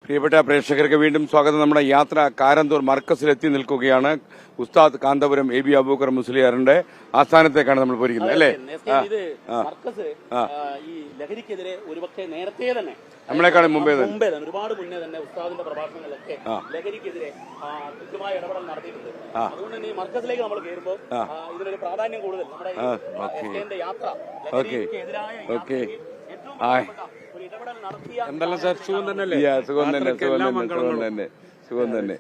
പ്രിയപ്പെട്ട പ്രേക്ഷകർക്ക് വീണ്ടും സ്വാഗതം. നമ്മുടെ യാത്ര കാരന്തൂർ മർക്കസിലെത്തി നിൽക്കുകയാണ്. ഉസ്താദ് കാന്തപുരം എ ബി അബൂബക്കർ മുസ്ലിയാറിന്റെ ആസ്ഥാനത്തേക്കാണ് നമ്മൾ പോയിരിക്കുന്നത്, അല്ലേ? ഈ ലഹരിക്കെതിരെ ഒരുപക്ഷെ നേരത്തെ തന്നെ നമ്മളെക്കാളും മുമ്പേ ഒരുപാട് മുന്നേ തന്നെ ഉസ്താദിന്റെ പ്രഭാഷണങ്ങളൊക്കെ ലഹരിക്കെതിരെ കൃത്യമായ ഇടപെടൽ നടത്തിയിട്ടുണ്ട്. അതുകൊണ്ട് തന്നെ ഈ മർക്കസിലേക്ക് നമ്മൾ കയറുമ്പോൾ ഇതിനൊരു പ്രാധാന്യം കൂടുതൽ നമ്മുടെ യാത്ര ലഹരിക്കെതിരായ ഒരു ഇടപെടൽ നടത്തിയ എന്തെല്ലാം സാർ, സുഖം തന്നെയല്ലേ? സുഖം തന്നെ.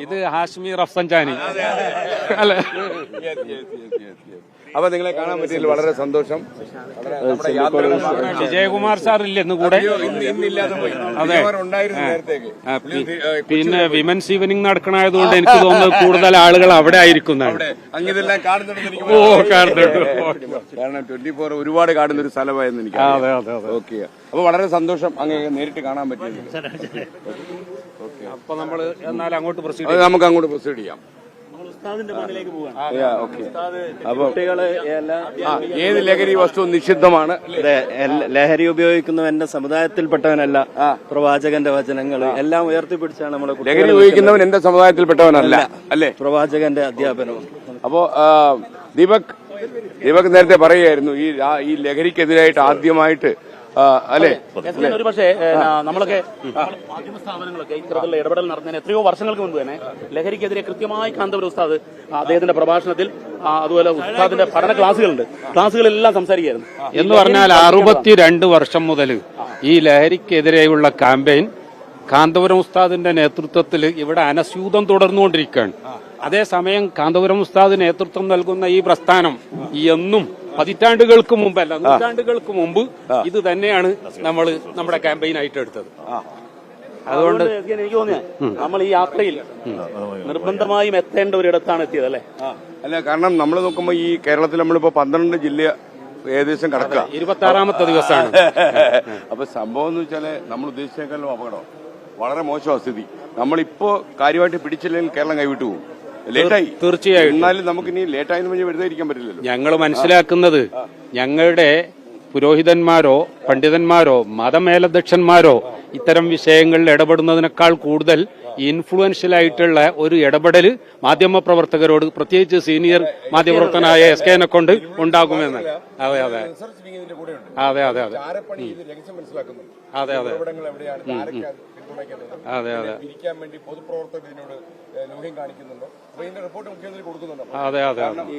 ഇത് ഹാഷ്മി റഫ്സൻജാനി അല്ലെ? അപ്പൊ നിങ്ങളെ കാണാൻ പറ്റിയതിൽ വളരെ സന്തോഷം. വിജയകുമാർ സാർ ഇല്ല ഇന്ന് കൂടെ? അതെ. പിന്നെ വിമൻസ് ഈവനിങ് നടക്കണായതുകൊണ്ട് എനിക്ക് തോന്നുന്നത് കൂടുതൽ ആളുകൾ അവിടെ ആയിരിക്കുന്നതാണ്. ഓ, കാണുന്നുണ്ട്. കാരണം 24 ഒരുപാട് കാണുന്ന ഒരു സ്ഥലമായിരുന്നു എനിക്ക്. അതെ അതെ അതെ. ഓക്കെ. അപ്പൊ വളരെ സന്തോഷം അങ്ങ് നേരിട്ട് കാണാൻ പറ്റിയത്. അപ്പൊ നമ്മള് എന്നാൽ അങ്ങോട്ട് നമുക്ക് അങ്ങോട്ട് പ്രൊസീഡ് ചെയ്യാം. ഏത് ലഹരി വസ്തു നിഷിദ്ധമാണ്? ലഹരി ഉപയോഗിക്കുന്നവന്റെ സമുദായത്തിൽപ്പെട്ടവനല്ല. പ്രവാചകന്റെ വചനങ്ങൾ എല്ലാം ഉയർത്തിപ്പിടിച്ചാണ് നമ്മളെ. ലഹരി ഉപയോഗിക്കുന്നവൻ എന്റെ സമുദായത്തിൽപ്പെട്ടവനല്ല, അല്ലേ? പ്രവാചകന്റെ അധ്യാപനവും. അപ്പോ ദീപക് നേരത്തെ പറയുകയായിരുന്നു ഈ ലഹരിക്കെതിരായിട്ട് ആദ്യമായിട്ട്, അല്ലെ? ഒരു പക്ഷേ നമ്മളൊക്കെ മാധ്യമ സ്ഥാപനങ്ങളൊക്കെ ഇത്തരത്തിലുള്ള ഇടപെടൽ നടത്തുന്നതിന് എത്രയോ വർഷങ്ങൾക്ക് മുൻപ് തന്നെ ലഹരിക്കെതിരെ കൃത്യമായി കാന്തപുരം ഉസ്താദ് അദ്ദേഹത്തിന്റെ പ്രഭാഷണത്തിൽ, അതുപോലെ ഉസ്താദിന്റെ പഠന ക്ലാസ്സുകളെല്ലാം സംസാരിക്കുകയായിരുന്നു. എന്ന് പറഞ്ഞാൽ 62 വർഷം മുതൽ ഈ ലഹരിക്കെതിരെയുള്ള ക്യാമ്പയിൻ കാന്തപുരം ഉസ്താദിന്റെ നേതൃത്വത്തിൽ ഇവിടെ അനസ്യൂതം തുടർന്നുകൊണ്ടിരിക്കുകയാണ്. അതേസമയം കാന്തപുരം ഉസ്താദ് നേതൃത്വം നൽകുന്ന ഈ പ്രസ്ഥാനം എന്നും പതിറ്റാണ്ടുകൾക്ക് മുമ്പല്ല, നൂറ്റാണ്ടുകൾക്ക് മുമ്പ് ഇത് തന്നെയാണ് നമ്മൾ നമ്മുടെ ക്യാമ്പയിനായിട്ട് എടുത്തത്. അതുകൊണ്ട് എനിക്ക് തോന്നിയ നമ്മൾ ഈ യാത്രയിൽ നിർബന്ധമായും എത്തേണ്ട ഒരിടത്താണ് എത്തിയത്, അല്ലേ? അല്ല, കാരണം നമ്മൾ നോക്കുമ്പോൾ ഈ കേരളത്തിൽ നമ്മളിപ്പോ 12 ജില്ല ഏകദേശം കടക്കുക, 26ാമത്തെ ദിവസമാണ്. അപ്പൊ സംഭവം എന്ന് വെച്ചാല് നമ്മൾ ഉദ്ദേശിച്ചേക്കാളും അപകടം, വളരെ മോശമാണ് സ്ഥിതി. നമ്മളിപ്പോ കാര്യമായിട്ട് പിടിച്ചില്ലെങ്കിൽ കേരളം കൈവിട്ടു പോകും. ലേറ്റായി, തീർച്ചയായും. എന്നാലും നമുക്കിനി ലേറ്റായെന്ന് പറഞ്ഞ് വെറുതെ ഇരിക്കാൻ പറ്റില്ലല്ലോ. ഞങ്ങൾ മനസ്സിലാക്കുന്നത് ഞങ്ങളുടെ പുരോഹിതന്മാരോ പണ്ഡിതന്മാരോ മതമേലധ്യക്ഷന്മാരോ ഇത്തരം വിഷയങ്ങളിൽ ഇടപെടുന്നതിനേക്കാൾ കൂടുതൽ ഇൻഫ്ലുവൻഷ്യൽ ആയിട്ടുള്ള ഒരു ഇടപെടൽ മാധ്യമപ്രവർത്തകരോട്, പ്രത്യേകിച്ച് സീനിയർ മാധ്യമപ്രവർത്തകനായ SK നെ കൊണ്ട് ഉണ്ടാകുമെന്ന്. അതെ അതെ അതെ അതെ അതെ അതെ അതെ അതെ അതെ അതെ അതെ. ഈ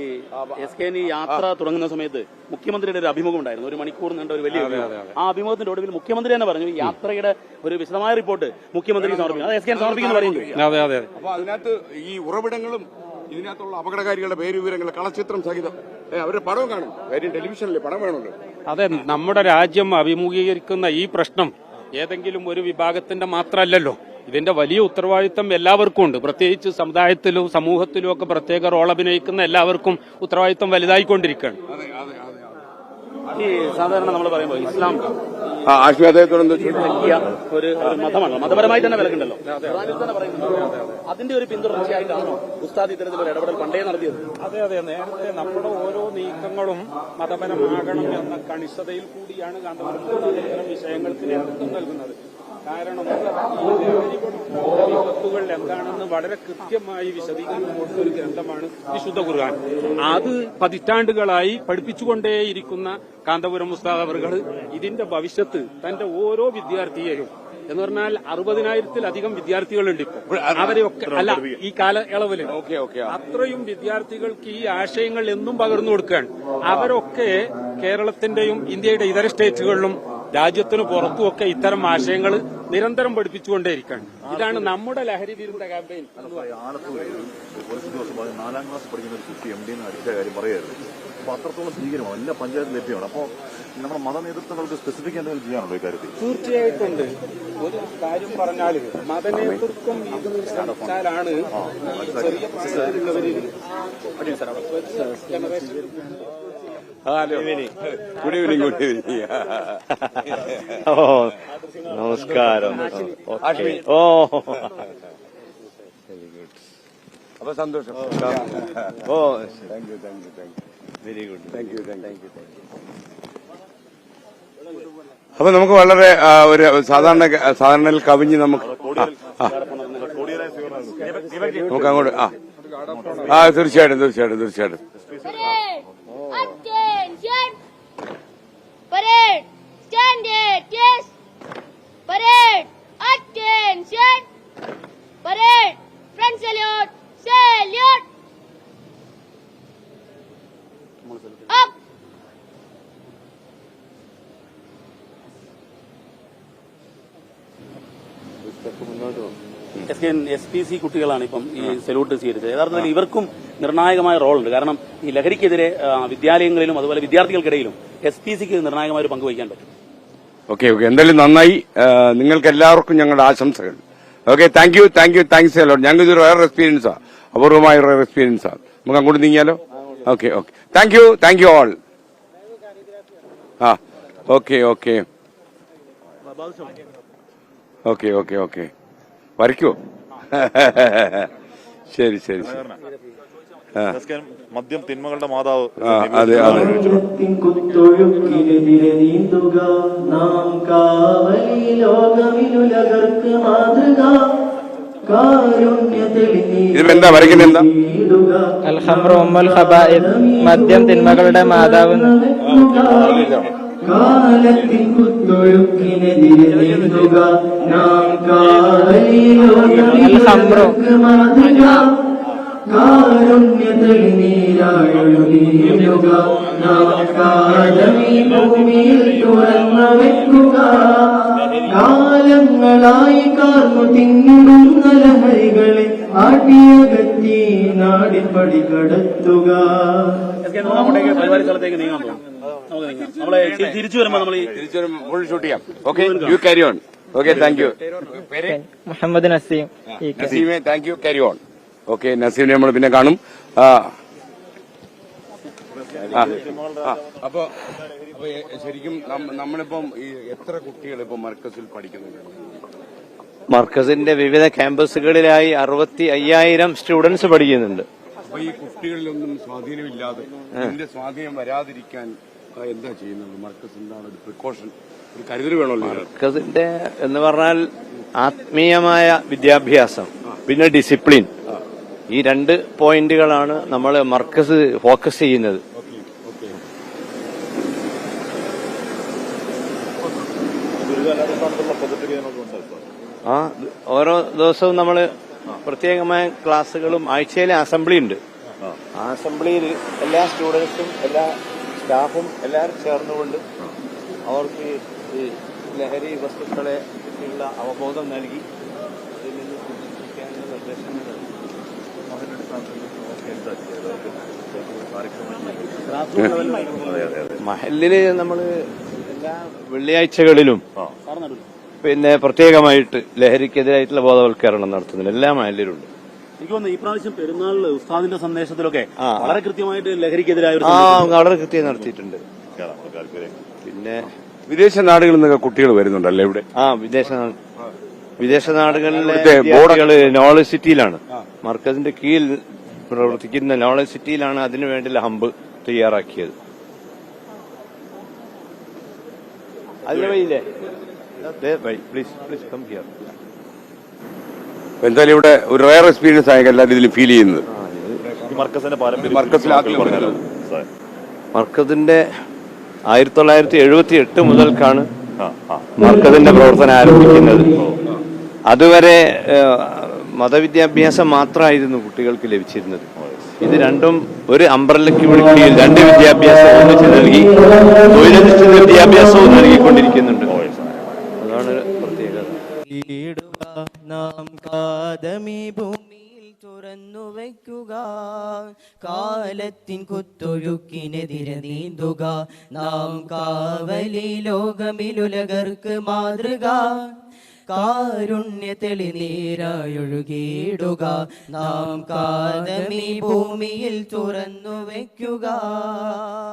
SK യാത്ര തുടങ്ങുന്ന സമയത്ത് മുഖ്യമന്ത്രിയുടെ ഒരു അഭിമുഖം ഉണ്ടായിരുന്നു, 1 മണിക്കൂർ നീണ്ട ഒരു വലിയ അഭിമുഖം. ആ അഭിമുഖത്തിന്റെ ഒടുവിൽ മുഖ്യമന്ത്രി തന്നെ പറഞ്ഞു ഈ യാത്രയുടെ ഒരു വിശദമായ റിപ്പോർട്ട് മുഖ്യമന്ത്രിക്ക് സമർപ്പിക്കും, അത് SK സമർപ്പിക്കുന്നു പറയുന്നു. അതെ അതെ. അപ്പൊ അതിനകത്ത് ഈ ഉറവിടങ്ങളും ഇതിനകത്തുള്ള അപകടകാരികളുടെ പേര് വിവരങ്ങൾ കളച്ചിത്രം സഹിതം അവരുടെ പടവും കാണും. കാര്യം ടെലിവിഷനിലെ പടം വേണമല്ലോ. അതെ, നമ്മുടെ രാജ്യം അഭിമുഖീകരിക്കുന്ന ഈ പ്രശ്നം ഏതെങ്കിലും ഒരു വിഭാഗത്തിന്റെ മാത്രമല്ലല്ലോ. ഇതിന്റെ വലിയ ഉത്തരവാദിത്തം എല്ലാവർക്കും ഉണ്ട്. പ്രത്യേകിച്ച് സമുദായത്തിലും സമൂഹത്തിലും ഒക്കെ പ്രത്യേക റോൾ അഭിനയിക്കുന്ന എല്ലാവർക്കും ഉത്തരവാദിത്തം വലുതായിക്കൊണ്ടിരിക്കുകയാണ്. ഈ സാധാരണ നമ്മൾ പറയുമ്പോൾ ഇസ്ലാം ഒരു മതമാണ്, മതപരമായി തന്നെ വിലക്കുണ്ടല്ലോ. അതിന്റെ ഒരു പിന്തുടർച്ചയായിട്ടാണോ ഉസ്താദ് ഇത്തരത്തിലൊരു ഇടപെടൽ പണ്ടേ നടത്തിയത്? അതെ അതെ. നേരത്തെ നമ്മുടെ ഓരോ നീക്കങ്ങളും മതപരമാകണം എന്ന കണിശതയിൽ കൂടിയാണ് കാന്തപുരം വിഷയങ്ങൾക്ക് നേതൃത്വം നൽകുന്നത്. കാരണം വിപത്തുകൾ എന്താണെന്ന് വളരെ കൃത്യമായി വിശദീകരിച്ചു കൊടുത്ത ഒരു ഗ്രന്ഥമാണ് വിശുദ്ധ ഖുർആൻ. അത് പതിറ്റാണ്ടുകളായി പഠിപ്പിച്ചുകൊണ്ടേയിരിക്കുന്ന കാന്തപുരം ഉസ്താദ് അവറുകൾ ഇതിന്റെ ഭവിഷ്യത്ത് തന്റെ ഓരോ വിദ്യാർത്ഥിയെയും, എന്ന് പറഞ്ഞാൽ 60,000-ത്തിലധികം വിദ്യാർത്ഥികളുണ്ട് ഇപ്പോൾ, അവരെയൊക്കെ അല്ല ഈ കാലയളവിൽ അത്രയും വിദ്യാർത്ഥികൾക്ക് ഈ ആശയങ്ങൾ എന്നും പകർന്നു കൊടുക്കുകയാണ്. അവരൊക്കെ കേരളത്തിന്റെയും ഇന്ത്യയുടെ ഇതര സ്റ്റേറ്റുകളിലും രാജ്യത്തിനു പുറത്തുമൊക്കെ ഇത്തരം ആശയങ്ങൾ നിരന്തരം പഠിപ്പിച്ചുകൊണ്ടേയിരിക്കുകയാണ്. ഇതാണ് നമ്മുടെ ലഹരി വിരുദ്ധ ക്യാമ്പയിൻ. കുറച്ച് ദിവസമായി 4ാം ക്ലാസ് പഠിക്കുന്ന ഒരു കുട്ടി MD അടിച്ച കാര്യം പറയായിരുന്നു. അപ്പൊ അത്രത്തോളം ഭീകരമാണ്, എല്ലാ പഞ്ചായത്ത് ലഭ്യമാണ്. അപ്പോൾ നമ്മുടെ മത നേതൃത്വങ്ങൾക്ക് സ്പെസിഫിക് എന്തെങ്കിലും ചെയ്യാനുള്ളൂ ഈ കാര്യത്തിൽ? തീർച്ചയായിട്ടും ഉണ്ട്. ഒരു കാര്യം പറഞ്ഞാൽ മതനേതൃത്വം ഇത് നിർവഹിച്ചാലാണ് ഗുഡ് ഈവനിങ്. നമസ്കാരം. അപ്പൊ സന്തോഷം. Thank you. Very good. Thank you. അപ്പൊ നമുക്ക് വളരെ ഒരു സാധാരണയിൽ കവിഞ്ഞ് നമുക്ക് നമുക്ക് അങ്ങോട്ട് തീർച്ചയായിട്ടും Attention! Parade! Standard! Yes! Parade! Attention! Parade! Front salute! Salute! Up! SPC കുട്ടികളാണ് ഇപ്പം ഈ സല്യൂട്ട് സ്വീകരിച്ചത്. യഥാർത്ഥത്തിൽ ഇവർക്കും നിർണായകമായ റോളുണ്ട്. കാരണം ഈ ലഹരിക്കെതിരെ വിദ്യാലയങ്ങളിലും അതുപോലെ വിദ്യാർത്ഥികൾക്കിടയിലും SPCക്ക് നിർണായകമായ ഒരു പങ്ക് വഹിക്കാൻ പറ്റും. ഓക്കെ എന്തായാലും നന്നായി. നിങ്ങൾക്ക് എല്ലാവർക്കും ഞങ്ങളുടെ ആശംസകൾ. Okay, thanks a lot. ഞങ്ങൾക്ക് ഇതൊരു വേറെ എക്സ്പീരിയൻസാ, അപൂർവമായ ഒരു എക്സ്പീരിയൻസാ. നമുക്ക് അങ്ങോട്ട് നീങ്ങിയാലോ? Okay thank you all. Okay വരയ്ക്കോ? ശരി മദ്യം തിന്മകളുടെ മാതാവ്. അതെ ഇതിലെന്താ വരയ്ക്കുന്നത്? എന്താ? മദ്യം തിന്മകളുടെ മാതാവ്. കാലത്തിൻ കുത്തൊഴുക്കിനെതിരെ നീന്തുക, നാം കാവലിലോകമിലുലകർക്ക് മാതൃക. കാരുണ്യത്തിൽ നീരായൊഴുകിയിടുക, നാം കാലമീ ഭൂമിയിൽ തുറന്നു വെക്കുക. കാലങ്ങളായി കാർന്നു തിങ്ങിടുന്ന ലഹരികളെ ആട്ടിയകറ്റി നാടിപ്പടി കടത്തുക. പരിപാടി സ്ഥലത്തേക്ക് നീങ്ങാൻ പോകും. നമ്മളെ തിരിച്ചു വരുമ്പോൾ ഫുൾ ഷൂട്ട് ചെയ്യാം. Okay, you carry on. Okay, thank you. Muhammad Naseem. നസീമെ, thank you, carry on. Okay, നസീമിനെ നമ്മൾ പിന്നെ കാണും. അപ്പൊ ശരിക്കും നമ്മളിപ്പം എത്ര കുട്ടികൾ ഇപ്പൊ മർക്കസിൽ പഠിക്കുന്നുണ്ട്? മർക്കസിന്റെ വിവിധ ക്യാമ്പസുകളിലായി 65,000 സ്റ്റുഡൻസ് പഠിക്കുന്നുണ്ട്. അപ്പൊ ഈ കുട്ടികളിലൊന്നും സ്വാധീനമില്ലാതെ ഇതിന്റെ സ്വാധീനം വരാതിരിക്കാൻ എന്താ ചെയ്യുന്നത്? മർക്കസ് എന്താണ് ഒരു പ്രിക്കോഷൻ, ഒരു കരുതൽ വേണമല്ലോ? മർക്കസിന്റെ എന്ന് പറഞ്ഞാൽ ആത്മീയമായ വിദ്യാഭ്യാസം, പിന്നെ ഡിസിപ്ലിൻ, ഈ 2 പോയിന്റുകളാണ് നമ്മൾ മർക്കസ് ഫോക്കസ് ചെയ്യുന്നത്. ഓരോ ദിവസവും നമ്മൾ പ്രത്യേകമായ ക്ലാസ്സുകളും ആഴ്ചയിലെ അസംബ്ലി ഉണ്ട്. ആ അസംബ്ലിയിൽ എല്ലാ സ്റ്റുഡൻസും എല്ലാ സ്റ്റാഫും എല്ലാവരും ചേർന്നുകൊണ്ട് അവർക്ക് ഈ ലഹരി വസ്തുക്കളെ പറ്റിയുള്ള അവബോധം നൽകി അതിൽ നിന്ന് സൂക്ഷിക്കാനുള്ള നിർദ്ദേശങ്ങൾ നൽകി. മഹല്ലില് നമ്മൾ എല്ലാ വെള്ളിയാഴ്ചകളിലും പിന്നെ പ്രത്യേകമായിട്ട് ലഹരിക്കെതിരായിട്ടുള്ള ബോധവൽക്കരണം നടത്തുന്നുണ്ട്. എല്ലാ മഹല്ലിലുണ്ട്. എനിക്ക് തോന്നുന്നു ഈ പ്രാവശ്യം പെരുന്നാളിൽ ഉസ്താദിന്റെ സന്ദേശത്തിലൊക്കെ വളരെ കൃത്യമായിട്ട് ലഹരിക്കെതിരായ വളരെ കൃത്യം നടത്തിയിട്ടുണ്ട്. പിന്നെ വിദേശ നാടുകളിൽ നിന്നൊക്കെ കുട്ടികൾ വരുന്നുണ്ടല്ലേ ഇവിടെ? വിദേശ നാടുകളിലെ വിദ്യാർത്ഥികള് നോളജ് സിറ്റിയിലാണ്, മർക്കസിന്റെ കീഴിൽ പ്രവർത്തിക്കുന്ന നോളജ് സിറ്റിയിലാണ് അതിനു വേണ്ടിയുള്ള ഹമ്പ് തയ്യാറാക്കിയത്. അതിന്റെ വഴിയില്ലേ? Please come here. എന്തായാലും ഇവിടെ ഒരു റയർ എക്സ്പീരിയൻസ് ആയ എല്ലാവരും ഇതിൽ ഫീൽ ചെയ്യുന്നത്. മർക്കസിന്റെ 1978 മുതൽക്കാണ് മർക്കസിന്റെ പ്രവർത്തനം ആരംഭിക്കുന്നത്. അതുവരെ മതവിദ്യാഭ്യാസം മാത്രമായിരുന്നു കുട്ടികൾക്ക് ലഭിച്ചിരുന്നത്. ഇത് രണ്ടും ഒരു അംബ്രല്ലയ്ക്ക് കീഴിൽ 2 വിദ്യാഭ്യാസം ഒന്നിച്ച് നൽകി തൊഴിലധിഷ്ഠിത വിദ്യാഭ്യാസവും നൽകിക്കൊണ്ടിരിക്കുന്നുണ്ട്. അതാണ് പ്രത്യേകത. നാം കാദമി ഭൂമിയിൽ തുറന്നു വയ്ക്കുക, കാലത്തിൻ കുത്തൊഴുക്കിനെതിരെ നീന്തുക, നാം കാവലി ലോകമിലുലകർക്ക് മാതൃക. കാരുണ്യ തെളിനീരായൊഴുകിയിടുക, നാം കാദമി ഭൂമിയിൽ തുറന്നു വയ്ക്കുക.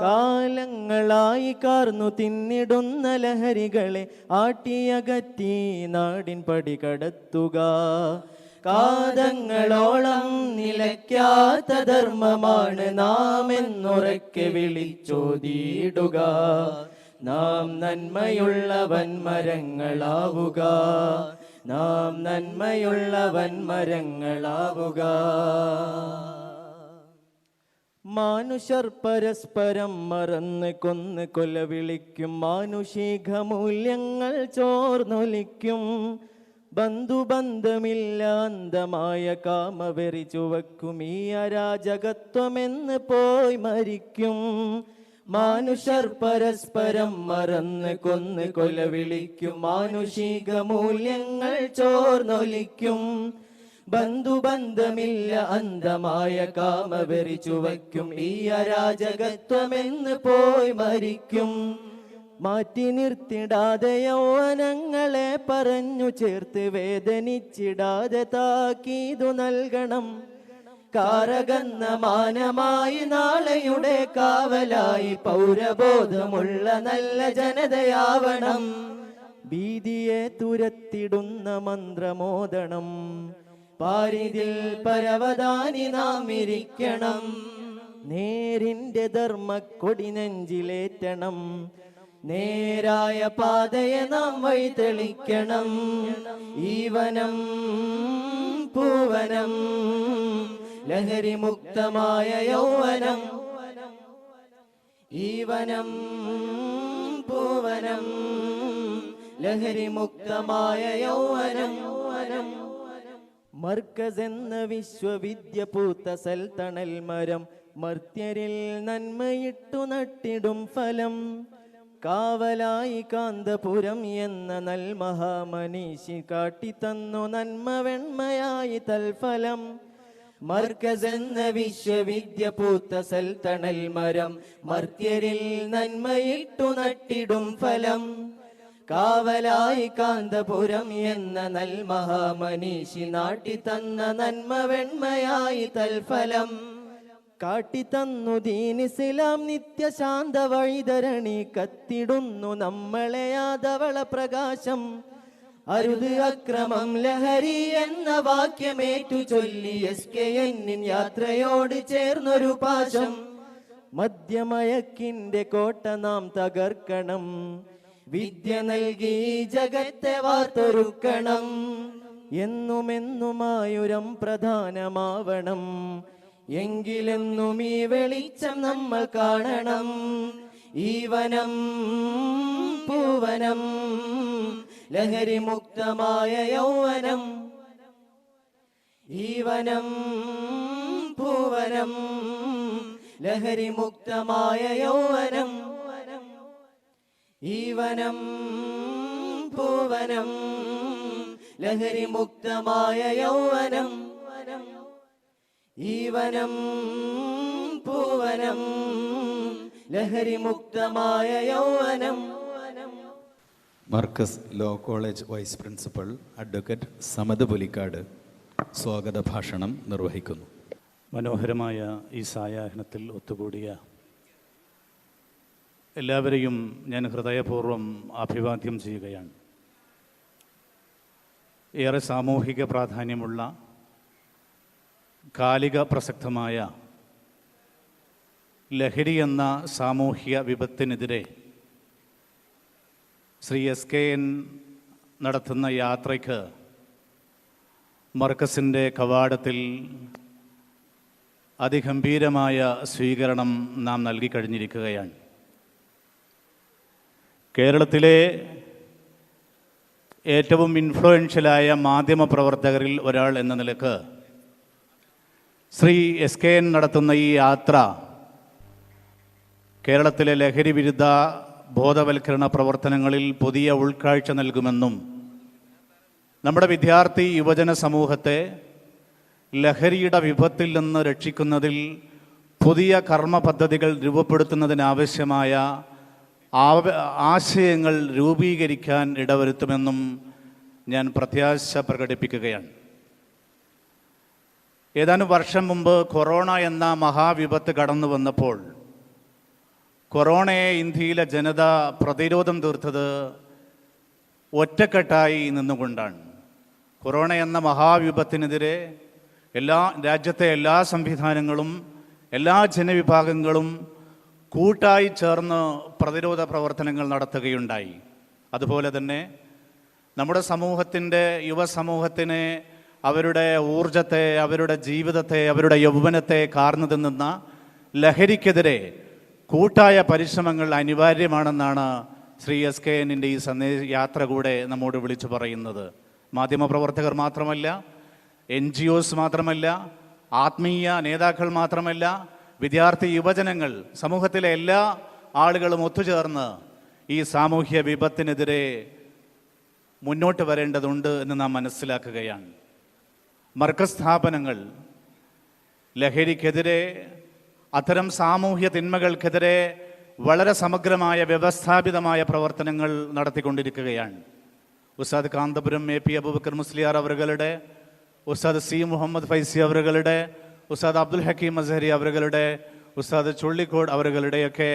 കാലങ്ങളായി കാർന്നു തിന്നിടുന്ന ലഹരികളെ ആട്ടിയകറ്റി നാടിൻ പടി കടത്തുക. കാതങ്ങളോളം നിലയ്ക്കാത്ത ധർമ്മമാണ് നാം എന്നുറക്കെ വിളിച്ചോതിയിടുക. നാം നന്മയുള്ള വൻമരങ്ങളാവുക, നാം നന്മയുള്ള വൻമരങ്ങളാവുക. മാനുഷർ പരസ്പരം മറന്ന് കൊന്ന് കൊല വിളിക്കും, മാനുഷിക മൂല്യങ്ങൾ ചോർന്നൊലിക്കും. ബന്ധുബന്ധമില്ല അന്ധമായ കാമവെറി ചുവക്കും, ഈ അരാജകത്വമെന്ന് പോയി മരിക്കും. മാനുഷർ പരസ്പരം മറന്ന് കൊന്ന് കൊല വിളിക്കും, മാനുഷിക മൂല്യങ്ങൾ ചോർന്നൊലിക്കും. ബന്ധുബന്ധമില്ല അന്ധമായ കാമവെറി ചുവയ്ക്കും, ഈ അരാജകത്വമെന്ന് പോയി മരിക്കും. മാറ്റി നിർത്തിടാതെ യൗവനങ്ങളെ പറഞ്ഞു ചേർത്ത് വേദനിച്ചിടാതെ താക്കീതു നൽകണം. കാരകന്ന മാനമായി നാളെയുടെ കാവലായി പൗരബോധമുള്ള നല്ല ജനതയാവണം. ഭീതിയെ തുരത്തിടുന്ന മന്ത്രമോദണം, പാരിതിൽ പരവതാനി നാം ഇരിക്കണം. നേരിന്റെ ധർമ്മക്കൊടി നെഞ്ചിലേറ്റണം, നേരായ പാതയെ നാം വഴി തെളിക്കണം. ഈ വനം പൂവനം ലഹരി മുക്തമായ യൗവനം, ഈ വനം പൂവനം ലഹരി മുക്തമായ യൗവനം. മർക്കസ് എന്ന വിശ്വവിദ്യ പൂത്ത സൽത്തണൽ മരം, മർത്യരിൽ നന്മയിട്ടു നട്ടിടും ഫലം. കാവലായി കാന്തപുരം എന്ന നൽമഹാമനീഷി കാട്ടിത്തന്നു നന്മ വെണ്മയായി തൽഫലം. മർക്കസ് എന്ന വിശ്വവിദ്യ പൂത്ത സൽത്തണൽ മരം, മർത്യരിൽ നന്മയിട്ടു നട്ടിടും ഫലം. കാവലായി കാന്തപുരം എന്ന നൽമഹാമനീഷി നാട്ടിത്തന്ന നന്മ വെണ്മയായി തൽഫലം. കാട്ടിത്തന്നു ദീനിസ്ലാം നിത്യശാന്ത വഴിധരണി, കത്തിടുന്നു നമ്മളെ യാദവള പ്രകാശം. അരുത് അക്രമം ലഹരി എന്ന വാക്യമേറ്റു ചൊല്ലി SKN യാത്രയോട് ചേർന്നൊരു പാശം. മദ്യമയക്കിന്റെ കോട്ട നാം തകർക്കണം, വിദ്യ നൽകി ജഗത്തെ വാർത്തൊരുക്കണം. എന്നുമെന്നുമായുരം പ്രധാനമാവണം, എങ്കിലെന്നും ഈ വെളിച്ചം നമ്മൾ കാണണം. ഈ വനം പൂവനം ലഹരി മുക്തമായ യൗവനം, ഈ വനം പൂവനം ലഹരി മുക്തമായ യൗവനം, ഈ വനം പൂവനം ലഹരി മുക്തമായ യൗവനം, ഈ വനം പൂവനം ലഹരി മുക്തമായ യൗവനം. Markaz law college vice principal advocate Samad Pulikkad സ്വാഗത ഭാഷണം നിർവഹിക്കുന്നു. മനോഹരമായ ഈ സായാഹ്നത്തിൽ ഒത്തുകൂടിയ എല്ലാവരെയും ഞാൻ ഹൃദയപൂർവ്വം അഭിവാദ്യം ചെയ്യുകയാണ്. ഏറെ സാമൂഹിക പ്രാധാന്യമുള്ള കാലിക പ്രസക്തമായ ലഹരി എന്ന സാമൂഹ്യ വിപത്തിനെതിരെ ശ്രീ SKN നടത്തുന്ന യാത്രയ്ക്ക് മർക്കസിൻ്റെ കവാടത്തിൽ അതിഗംഭീരമായ സ്വീകരണം നാം നൽകിക്കഴിഞ്ഞിരിക്കുകയാണ്. കേരളത്തിലെ ഏറ്റവും ഇൻഫ്ലുവൻഷ്യലായ മാധ്യമപ്രവർത്തകരിൽ ഒരാൾ എന്ന നിലക്ക് ശ്രീ SKN നടത്തുന്ന ഈ യാത്ര കേരളത്തിലെ ലഹരി വിരുദ്ധ ബോധവൽക്കരണ പ്രവർത്തനങ്ങളിൽ പുതിയ ഉൾക്കാഴ്ച നൽകുമെന്നും നമ്മുടെ വിദ്യാർത്ഥി യുവജന സമൂഹത്തെ ലഹരിയുടെ വിപത്തിൽ നിന്ന് രക്ഷിക്കുന്നതിൽ പുതിയ കർമ്മ പദ്ധതികൾ രൂപപ്പെടുത്തുന്നതിനാവശ്യമായ ആശയങ്ങൾ രൂപീകരിക്കാൻ ഇടവരുത്തുമെന്നും ഞാൻ പ്രത്യാശ പ്രകടിപ്പിക്കുകയാണ്. ഏതാനും വർഷം മുമ്പ് കൊറോണ എന്ന മഹാവിപത്ത് കടന്നു വന്നപ്പോൾ കൊറോണയെ ഇന്ത്യയിലെ ജനത പ്രതിരോധം തീർത്തത് ഒറ്റക്കെട്ടായി നിന്നുകൊണ്ടാണ്. കൊറോണ എന്ന മഹാവിപത്തിനെതിരെ രാജ്യത്തെ എല്ലാ സംവിധാനങ്ങളും എല്ലാ ജനവിഭാഗങ്ങളും കൂട്ടായി ചേർന്ന് പ്രതിരോധ പ്രവർത്തനങ്ങൾ നടത്തുകയുണ്ടായി. അതുപോലെ തന്നെ നമ്മുടെ സമൂഹത്തിൻ്റെ യുവസമൂഹത്തിനെ അവരുടെ ഊർജത്തെ, അവരുടെ ജീവിതത്തെ, അവരുടെ യൗവനത്തെ കാർന്നു തിന്നുന്ന ലഹരിക്കെതിരെ കൂട്ടായ പരിശ്രമങ്ങൾ അനിവാര്യമാണെന്നാണ് ശ്രീ SKNന്റെ ഈ യാത്ര കൂടെ നമ്മോട് വിളിച്ചു പറയുന്നത്. മാധ്യമപ്രവർത്തകർ മാത്രമല്ല, NGOs മാത്രമല്ല, ആത്മീയ നേതാക്കൾ മാത്രമല്ല, വിദ്യാർത്ഥി യുവജനങ്ങൾ, സമൂഹത്തിലെ എല്ലാ ആളുകളും ഒത്തുചേർന്ന് ഈ സാമൂഹ്യ വിപത്തിനെതിരെ മുന്നോട്ട് വരേണ്ടതുണ്ട് എന്ന് നാം മനസ്സിലാക്കുകയാണ്. മർക്കസ് സ്ഥാപനങ്ങൾ ലഹരിക്കെതിരെ, അത്തരം സാമൂഹ്യ തിന്മകൾക്കെതിരെ വളരെ സമഗ്രമായ വ്യവസ്ഥാപിതമായ പ്രവർത്തനങ്ങൾ നടത്തിക്കൊണ്ടിരിക്കുകയാണ്. ഉസ്താദ് കാന്തപുരം AP അബൂബക്കർ മുസ്ലിയാർ അവറുകളുടെ, ഉസ്താദ് C മുഹമ്മദ് ഫൈസി അവറുകളുടെ, ഉസ്താദ് അബ്ദുൽ ഹക്കീം അസ്ഹരി അവറുകളുടെ, ഉസ്താദ് ചുള്ളിക്കോട് അവറുകളുടെയൊക്കെ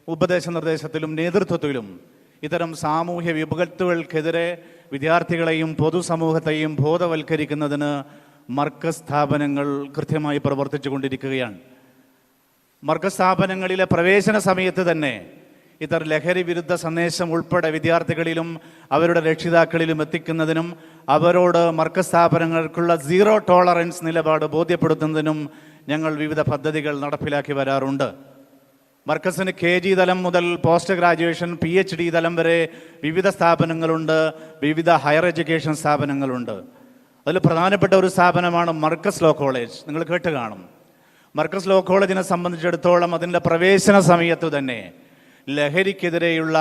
ഉപദേശ നിർദ്ദേശത്തിലും നേതൃത്വത്തിലും ഇത്തരം സാമൂഹ്യ വിപത്തുകൾക്കെതിരെ വിദ്യാർത്ഥികളെയും പൊതുസമൂഹത്തെയും ബോധവൽക്കരിക്കുന്നതിന് മർക്കസ് സ്ഥാപനങ്ങൾ കൃത്യമായി പ്രവർത്തിച്ചു കൊണ്ടിരിക്കുകയാണ്. മർക്കസ് സ്ഥാപനങ്ങളിലെ പ്രവേശന സമയത്ത് തന്നെ ഇത്തരം ലഹരി വിരുദ്ധ സന്ദേശം ഉൾപ്പെടെ വിദ്യാർത്ഥികളിലും അവരുടെ രക്ഷിതാക്കളിലും എത്തിക്കുന്നതിനും അവരോട് മർക്കസ് സ്ഥാപനങ്ങൾക്കുള്ള സീറോ ടോളറൻസ് നിലപാട് ബോധ്യപ്പെടുത്തുന്നതിനും ഞങ്ങൾ വിവിധ പദ്ധതികൾ നടപ്പിലാക്കി വരാറുണ്ട്. മർക്കസിന് KG തലം മുതൽ പോസ്റ്റ് ഗ്രാജുവേഷൻ PhD തലം വരെ വിവിധ സ്ഥാപനങ്ങളുണ്ട്, വിവിധ ഹയർ എഡ്യൂക്കേഷൻ സ്ഥാപനങ്ങളുണ്ട്. അതിൽ പ്രധാനപ്പെട്ട ഒരു സ്ഥാപനമാണ് മർക്കസ് ലോ കോളേജ്. നിങ്ങൾ കേട്ട് കാണും. മർക്കസ് ലോ കോളേജിനെ സംബന്ധിച്ചിടത്തോളം അതിൻ്റെ പ്രവേശന സമയത്ത് തന്നെ ലഹരിക്കെതിരെയുള്ള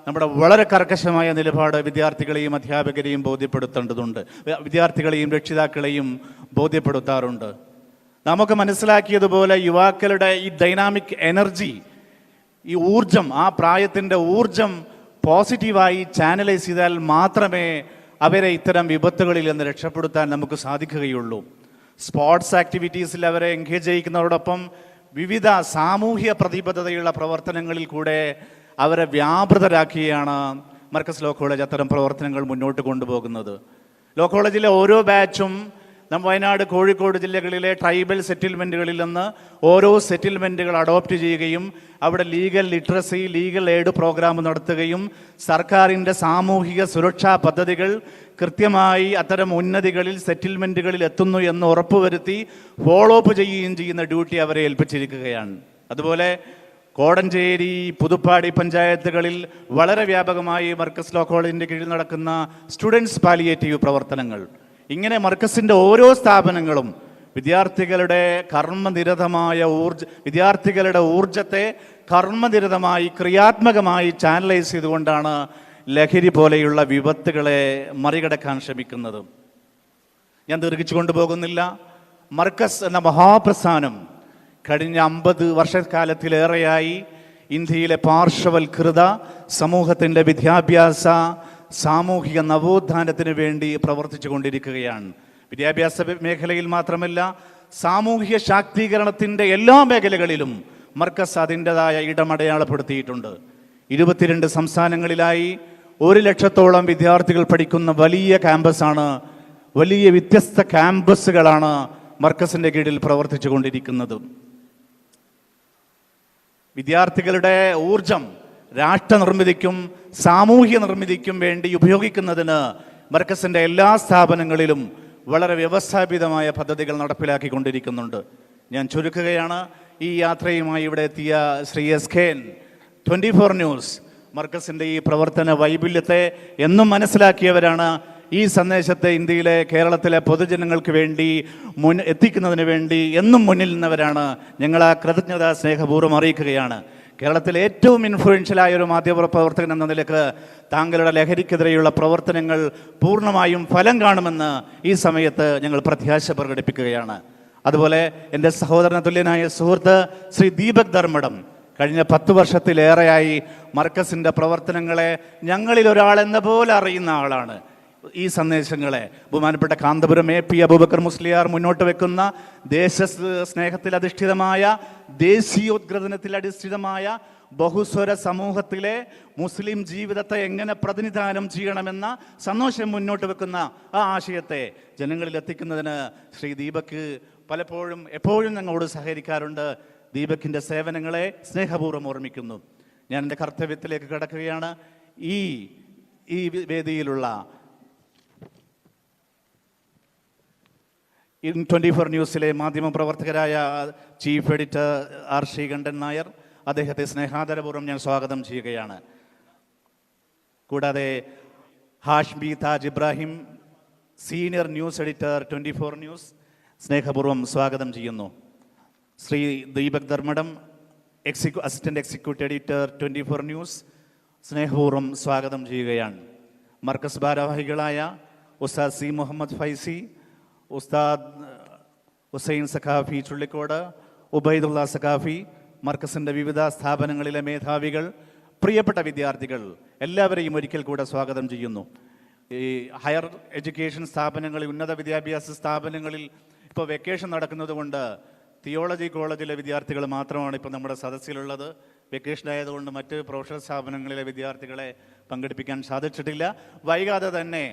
നമ്മുടെ വളരെ കർക്കശമായ നിലപാട് വിദ്യാർത്ഥികളെയും അധ്യാപകരെയും ബോധ്യപ്പെടുത്തേണ്ടതുണ്ട്, വിദ്യാർത്ഥികളെയും രക്ഷിതാക്കളെയും ബോധ്യപ്പെടുത്താറുണ്ട്. നമുക്ക് മനസ്സിലാക്കിയതുപോലെ യുവാക്കളുടെ ഈ ഡൈനാമിക് എനർജി, ഈ ഊർജം, ആ പ്രായത്തിൻ്റെ ഊർജം പോസിറ്റീവായി ചാനലൈസ് ചെയ്താൽ മാത്രമേ അവരെ ഇത്തരം വിപത്തുകളിൽ നിന്ന് രക്ഷപ്പെടുത്താൻ നമുക്ക് സാധിക്കുകയുള്ളൂ. സ്പോർട്സ് ആക്ടിവിറ്റീസിൽ അവരെ എൻഗേജ് ചെയ്യിക്കുന്നതോടൊപ്പം വിവിധ സാമൂഹ്യ പ്രതിബദ്ധതയുള്ള പ്രവർത്തനങ്ങളിൽ കൂടെ അവരെ വ്യാപൃതരാക്കിയാണ് മർക്കസ് ലോ കോളേജ് അത്തരം പ്രവർത്തനങ്ങൾ മുന്നോട്ട് കൊണ്ടുപോകുന്നത്. ലോ കോളേജിലെ ഓരോ ബാച്ചും വയനാട്, കോഴിക്കോട് ജില്ലകളിലെ ട്രൈബൽ സെറ്റിൽമെൻറ്റുകളിൽ നിന്ന് ഓരോ സെറ്റിൽമെൻറ്റുകൾ അഡോപ്റ്റ് ചെയ്യുകയും അവിടെ legal literacy, legal aid program നടത്തുകയും സർക്കാരിൻ്റെ സാമൂഹിക സുരക്ഷാ പദ്ധതികൾ കൃത്യമായി അത്തരം ഉന്നതികളിൽ സെറ്റിൽമെൻറ്റുകളിൽ എത്തുന്നു എന്ന് ഉറപ്പുവരുത്തി ഫോളോ അപ്പ് ചെയ്യുകയും ചെയ്യുന്ന ഡ്യൂട്ടി അവരെ ഏൽപ്പിച്ചിരിക്കുകയാണ്. അതുപോലെ കോടഞ്ചേരി, പുതുപ്പാടി പഞ്ചായത്തുകളിൽ വളരെ വ്യാപകമായി മർക്കസ് ലോ കോളേജിൻ്റെ കീഴിൽ നടക്കുന്ന സ്റ്റുഡൻസ് പാലിയേറ്റീവ് പ്രവർത്തനങ്ങൾ, ഇങ്ങനെ മർക്കസിൻ്റെ ഓരോ സ്ഥാപനങ്ങളും വിദ്യാർത്ഥികളുടെ വിദ്യാർത്ഥികളുടെ ഊർജത്തെ കർമ്മനിരതമായി ക്രിയാത്മകമായി ചാനലൈസ് ചെയ്തുകൊണ്ടാണ് ലഹരി പോലെയുള്ള വിപത്തുകളെ മറികടക്കാൻ ശ്രമിക്കുന്നത്. ഞാൻ ദീർഘിച്ചു കൊണ്ടുപോകുന്നില്ല. മർക്കസ് എന്ന മഹാപ്രസ്ഥാനം കഴിഞ്ഞ 50 വർഷക്കാലത്തിലേറെയായി ഇന്ത്യയിലെ പാർശ്വവൽകൃത സമൂഹത്തിൻ്റെ വിദ്യാഭ്യാസ സാമൂഹിക നവോത്ഥാനത്തിന് വേണ്ടി പ്രവർത്തിച്ചു കൊണ്ടിരിക്കുകയാണ്. വിദ്യാഭ്യാസ മേഖലയിൽ മാത്രമല്ല, സാമൂഹിക ശാക്തീകരണത്തിൻ്റെ എല്ലാ മേഖലകളിലും മർക്കസ് അതിൻ്റെതായ ഇടമടയാളപ്പെടുത്തിയിട്ടുണ്ട്. 22 സംസ്ഥാനങ്ങളിലായി 1 ലക്ഷത്തോളം വിദ്യാർത്ഥികൾ പഠിക്കുന്ന വലിയ ക്യാമ്പസാണ്, വലിയ വ്യത്യസ്ത ക്യാമ്പസുകളാണ് മർക്കസിൻ്റെ കീഴിൽ പ്രവർത്തിച്ചു കൊണ്ടിരിക്കുന്നത്. വിദ്യാർത്ഥികളുടെ ഊർജം രാഷ്ട്ര നിർമ്മിതിക്കും സാമൂഹ്യ നിർമ്മിതിക്കും വേണ്ടി ഉപയോഗിക്കുന്നതിന് മർക്കസിൻ്റെ എല്ലാ സ്ഥാപനങ്ങളിലും വളരെ വ്യവസ്ഥാപിതമായ പദ്ധതികൾ നടപ്പിലാക്കിക്കൊണ്ടിരിക്കുന്നുണ്ട്. ഞാൻ ചുരുക്കുകയാണ്. ഈ യാത്രയുമായി ഇവിടെ എത്തിയ ശ്രീ SKN 24 ന്യൂസ് മർക്കസിൻ്റെ ഈ പ്രവർത്തന വൈപുല്യത്തെ എന്നും മനസ്സിലാക്കിയവരാണ്. ഈ സന്ദേശത്തെ ഇന്ത്യയിലെ, കേരളത്തിലെ പൊതുജനങ്ങൾക്ക് വേണ്ടി എത്തിക്കുന്നതിന് വേണ്ടി എന്നും മുന്നിൽ നിന്നവരാണ്. ഞങ്ങൾ ആ കൃതജ്ഞത സ്നേഹപൂർവ്വം അറിയിക്കുകയാണ്. കേരളത്തിലെ ഏറ്റവും ഇൻഫ്ലുവൻഷ്യലായ ഒരു മാധ്യമപ്രവർത്തകൻ എന്ന നിലക്ക് താങ്കളുടെ ലഹരിക്കെതിരെയുള്ള പ്രവർത്തനങ്ങൾ പൂർണ്ണമായും ഫലം കാണുമെന്ന് ഈ സമയത്ത് ഞങ്ങൾ പ്രത്യാശ പ്രകടിപ്പിക്കുകയാണ്. അതുപോലെ എൻ്റെ സഹോദരന തുല്യനായ സുഹൃത്ത് ശ്രീ ദീപക് ധർമ്മടം കഴിഞ്ഞ 10 വർഷത്തിലേറെയായി മർക്കസിൻ്റെ പ്രവർത്തനങ്ങളെ ഞങ്ങളിൽ ഒരാൾ എന്ന പോലെ അറിയുന്ന ആളാണ്. ഈ സന്ദേശങ്ങളെ ബഹുമാനപ്പെട്ട കാന്തപുരം AP അബൂബക്കർ മുസ്ലിയാർ മുന്നോട്ട് വെക്കുന്ന ദേശസ്നേഹത്തിൽ അധിഷ്ഠിതമായ, ദേശീയോദ്ഗ്രഥനത്തിൽ അധിഷ്ഠിതമായ ബഹുസ്വര സമൂഹത്തിലെ മുസ്ലിം ജീവിതത്തെ എങ്ങനെ പ്രതിനിധാനം ചെയ്യണമെന്ന സന്ദേശം മുന്നോട്ട് വെക്കുന്ന ആ ആശയത്തെ ജനങ്ങളിൽ എത്തിക്കുന്നതിന് ശ്രീ ദീപക് എപ്പോഴും ഞങ്ങളോട് സഹകരിക്കാറുണ്ട്. ദീപകിൻ്റെ സേവനങ്ങളെ സ്നേഹപൂർവ്വം ഓർമ്മിക്കുന്നു. ഞാൻ എൻ്റെ കർത്തവ്യത്തിലേക്ക് കടക്കുകയാണ്. ഈ വേദിയിലുള്ള 24 ന്യൂസിലെ മാധ്യമപ്രവർത്തകരായ chief editor R Sreekandan Nair, അദ്ദേഹത്തെ സ്നേഹാദരപൂർവ്വം ഞാൻ സ്വാഗതം ചെയ്യുകയാണ്. കൂടാതെ Hashmi Taj Ibrahim, senior news editor 24 news, സ്നേഹപൂർവ്വം സ്വാഗതം ചെയ്യുന്നു. Shri Deepak Dharmadam, assistant executive editor 24 news, സ്നേഹപൂർവ്വം സ്വാഗതം ചെയ്യുകയാണ്. മർക്കസ് ഭാരവാഹികളായ ഉസ്താദ് സി മുഹമ്മദ് ഫൈസി, ഉസ്താദ് ഹുസൈൻ സഖാഫി ചുള്ളിക്കോട്, ഉബൈദുള്ള സഖാഫി, മർക്കസിൻ്റെ വിവിധ സ്ഥാപനങ്ങളിലെ മേധാവികൾ, പ്രിയപ്പെട്ട വിദ്യാർത്ഥികൾ, എല്ലാവരെയും ഒരിക്കൽ കൂടെ സ്വാഗതം ചെയ്യുന്നു. ഈ ഹയർ എഡ്യൂക്കേഷൻ സ്ഥാപനങ്ങളിൽ, ഉന്നത വിദ്യാഭ്യാസ സ്ഥാപനങ്ങളിൽ ഇപ്പോൾ വെക്കേഷൻ നടക്കുന്നത് കൊണ്ട് തിയോളജി കോളേജിലെ വിദ്യാർത്ഥികൾ മാത്രമാണ് ഇപ്പോൾ നമ്മുടെ സദസ്സിലുള്ളത്. വെക്കേഷൻ ആയതുകൊണ്ട് മറ്റ് പ്രൊഫഷണൽ സ്ഥാപനങ്ങളിലെ വിദ്യാർത്ഥികളെ പങ്കെടുപ്പിക്കാൻ സാധിച്ചിട്ടില്ല. വൈകാതെ തന്നെ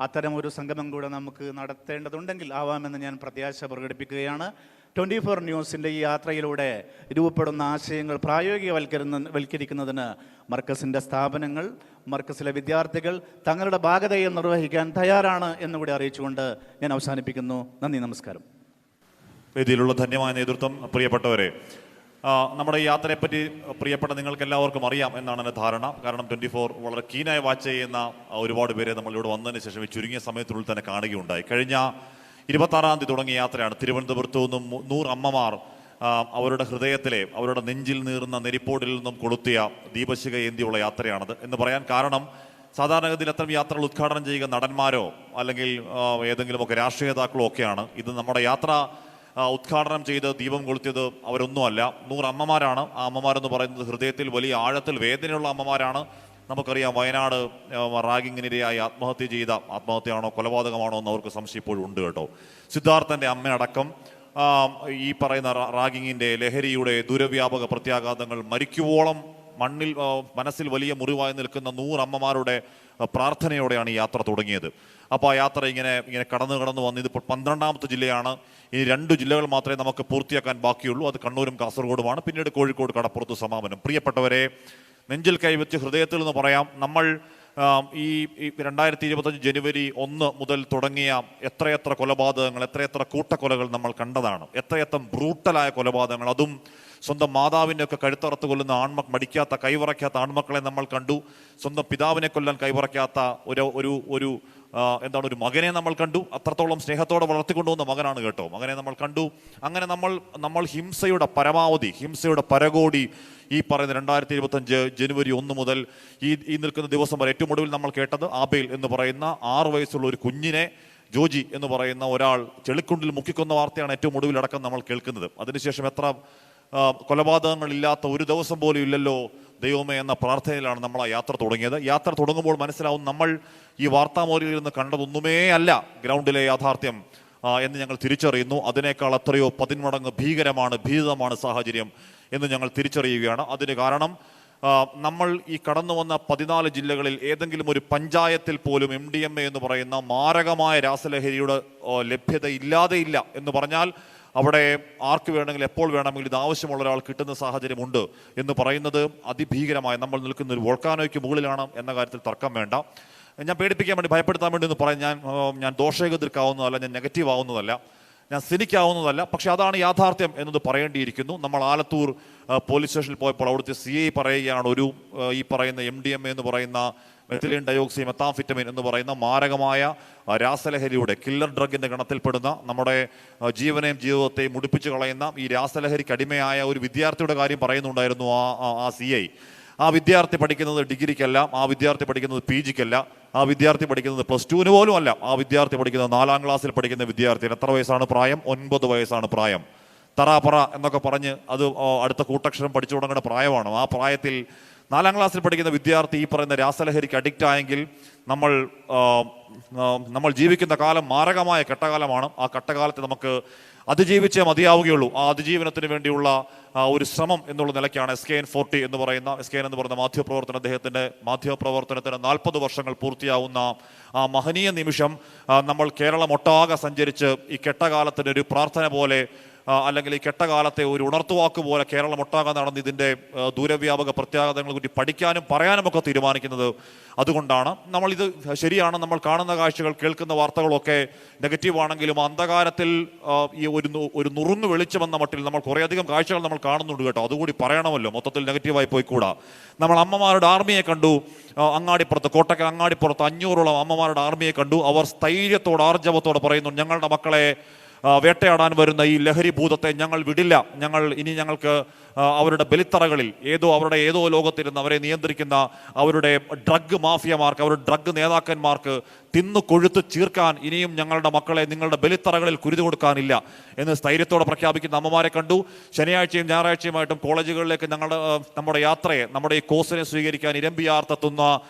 അത്തരമൊരു സംഗമം കൂടെ നമുക്ക് നടത്തേണ്ടതുണ്ടെങ്കിൽ ആവാമെന്ന് ഞാൻ പ്രത്യാശ പ്രകടിപ്പിക്കുകയാണ്. 24 ന്യൂസിൻ്റെ ഈ യാത്രയിലൂടെ രൂപപ്പെടുന്ന ആശയങ്ങൾ പ്രായോഗികവൽക്കരിക്കുന്നതിന് മർക്കസിൻ്റെ സ്ഥാപനങ്ങൾ, മർക്കസിലെ വിദ്യാർത്ഥികൾ തങ്ങളുടെ ബാധ്യതയെ നിർവഹിക്കാൻ തയ്യാറാണ് എന്നുകൂടി അറിയിച്ചുകൊണ്ട് ഞാൻ അവസാനിപ്പിക്കുന്നു. നന്ദി, നമസ്കാരം. വേദിയിലുള്ള ധന്യമായ നേതൃത്വം, പ്രിയപ്പെട്ടവരെ, നമ്മുടെ ഈ യാത്രയെപ്പറ്റി പ്രിയപ്പെട്ട നിങ്ങൾക്ക് എല്ലാവർക്കും അറിയാം എന്നാണ് എൻ്റെ ധാരണ. കാരണം 24 വളരെ കീനായി വാച്ച് ചെയ്യുന്ന ഒരുപാട് പേരെ നമ്മളിവിടെ വന്നതിന് ശേഷം ഈ ചുരുങ്ങിയ സമയത്തിനുള്ളിൽ തന്നെ കാണുകയുണ്ടായി. കഴിഞ്ഞ 26-ാം തീയതി തുടങ്ങിയ യാത്രയാണ്. തിരുവനന്തപുരത്തു നിന്നും 100 അമ്മമാർ അവരുടെ ഹൃദയത്തിലെ, അവരുടെ നെഞ്ചിൽ നീറുന്ന നെരിപ്പോടിൽ നിന്നും കൊളുത്തിയ ദീപശിഖ ഏന്തിയുള്ള യാത്രയാണത്. എന്ന് പറയാൻ കാരണം, സാധാരണഗതിയിൽ അത്തരം യാത്രകൾ ഉദ്ഘാടനം ചെയ്യുക നടന്മാരോ അല്ലെങ്കിൽ ഏതെങ്കിലുമൊക്കെ രാഷ്ട്രീയ നേതാക്കളോ ഒക്കെയാണ്. ഇത് നമ്മുടെ യാത്ര ഉദ്ഘാടനം ചെയ്ത് ദീപം കൊളുത്തിയത് അവരൊന്നുമല്ല, 100 അമ്മമാരാണ്. ആ അമ്മമാരെന്ന് പറയുന്നത് ഹൃദയത്തിൽ വലിയ ആഴത്തിൽ വേദനയുള്ള അമ്മമാരാണ്. നമുക്കറിയാം, വയനാട് റാഗിങ്ങിനിരയായി ആത്മഹത്യ ചെയ്ത, ആത്മഹത്യയാണോ കൊലപാതകമാണോ എന്ന് അവർക്ക് സംശയം ഇപ്പോഴും ഉണ്ട് കേട്ടോ. സിദ്ധാർത്ഥൻ്റെ അമ്മയടക്കം ഈ പറയുന്ന റാഗിങ്ങിൻ്റെ, ലഹരിയുടെ ദുരവ്യാപക പ്രത്യാഘാതങ്ങൾ മരിക്കുവോളം മനസ്സിൽ വലിയ മുറിവായി നിൽക്കുന്ന 100 അമ്മമാരുടെ പ്രാർത്ഥനയോടെയാണ് ഈ യാത്ര തുടങ്ങിയത്. അപ്പോൾ ആ യാത്ര ഇങ്ങനെ കടന്നു വന്ന് ഇതിപ്പോൾ 12-ാമത്തെ ജില്ലയാണ്. ഇനി 2 ജില്ലകൾ മാത്രമേ നമുക്ക് പൂർത്തിയാക്കാൻ ബാക്കിയുള്ളൂ. അത് കണ്ണൂരും കാസർഗോഡുമാണ്. പിന്നീട് കോഴിക്കോട്, കടപ്പുറത്ത് സമാപനം. പ്രിയപ്പെട്ടവരെ, നെഞ്ചിൽ കൈവച്ച് ഹൃദയത്തിൽ നിന്ന് പറയാം, നമ്മൾ ഈ 2025 ജനുവരി 1 മുതൽ തുടങ്ങിയ എത്രയെത്ര കൊലപാതകങ്ങൾ, എത്രയെത്ര കൂട്ടക്കൊലകൾ നമ്മൾ കണ്ടതാണ്. എത്രയെത്ര ബ്രൂട്ടലായ കൊലപാതകങ്ങൾ, അതും സ്വന്തം മാതാവിൻ്റെ ഒക്കെ കഴുത്തറത്ത് കൊല്ലുന്ന മടിക്കാത്ത, കൈവറയ്ക്കാത്ത ആൺമക്കളെ നമ്മൾ കണ്ടു. സ്വന്തം പിതാവിനെ കൊല്ലാൻ കൈവറയ്ക്കാത്ത ഒരു മകനെ നമ്മൾ കണ്ടു. അത്രത്തോളം സ്നേഹത്തോടെ വളർത്തിക്കൊണ്ടുവന്ന മകനാണ് കേട്ടോ. മകനെ നമ്മൾ കണ്ടു. അങ്ങനെ നമ്മൾ ഹിംസയുടെ പരമാവധി, ഹിംസയുടെ പരകോടി ഈ പറയുന്ന 2025 ജനുവരി 1 മുതൽ ഈ നിൽക്കുന്ന ദിവസം വരെ ഏറ്റവും ഒടുവിൽ നമ്മൾ കേട്ടത് ആബേൽ എന്ന് പറയുന്ന 6 വയസ്സുള്ള ഒരു കുഞ്ഞിനെ ജോജി എന്ന് പറയുന്ന ഒരാൾ ചെളിക്കുണ്ടിൽ മുക്കിക്കൊന്ന വാർത്തയാണ് ഏറ്റവും ഒടുവിലടക്കം നമ്മൾ കേൾക്കുന്നത്. അതിനുശേഷം എത്ര കൊലപാതകങ്ങളില്ലാത്ത ഒരു ദിവസം പോലും ഇല്ലല്ലോ ദൈവമേ എന്ന പ്രാർത്ഥനയിലാണ് നമ്മൾ ആ യാത്ര തുടങ്ങിയത്. യാത്ര തുടങ്ങുമ്പോൾ മനസ്സിലാവും, നമ്മൾ ഈ വാർത്താമോലിയിൽ നിന്ന് കണ്ടതൊന്നുമേ അല്ല ഗ്രൗണ്ടിലെ യാഥാർത്ഥ്യം എന്ന് ഞങ്ങൾ തിരിച്ചറിയുന്നു. അതിനേക്കാൾ എത്രയോ 10 മടങ്ങ് ഭീതമാണ് സാഹചര്യം എന്ന് ഞങ്ങൾ തിരിച്ചറിയുകയാണ്. അതിന് കാരണം, നമ്മൾ ഈ കടന്നു വന്ന 14 ജില്ലകളിൽ ഏതെങ്കിലും ഒരു പഞ്ചായത്തിൽ പോലും MDMA എന്ന് പറയുന്ന മാരകമായ രാസലഹരിയുടെ ലഭ്യത ഇല്ലാതെയില്ല എന്ന് പറഞ്ഞാൽ, അവിടെ ആർക്ക് വേണമെങ്കിലും എപ്പോൾ വേണമെങ്കിലും ഇത് ആവശ്യമുള്ള ഒരാൾ കിട്ടുന്ന സാഹചര്യമുണ്ട് എന്ന് പറയുന്നത് അതിഭീകരമായ, നമ്മൾ നിൽക്കുന്ന ഒരു വോൾക്കാനോയ്ക്ക് മുകളിലാണ് എന്ന കാര്യത്തിൽ തർക്കം വേണ്ട. ഞാൻ പേടിപ്പിക്കാൻ വേണ്ടി, ഭയപ്പെടുത്താൻ വേണ്ടി എന്ന് പറയാൻ ഞാൻ ദോഷകതിർക്കാവുന്നതല്ല, ഞാൻ നെഗറ്റീവ് ആവുന്നതല്ല, ഞാൻ സിനിക്കാവുന്നതല്ല. പക്ഷെ അതാണ് യാഥാർത്ഥ്യം എന്നത് പറയേണ്ടിയിരിക്കുന്നു. നമ്മൾ ആലത്തൂർ പോലീസ് സ്റ്റേഷനിൽ പോയപ്പോൾ അവിടുത്തെ CI പറയുകയാണ്, ഈ പറയുന്ന MDMA എന്ന് പറയുന്ന മെത്തിലിൻ ഡയോക്സി മെത്താംഫിറ്റമിൻ എന്ന് പറയുന്ന മാരകമായ രാസലഹരിയുടെ കില്ലർ ഡ്രഗിൻ്റെ ഗണത്തിൽപ്പെടുന്ന, നമ്മുടെ ജീവനെയും ജീവിതത്തെയും മുടിപ്പിച്ച് കളയുന്ന ഈ രാസലഹരിക്ക് അടിമയായ ഒരു വിദ്യാർത്ഥിയുടെ കാര്യം പറയുന്നുണ്ടായിരുന്നു ആ CI. ആ വിദ്യാർത്ഥി പഠിക്കുന്നത് ഡിഗ്രിക്കല്ല, ആ വിദ്യാർത്ഥി പഠിക്കുന്നത് PGക്കല്ല, ആ വിദ്യാർത്ഥി പഠിക്കുന്നത് +2 പോലും അല്ല. ആ വിദ്യാർത്ഥി പഠിക്കുന്നത് 4-ാം ക്ലാസ്സിൽ പഠിക്കുന്ന വിദ്യാർത്ഥിയാണ്. എത്ര വയസ്സാണ് പ്രായം? 9 വയസ്സാണ് പ്രായം. തറാപ്പറ എന്നൊക്കെ പറഞ്ഞ് അത് അടുത്ത കൂട്ടക്ഷരം പഠിച്ചു തുടങ്ങേണ്ട പ്രായമാണ്. ആ പ്രായത്തിൽ 4-ാം ക്ലാസ്സിൽ പഠിക്കുന്ന വിദ്യാർത്ഥി ഈ പറയുന്ന രാസലഹരിക്ക് അഡിക്റ്റ് ആയെങ്കിൽ നമ്മൾ ജീവിക്കുന്ന കാലം മാരകമായ കെട്ടകാലമാണ്. ആ കെട്ടകാലത്തെ നമുക്ക് അതിജീവിച്ചേ മതിയാവുകയുള്ളൂ. ആ അതിജീവനത്തിന് വേണ്ടിയുള്ള ഒരു ശ്രമം എന്നുള്ള നിലയ്ക്കാണ് SKN40 എന്ന് പറയുന്ന, SKN എന്ന് പറയുന്ന അദ്ദേഹത്തിൻ്റെ മാധ്യമപ്രവർത്തനത്തിന് 40 വർഷങ്ങൾ പൂർത്തിയാവുന്ന ആ മഹനീയ നിമിഷം നമ്മൾ കേരളം ഒട്ടാകെ സഞ്ചരിച്ച് ഈ കെട്ടകാലത്തിൻ്റെ ഒരു പ്രാർത്ഥന പോലെ അല്ലെങ്കിൽ ഈ കെട്ടകാലത്തെ ഒരു ഉണർത്തുവാക്ക് പോലെ കേരളം ഒട്ടാകെ നടന്ന് ഇതിൻ്റെ ദൂരവ്യാപക പ്രത്യാഘാതങ്ങളെ കുറിച്ച് പഠിക്കാനും പറയാനും ഒക്കെ തീരുമാനിക്കുന്നത് അതുകൊണ്ടാണ്. നമ്മളിത് ശരിയാണ്, നമ്മൾ കാണുന്ന കാഴ്ചകൾ കേൾക്കുന്ന വാർത്തകളൊക്കെ നെഗറ്റീവ് ആണെങ്കിലും അന്ധകാരത്തിൽ ഈ ഒരു നുറുങ്ങ് വെളിച്ചമെന്ന മട്ടിൽ നമ്മൾ കുറേയധികം കാഴ്ചകൾ നമ്മൾ കാണുന്നുണ്ട് കേട്ടോ. അതുകൂടി പറയണമല്ലോ, മൊത്തത്തിൽ നെഗറ്റീവായി പോയിക്കൂടാ. നമ്മൾ അമ്മമാരുടെ ആർമിയെ കണ്ടു, അങ്ങാടിപ്പുറത്ത്, കോട്ടയ്ക്ക് അങ്ങാടിപ്പുറത്ത് 500ഓളം അമ്മമാരുടെ ആർമിയെ കണ്ടു. അവർ സ്ഥൈര്യത്തോടെ ആർജവത്തോടെ പറയുന്നു, ഞങ്ങളുടെ മക്കളെ വേട്ടയാടാൻ വരുന്ന ഈ ലഹരി ഭൂതത്തെ ഞങ്ങൾ വിടില്ല. ഞങ്ങൾക്ക് അവരുടെ ബലിത്തറകളിൽ അവരുടെ ഏതോ ലോകത്തിരുന്ന് അവരെ നിയന്ത്രിക്കുന്ന അവരുടെ ഡ്രഗ് മാഫിയമാർക്ക്, അവരുടെ ഡ്രഗ് നേതാക്കന്മാർക്ക് തിന്നു കൊഴുത്ത് ചീർക്കാൻ ഇനിയും ഞങ്ങളുടെ മക്കളെ നിങ്ങളുടെ ബലിത്തറകളിൽ കുരുതി കൊടുക്കാനില്ല എന്ന് സ്ഥൈര്യത്തോടെ പ്രഖ്യാപിക്കുന്ന അമ്മമാരെ കണ്ടു. ശനിയാഴ്ചയും ഞായറാഴ്ചയുമായിട്ടും കോളേജുകളിലേക്ക് നമ്മുടെ യാത്രയെ, നമ്മുടെ ഈ കോഴ്സിനെ സ്വീകരിക്കാൻ ഇരമ്പിയാർത്തെത്തുന്ന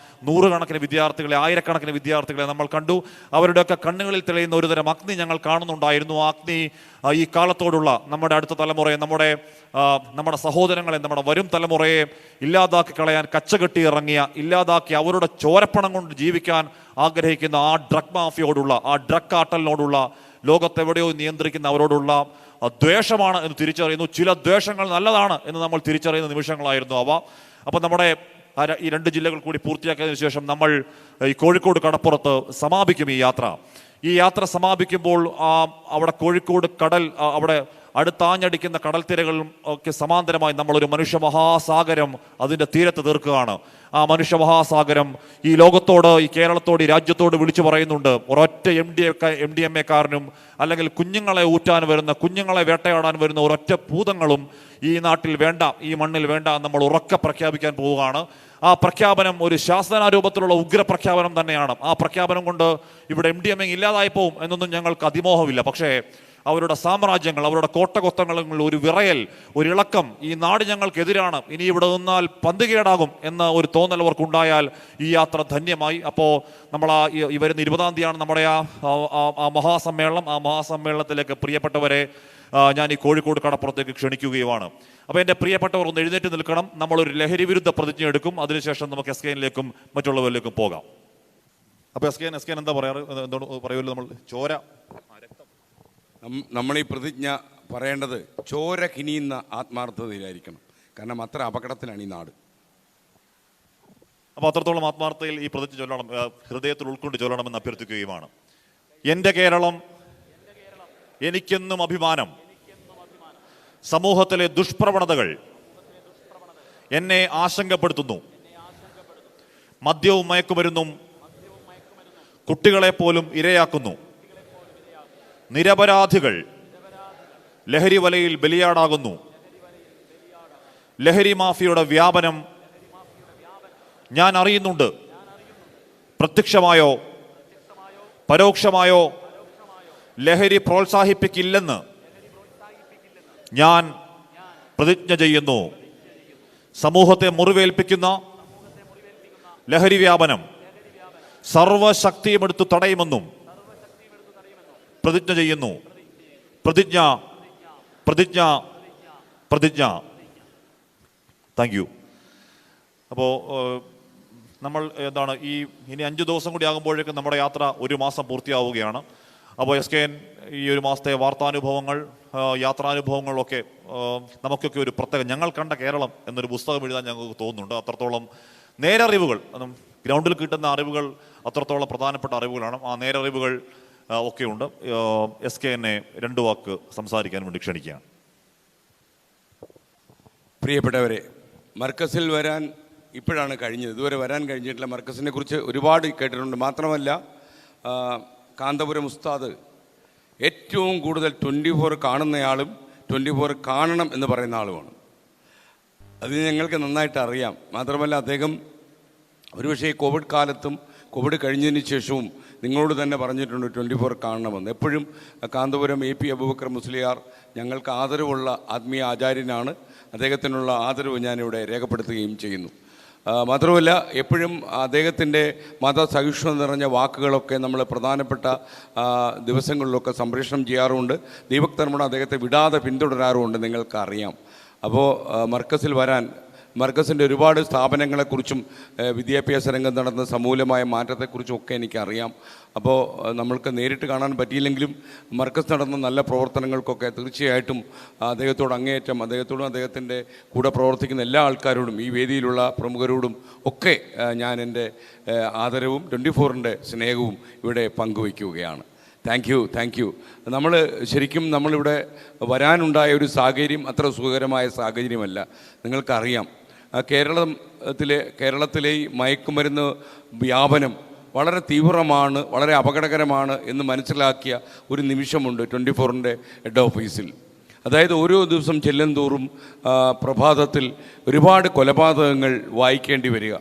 നൂറുകണക്കിന് വിദ്യാർത്ഥികളെ, ആയിരക്കണക്കിന് വിദ്യാർത്ഥികളെ നമ്മൾ കണ്ടു. അവരുടെയൊക്കെ കണ്ണുകളിൽ തെളിയുന്ന ഒരുതരം അഗ്നി ഞങ്ങൾ കാണുന്നുണ്ടായിരുന്നു. ആ അഗ്നി ഈ കാലത്തോടുള്ള നമ്മുടെ അടുത്ത തലമുറയെ, നമ്മുടെ സഹോദരങ്ങളെ, നമ്മുടെ വരും തലമുറയെ ഇല്ലാതാക്കി കളയാൻ കച്ചകെട്ടി ഇറങ്ങിയ, ഇല്ലാതാക്കി അവരുടെ ചോരപ്പണം കൊണ്ട് ജീവിക്കാൻ ആഗ്രഹിക്കുന്ന ആ ഡ്രഗ് മാഫിയോടുള്ള, ആ ഡ്രഗ് കാർട്ടലിനോടുള്ള, ലോകത്തെവിടെയോ നിയന്ത്രിക്കുന്ന അവരോടുള്ള ദ്വേഷമാണ് എന്ന് തിരിച്ചറിയുന്നു. ചില ദ്വേഷങ്ങൾ നല്ലതാണ് എന്ന് നമ്മൾ തിരിച്ചറിയുന്ന നിമിഷങ്ങളായിരുന്നു അവ. അപ്പം നമ്മുടെ ഈ 2 ജില്ലകൾ കൂടി പൂർത്തിയാക്കിയതിനു ശേഷം നമ്മൾ ഈ കോഴിക്കോട് കടപ്പുറത്ത് സമാപിക്കും ഈ യാത്ര. ഈ യാത്ര സമാപിക്കുമ്പോൾ അവിടെ കോഴിക്കോട് കടൽ, അവിടെ അടുത്താഞ്ഞടിക്കുന്ന കടൽത്തിരകളും ഒക്കെ സമാന്തരമായി നമ്മളൊരു മനുഷ്യ മഹാസാഗരം അതിൻ്റെ തീരത്ത് തീർക്കുകയാണ്. ആ മനുഷ്യ മഹാസാഗരം ഈ ലോകത്തോട്, ഈ കേരളത്തോട്, ഈ രാജ്യത്തോട് വിളിച്ചു പറയുന്നുണ്ട്. ഒരൊറ്റ MDMA-കാരനും അല്ലെങ്കിൽ കുഞ്ഞുങ്ങളെ ഊറ്റാൻ വരുന്ന, കുഞ്ഞുങ്ങളെ വേട്ടയാടാൻ വരുന്ന ഒരൊറ്റ ഭൂതങ്ങളും ഈ നാട്ടിൽ വേണ്ട, ഈ മണ്ണിൽ വേണ്ട, നമ്മൾ ഉറക്കെ പ്രഖ്യാപിക്കാൻ പോവുകയാണ്. ആ പ്രഖ്യാപനം ഒരു ശാസനാരൂപത്തിലുള്ള ഉഗ്ര പ്രഖ്യാപനം തന്നെയാണ്. ആ പ്രഖ്യാപനം കൊണ്ട് ഇവിടെ MDMA ഇല്ലാതായി പോവും എന്നൊന്നും ഞങ്ങൾക്ക് അതിമോഹമില്ല. പക്ഷേ അവരുടെ സാമ്രാജ്യങ്ങൾ, അവരുടെ കോട്ടകൊത്തങ്ങളിൽ ഒരു വിറയൽ, ഒരു ഇളക്കം, ഈ നാട് ഞങ്ങൾക്കെതിരാണ്, ഇനി ഇവിടെ നിന്നാൽ പന്തുകേടാകും എന്ന ഒരു തോന്നൽ അവർക്കുണ്ടായാൽ ഈ യാത്ര ധന്യമായി. അപ്പോൾ നമ്മൾ ഈ വരുന്ന 20-ാം തീയതിയാണ് നമ്മുടെ ആ മഹാസമ്മേളനം. ആ മഹാസമ്മേളനത്തിലേക്ക് പ്രിയപ്പെട്ടവരെ ഞാൻ ഈ കോഴിക്കോട് കടപ്പുറത്തേക്ക് ക്ഷണിക്കുകയുമാണ്. അപ്പോൾ എൻ്റെ പ്രിയപ്പെട്ടവർ ഒന്ന് എഴുന്നേറ്റ് നിൽക്കണം. നമ്മളൊരു ലഹരി വിരുദ്ധ പ്രതിജ്ഞ എടുക്കും. അതിനുശേഷം നമുക്ക് SKNലേക്കും മറ്റുള്ളവരിലേക്കും പോകാം. അപ്പോൾ SKN എന്താ പറയാറ്? എന്തോട് പറയുമല്ലോ, നമ്മൾ ചോര, നമ്മൾ ഈ പ്രതിജ്ഞ പറയേണ്ടത് ചോര കിനിയുന്ന ആത്മാർത്ഥതയിലായിരിക്കണം. കാരണം അത്ര അപകടത്തിലാണ് ഈ നാട്. അപ്പോൾ അത്രത്തോളം ആത്മാർത്ഥതയിൽ ഈ പ്രതിജ്ഞ ചൊല്ലണം, ഹൃദയത്തിൽ ഉൾക്കൊണ്ട് ചൊല്ലണമെന്ന് അഭ്യർത്ഥിക്കുകയുമാണ്. എൻ്റെ കേരളം, എനിക്കെന്നും അഭിമാനം. സമൂഹത്തിലെ ദുഷ്പ്രവണതകൾ എന്നെ ആശങ്കപ്പെടുത്തുന്നു. മദ്യവും മയക്കുമരുന്നും കുട്ടികളെ പോലും ഇരയാക്കുന്നു. നിരപരാധികൾ ലഹരി വലയിൽ ബലിയാടാകുന്നു. ലഹരി മാഫിയയുടെ വ്യാപനം ഞാൻ അറിയുന്നുണ്ട്. പ്രത്യക്ഷമായോ പരോക്ഷമായോ ലഹരി പ്രോത്സാഹിപ്പിക്കില്ലെന്ന് ഞാൻ പ്രതിജ്ഞ ചെയ്യുന്നു. സമൂഹത്തെ മുറിവേൽപ്പിക്കുന്ന ലഹരി വ്യാപനം സർവശക്തിയുമെടുത്ത് തടയുമെന്നും പ്രതിജ്ഞ ചെയ്യുന്നു. പ്രതിജ്ഞ, പ്രതിജ്ഞ, പ്രതിജ്ഞ. Thank you. അപ്പോൾ നമ്മൾ ഇനി 5 ദിവസം കൂടി ആകുമ്പോഴേക്കും നമ്മുടെ യാത്ര 1 മാസം പൂർത്തിയാവുകയാണ്. അപ്പോൾ SKN ഈ 1 മാസത്തെ വാർത്താനുഭവങ്ങൾ, യാത്രാനുഭവങ്ങളൊക്കെ നമുക്കൊക്കെ ഒരു പ്രത്യേക, ഞങ്ങൾ കണ്ട കേരളം എന്നൊരു പുസ്തകം എഴുതാൻ ഞങ്ങൾക്ക് തോന്നുന്നുണ്ട്. അത്രത്തോളം നേരറിവുകൾ, ഗ്രൗണ്ടിൽ കിട്ടുന്ന അറിവുകൾ അത്രത്തോളം പ്രധാനപ്പെട്ട അറിവുകളാണ്. ആ നേരറിവുകൾ ഒക്കെ ഉണ്ട്. SKN 2 വാക്ക് സംസാരിക്കാൻ വേണ്ടി ക്ഷണിക്കുകയാണ്. പ്രിയപ്പെട്ടവരെ, മർക്കസിൽ വരാൻ ഇപ്പോഴാണ് കഴിഞ്ഞത്. ഇതുവരെ വരാൻ കഴിഞ്ഞിട്ടില്ല. മർക്കസിനെ കുറിച്ച് ഒരുപാട് കേട്ടിട്ടുണ്ട്. മാത്രമല്ല കാന്തപുരം ഉസ്താദ് ഏറ്റവും കൂടുതൽ 24 കാണുന്നയാളും 24 കാണണം എന്ന് പറയുന്ന ആളുമാണ്. അത് ഞങ്ങൾക്ക് നന്നായിട്ട് അറിയാം. മാത്രമല്ല അദ്ദേഹം ഒരുപക്ഷേ കോവിഡ് കാലത്തും കോവിഡ് കഴിഞ്ഞതിന് ശേഷവും നിങ്ങളോട് തന്നെ പറഞ്ഞിട്ടുണ്ട് 24 കാണണമെന്ന്. എപ്പോഴും കാന്തപുരം AP അബൂബക്കർ മുസ്ലിയാർ ഞങ്ങൾക്ക് ആദരവുള്ള ആത്മീയ ആചാര്യനാണ്. അദ്ദേഹത്തിനുള്ള ആദരവ് ഞാനിവിടെ രേഖപ്പെടുത്തുകയും ചെയ്യുന്നു. മാത്രമല്ല എപ്പോഴും അദ്ദേഹത്തിൻ്റെ മതസഹിഷ്ണുത നിറഞ്ഞ വാക്കുകളൊക്കെ നമ്മൾ പ്രധാനപ്പെട്ട ദിവസങ്ങളിലൊക്കെ സംപ്രേഷണം ചെയ്യാറുമുണ്ട്. ദീപക് തർമ്മണ അദ്ദേഹത്തെ വിടാതെ പിന്തുടരാറുമുണ്ട്, നിങ്ങൾക്കറിയാം. അപ്പോൾ മർക്കസിൽ വരാൻ മർക്കസിൻ്റെ ഒരുപാട് സ്ഥാപനങ്ങളെക്കുറിച്ചും വിദ്യാഭ്യാസ രംഗത്ത് നടന്ന സമൂലമായ മാറ്റത്തെക്കുറിച്ചും ഒക്കെ എനിക്കറിയാം. അപ്പോൾ നമ്മൾക്ക് നേരിട്ട് കാണാൻ പറ്റിയില്ലെങ്കിലും മർക്കസ് നടന്ന നല്ല പ്രവർത്തനങ്ങൾക്കൊക്കെ തീർച്ചയായിട്ടും അദ്ദേഹത്തോട് അങ്ങേയറ്റം, അദ്ദേഹത്തോടും അദ്ദേഹത്തിൻ്റെ കൂടെ പ്രവർത്തിക്കുന്ന എല്ലാ ആൾക്കാരോടും, ഈ വേദിയിലുള്ള പ്രമുഖരോടും ഒക്കെ ഞാൻ എൻ്റെ ആദരവും 24-ൻ്റെ സ്നേഹവും ഇവിടെ പങ്കുവയ്ക്കുകയാണ്. Thank you. നമ്മളിവിടെ വരാനുണ്ടായ ഒരു സാഹചര്യം അത്ര സുഖകരമായ സാഹചര്യമല്ല. നിങ്ങൾക്കറിയാം, കേരളത്തിലെ ഈ മയക്കുമരുന്ന് വ്യാപനം വളരെ തീവ്രമാണ്, വളരെ അപകടകരമാണ് എന്ന് മനസ്സിലാക്കിയ ഒരു നിമിഷമുണ്ട് 24-ൻ്റെ ഹെഡ് ഓഫീസിൽ. അതായത് ഓരോ ദിവസം ചെല്ലുന്തോറും പ്രഭാതത്തിൽ ഒരുപാട് കൊലപാതകങ്ങൾ വായിക്കേണ്ടി വരിക.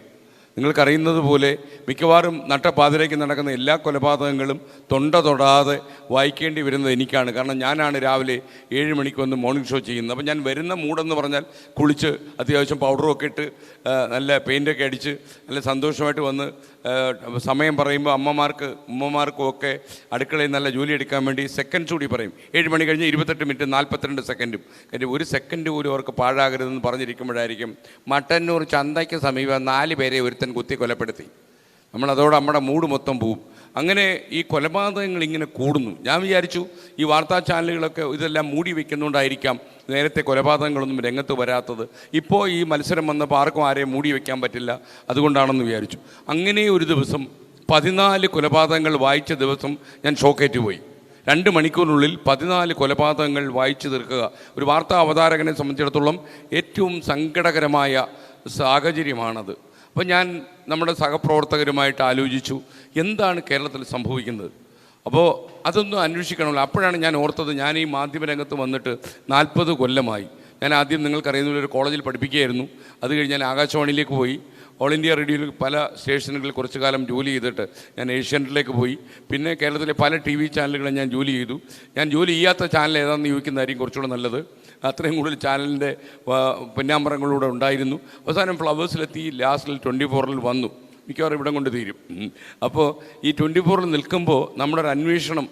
നിങ്ങൾക്കറിയുന്നത് പോലെ മിക്കവാറും നട്ടപ്പാതിരേക്ക് നടക്കുന്ന എല്ലാ കൊലപാതകങ്ങളും തൊടാതെ വായിക്കേണ്ടി വരുന്നത് എനിക്കാണ്. കാരണം ഞാനാണ് രാവിലെ 7 മണിക്ക് വന്ന് മോർണിംഗ് ഷോ ചെയ്യുന്നത്. അപ്പം ഞാൻ വരുന്ന മൂടെന്ന് പറഞ്ഞാൽ കുളിച്ച് അത്യാവശ്യം പൗഡറൊക്കെ ഇട്ട് നല്ല പെയിൻ്റൊക്കെ അടിച്ച് നല്ല സന്തോഷമായിട്ട് വന്ന് സമയം പറയുമ്പോൾ ഉമ്മമാർക്കും ഒക്കെ അടുക്കളയിൽ നല്ല ജോലി എടുക്കാൻ വേണ്ടി സെക്കൻഡ്സ് കൂടി പറയും. 7 മണി കഴിഞ്ഞ് 28 മിനിറ്റ് 42 സെക്കൻഡും. കാര്യം ഒരു സെക്കൻഡ് പോലും അവർക്ക് പാഴാകരുതെന്ന് പറഞ്ഞിരിക്കുമ്പോഴായിരിക്കും മട്ടന്നൂർ ചന്തയ്ക്ക് സമീപം 4 പേരെ ഒരുത്തൻ കുത്തി കൊലപ്പെടുത്തി. നമ്മളതോടെ നമ്മുടെ മൂഡ് മൊത്തം പോവും. അങ്ങനെ ഈ കൊലപാതകങ്ങൾ ഇങ്ങനെ കൂടുന്നു. ഞാൻ വിചാരിച്ചു ഈ വാർത്താ ചാനലുകളൊക്കെ ഇതെല്ലാം മൂടി വയ്ക്കുന്നുകൊണ്ടായിരിക്കാം നേരത്തെ കൊലപാതകങ്ങളൊന്നും രംഗത്ത് വരാത്തത്. ഇപ്പോൾ ഈ മത്സരം വന്നപ്പോൾ ആർക്കും ആരെയും മൂടി വയ്ക്കാൻ പറ്റില്ല, അതുകൊണ്ടാണെന്ന് വിചാരിച്ചു. അങ്ങനെ ഒരു ദിവസം 14 കൊലപാതകങ്ങൾ വായിച്ച ദിവസം ഞാൻ ഷോക്കേറ്റ് പോയി. 2 മണിക്കൂറിനുള്ളിൽ 14 കൊലപാതകങ്ങൾ വായിച്ചു തീർക്കുക ഒരു വാർത്താ അവതാരകനെ സംബന്ധിച്ചിടത്തോളം ഏറ്റവും സങ്കടകരമായ സാഹചര്യമാണത്. അപ്പോൾ ഞാൻ നമ്മുടെ സഹപ്രവർത്തകരുമായിട്ട് ആലോചിച്ചു എന്താണ് കേരളത്തിൽ സംഭവിക്കുന്നത്. അപ്പോൾ അതൊന്നും അന്വേഷിക്കണമല്ലോ. അപ്പോഴാണ് ഞാൻ ഓർത്തത്, ഞാൻ ഈ മാധ്യമരംഗത്ത് വന്നിട്ട് 40 കൊല്ലമായി. ഞാൻ ആദ്യം നിങ്ങൾക്കറിയുന്ന ഒരു കോളേജിൽ പഠിപ്പിക്കുകയായിരുന്നു. അത് കഴിഞ്ഞ് ഞാൻ ആകാശവാണിയിലേക്ക് പോയി. ഓൾ ഇന്ത്യ റേഡിയോയിൽ പല സ്റ്റേഷനുകളിൽ കുറച്ചു കാലം ജോലി ചെയ്തിട്ട് ഞാൻ ഏഷ്യാനെറ്റിലേക്ക് പോയി. പിന്നെ കേരളത്തിലെ പല TV ചാനലുകളും ഞാൻ ജോലി ചെയ്തു. ഞാൻ ജോലി ചെയ്യാത്ത ചാനൽ ഏതാണെന്ന് ചോദിക്കുന്നതായിരിക്കും കുറച്ചുകൂടെ നല്ലത്. അത്രയും കൂടുതൽ ചാനലിൻ്റെ പിന്നാമ്പറങ്ങളിലൂടെ ഉണ്ടായിരുന്നു. അവസാനം ഫ്ലവേഴ്സിലെത്തി, ലാസ്റ്റിൽ 24-ൽ വന്നു. മിക്കവാറും ഇവിടം കൊണ്ട് തീരും. അപ്പോൾ ഈ 24-ൽ നിൽക്കുമ്പോൾ നമ്മുടെ ഒരു അന്വേഷണം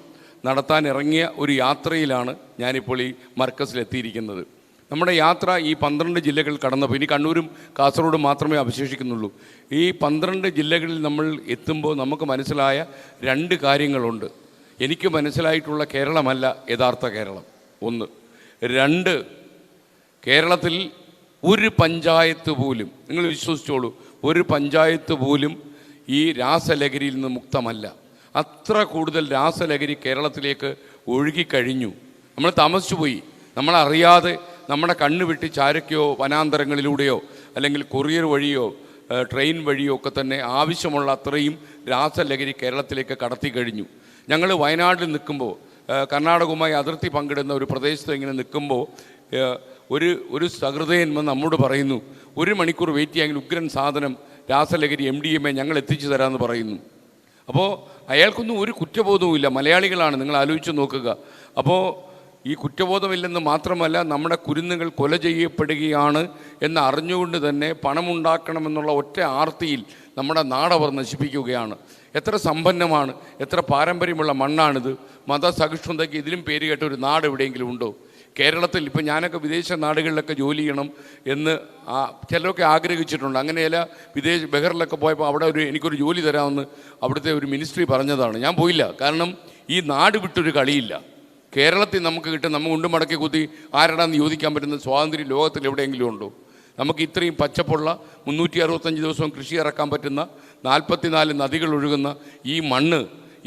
നടത്താൻ ഇറങ്ങിയ ഒരു യാത്രയിലാണ് ഞാനിപ്പോൾ ഈ മർക്കസിലെത്തിയിരിക്കുന്നത്. നമ്മുടെ യാത്ര ഈ 12 ജില്ലകൾ കടന്നപ്പോൾ ഇനി കണ്ണൂരും കാസർഗോഡും മാത്രമേ അവശേഷിക്കുന്നുള്ളൂ. ഈ 12 ജില്ലകളിൽ നമ്മൾ എത്തുമ്പോൾ നമുക്ക് മനസ്സിലായ 2 കാര്യങ്ങളുണ്ട്. എനിക്ക് മനസ്സിലായിട്ടുള്ള കേരളമല്ല യഥാർത്ഥ കേരളം. 1. 2, കേരളത്തിൽ ഒരു പഞ്ചായത്ത് പോലും, നിങ്ങൾ വിശ്വസിച്ചോളൂ, ഒരു പഞ്ചായത്ത് പോലും ഈ രാസലഹരിയിൽ നിന്ന് മുക്തമല്ല. അത്ര കൂടുതൽ രാസലഹരി കേരളത്തിലേക്ക് ഒഴുകിക്കഴിഞ്ഞു. നമ്മൾ താമസിച്ചു പോയി. നമ്മളറിയാതെ നമ്മുടെ കണ്ണ് വെട്ടി ചാരക്കയോ വനാന്തരങ്ങളിലൂടെയോ അല്ലെങ്കിൽ കൊറിയർ വഴിയോ ട്രെയിൻ വഴിയോ ഒക്കെ തന്നെ ആവശ്യമുള്ള അത്രയും രാസലഹരി കേരളത്തിലേക്ക് കടത്തി കഴിഞ്ഞു. ഞങ്ങൾ വയനാട്ടിൽ നിൽക്കുമ്പോൾ, കർണാടകവുമായി അതിർത്തി പങ്കിടുന്ന ഒരു പ്രദേശത്ത് ഇങ്ങനെ നിൽക്കുമ്പോൾ ഒരു സഹൃദയൻ വന്ന് നമ്മോട് പറയുന്നു, 1 മണിക്കൂർ വെയിറ്റ് ചെയ്യാമെങ്കിൽ ഉഗ്രൻ സാധനം രാസലഹരി MDMA ഞങ്ങൾ എത്തിച്ചു തരാമെന്ന് പറയുന്നു. അപ്പോൾ അയാൾക്കൊന്നും ഒരു കുറ്റബോധവുമില്ല. മലയാളികളാണ്, നിങ്ങൾ ആലോചിച്ച് നോക്കുക. അപ്പോൾ ഈ കുറ്റബോധമില്ലെന്ന് മാത്രമല്ല, നമ്മുടെ കുരുന്നുകൾ കൊല ചെയ്യപ്പെടുകയാണ് എന്ന് അറിഞ്ഞുകൊണ്ട് തന്നെ പണമുണ്ടാക്കണമെന്നുള്ള ഒറ്റ ആർത്തിയിൽ നമ്മുടെ നാടവർ നശിപ്പിക്കുകയാണ്. എത്ര സമ്പന്നമാണ്, എത്ര പാരമ്പര്യമുള്ള മണ്ണാണിത്. മതസഹിഷ്ണുതയ്ക്ക് ഇതിലും പേര് കേട്ട ഒരു നാട് എവിടെയെങ്കിലും ഉണ്ടോ? കേരളത്തിൽ ഇപ്പം ഞാനൊക്കെ വിദേശ നാടുകളിലൊക്കെ ജോലി ചെയ്യണം എന്ന് ചിലരൊക്കെ ആഗ്രഹിച്ചിട്ടുണ്ട്. അങ്ങനെയല്ല, ബഹറിലൊക്കെ പോയപ്പോൾ അവിടെ എനിക്കൊരു ജോലി തരാമെന്ന് അവിടുത്തെ ഒരു മിനിസ്ട്രി പറഞ്ഞതാണ്. ഞാൻ പോയില്ല. കാരണം ഈ നാട് വിട്ടൊരു കളിയില്ല. കേരളത്തിൽ നമുക്ക് കിട്ടും, നമ്മൾ ഉണ്ടും മടക്കി കുത്തി ആരാടാന്ന് ചോദിക്കാൻ പറ്റുന്ന സ്വാതന്ത്ര്യം ലോകത്തിൽ എവിടെയെങ്കിലും ഉണ്ടോ? നമുക്ക് ഇത്രയും പച്ചപ്പുള്ള 365 ദിവസവും കൃഷി ഇറക്കാൻ പറ്റുന്ന 44 നദികൾ ഒഴുകുന്ന ഈ മണ്ണ്,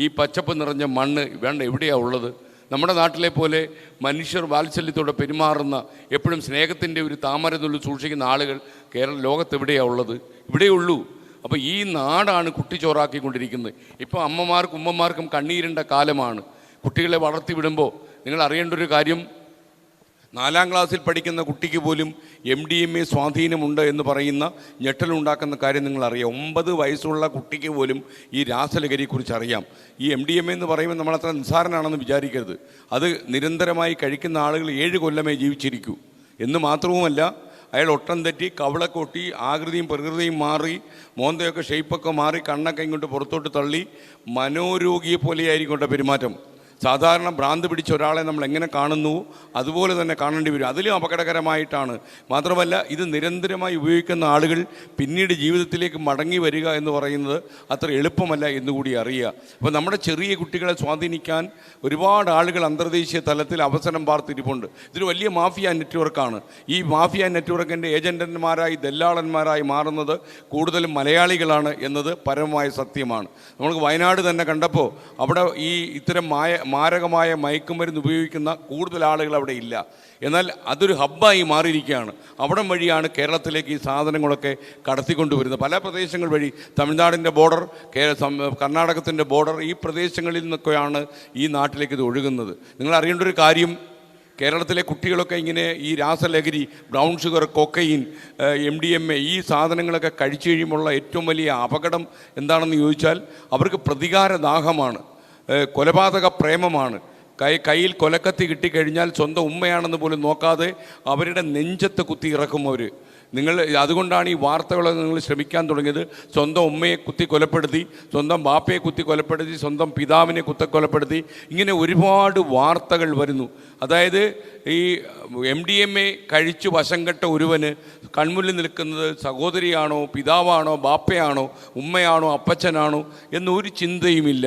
ഈ പച്ചപ്പ് നിറഞ്ഞ മണ്ണ് വേണ്ട എവിടെയാണ് ഉള്ളത്? നമ്മുടെ നാട്ടിലെ പോലെ മനുഷ്യർ വാത്സല്യത്തോടെ പെരുമാറുന്ന, എപ്പോഴും സ്നേഹത്തിൻ്റെ ഒരു താമരനുള്ളിൽ സൂക്ഷിക്കുന്ന ആളുകൾ ലോകത്തെവിടെയാണ് ഉള്ളത്? ഇവിടെയുള്ളൂ. അപ്പോൾ ഈ നാടാണ് കുട്ടിച്ചോറാക്കിക്കൊണ്ടിരിക്കുന്നത്. ഇപ്പോൾ അമ്മമാർക്കും ഉമ്മമാർക്കും കണ്ണീരിൻ്റെ കാലമാണ്. കുട്ടികളെ വളർത്തിവിടുമ്പോൾ നിങ്ങൾ അറിയേണ്ട ഒരു കാര്യം, 4ാം ക്ലാസ്സിൽ പഠിക്കുന്ന കുട്ടിക്ക് പോലും MDMA സ്വാധീനമുണ്ട് എന്ന് പറയുന്ന ഞെട്ടലുണ്ടാക്കുന്ന കാര്യം നിങ്ങളറിയാം. 9 വയസ്സുള്ള കുട്ടിക്ക് പോലും ഈ രാസലഹരിയെക്കുറിച്ച് അറിയാം. ഈ MDMA എന്ന് പറയുമ്പോൾ നമ്മളത്ര നിസ്സാരനാണെന്ന് വിചാരിക്കരുത്. അത് നിരന്തരമായി കഴിക്കുന്ന ആളുകൾ 7 കൊല്ലമേ ജീവിച്ചിരിക്കൂ എന്ന് മാത്രവുമല്ല, അയാൾ ഒട്ടം തെറ്റി, കവളക്കൊട്ടി, ആകൃതിയും പ്രകൃതിയും മാറി, മോന്തയൊക്കെ ഷെയ്പ്പൊക്കെ മാറി, കണ്ണൊക്കെ ഇങ്ങോട്ട് പുറത്തോട്ട് തള്ളി, മനോരോഗിയെ പോലെയായിരിക്കും പെരുമാറ്റം. സാധാരണ ഭ്രാന്ത് പിടിച്ച ഒരാളെ നമ്മൾ എങ്ങനെ കാണുന്നു അതുപോലെ തന്നെ കാണേണ്ടി വരും. അതിലും അപകടകരമായിട്ടാണ്. മാത്രമല്ല ഇത് നിരന്തരമായി ഉപയോഗിക്കുന്ന ആളുകൾ പിന്നീട് ജീവിതത്തിലേക്ക് മടങ്ങി വരിക എന്ന് പറയുന്നത് അത്ര എളുപ്പമല്ല എന്നുകൂടി അറിയുക. അപ്പോൾ നമ്മുടെ ചെറിയ കുട്ടികളെ സ്വാധീനിക്കാൻ ഒരുപാട് ആളുകൾ അന്തർദേശീയ തലത്തിൽ അവസരം പാർത്തിരിപ്പുണ്ട്. ഇതൊരു വലിയ മാഫിയ നെറ്റ്വർക്കാണ്. ഈ മാഫിയ നെറ്റ്വർക്കിൻ്റെ ഏജന്റന്മാരായി ദല്ലാളന്മാരായി മാറുന്നത് കൂടുതലും മലയാളികളാണ് എന്നത് പരമമായ സത്യമാണ്. നമുക്ക് വയനാട് തന്നെ കണ്ടപ്പോൾ അവിടെ ഈ ഇത്തരം മാരകമായ മയക്കുമരുന്ന് ഉപയോഗിക്കുന്ന കൂടുതൽ ആളുകൾ അവിടെ ഇല്ല. എന്നാൽ അതൊരു ഹബ്ബായി മാറിയിരിക്കുകയാണ്. അവിടം വഴിയാണ് കേരളത്തിലേക്ക് ഈ സാധനങ്ങളൊക്കെ കടത്തിക്കൊണ്ടുവരുന്നത്. പല പ്രദേശങ്ങൾ വഴി തമിഴ്നാടിൻ്റെ ബോർഡർ, കർണാടകത്തിൻ്റെ ബോർഡർ, ഈ പ്രദേശങ്ങളിൽ നിന്നൊക്കെയാണ് ഈ നാട്ടിലേക്ക് ഇത് ഒഴുകുന്നത്. നിങ്ങൾ അറിയേണ്ട ഒരു കാര്യം, കേരളത്തിലെ കുട്ടികളൊക്കെ ഇങ്ങനെ ഈ രാസലഹരി, ബ്രൗൺ ഷുഗർ, കൊക്കൈൻ, MDMA ഈ സാധനങ്ങളൊക്കെ കഴിച്ചു കഴിയുമ്പോഴുള്ള ഏറ്റവും വലിയ അപകടം എന്താണെന്ന് ചോദിച്ചാൽ അവർക്ക് പ്രതികാരദാഹമാണ്, കൊലപാതക പ്രേമമാണ്. കയ്യിൽ കൊലക്കത്തി കിട്ടിക്കഴിഞ്ഞാൽ സ്വന്തം ഉമ്മയാണെന്ന് പോലും നോക്കാതെ അവരുടെ നെഞ്ചത്ത് കുത്തി ഇറക്കും അവർ. നിങ്ങൾ അതുകൊണ്ടാണ് ഈ വാർത്തകളൊക്കെ നിങ്ങൾ ശ്രമിക്കാൻ തുടങ്ങിയത്. സ്വന്തം ഉമ്മയെ കുത്തി കൊലപ്പെടുത്തി, സ്വന്തം ബാപ്പയെ കുത്തി കൊലപ്പെടുത്തി, സ്വന്തം പിതാവിനെ കൊലപ്പെടുത്തി, ഇങ്ങനെ ഒരുപാട് വാർത്തകൾ വരുന്നു. അതായത് ഈ MDMA കഴിച്ചു വശം കെട്ട ഒരുവന് കൺമുന്നിൽ നിൽക്കുന്നത് സഹോദരിയാണോ, പിതാവാണോ, ബാപ്പയാണോ, ഉമ്മയാണോ, അപ്പച്ചനാണോ എന്നൊരു ചിന്തയുമില്ല.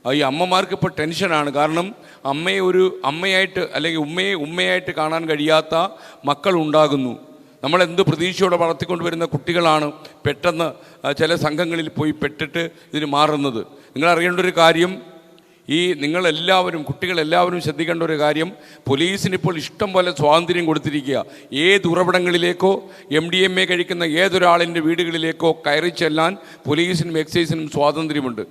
ഈ അമ്മമാർക്ക് ഇപ്പോൾ ടെൻഷനാണ്. കാരണം അമ്മയെ ഒരു അമ്മയായിട്ട് അല്ലെങ്കിൽ ഉമ്മയായിട്ട് കാണാൻ കഴിയാത്ത മക്കളുണ്ടാകുന്നു. നമ്മളെന്ത് പ്രതീക്ഷയോടെ വളർത്തിക്കൊണ്ടുവരുന്ന കുട്ടികളാണ് പെട്ടെന്ന് ചില സംഘങ്ങളിൽ പോയി പെട്ടിട്ട് ഇതിന് മാറുന്നത്. നിങ്ങളറിയേണ്ട ഒരു കാര്യം, നിങ്ങളെല്ലാവരും കുട്ടികളെല്ലാവരും ശ്രദ്ധിക്കേണ്ട ഒരു കാര്യം, പോലീസിനിപ്പോൾ ഇഷ്ടം പോലെ സ്വാതന്ത്ര്യം കൊടുത്തിരിക്കുക. ഏത് ഉറവിടങ്ങളിലേക്കോ MDMA കഴിക്കുന്ന ഏതൊരാളിൻ്റെ വീടുകളിലേക്കോ കയറി ചെല്ലാൻ പോലീസിനും എക്സൈസിനും സ്വാതന്ത്ര്യമുണ്ട്.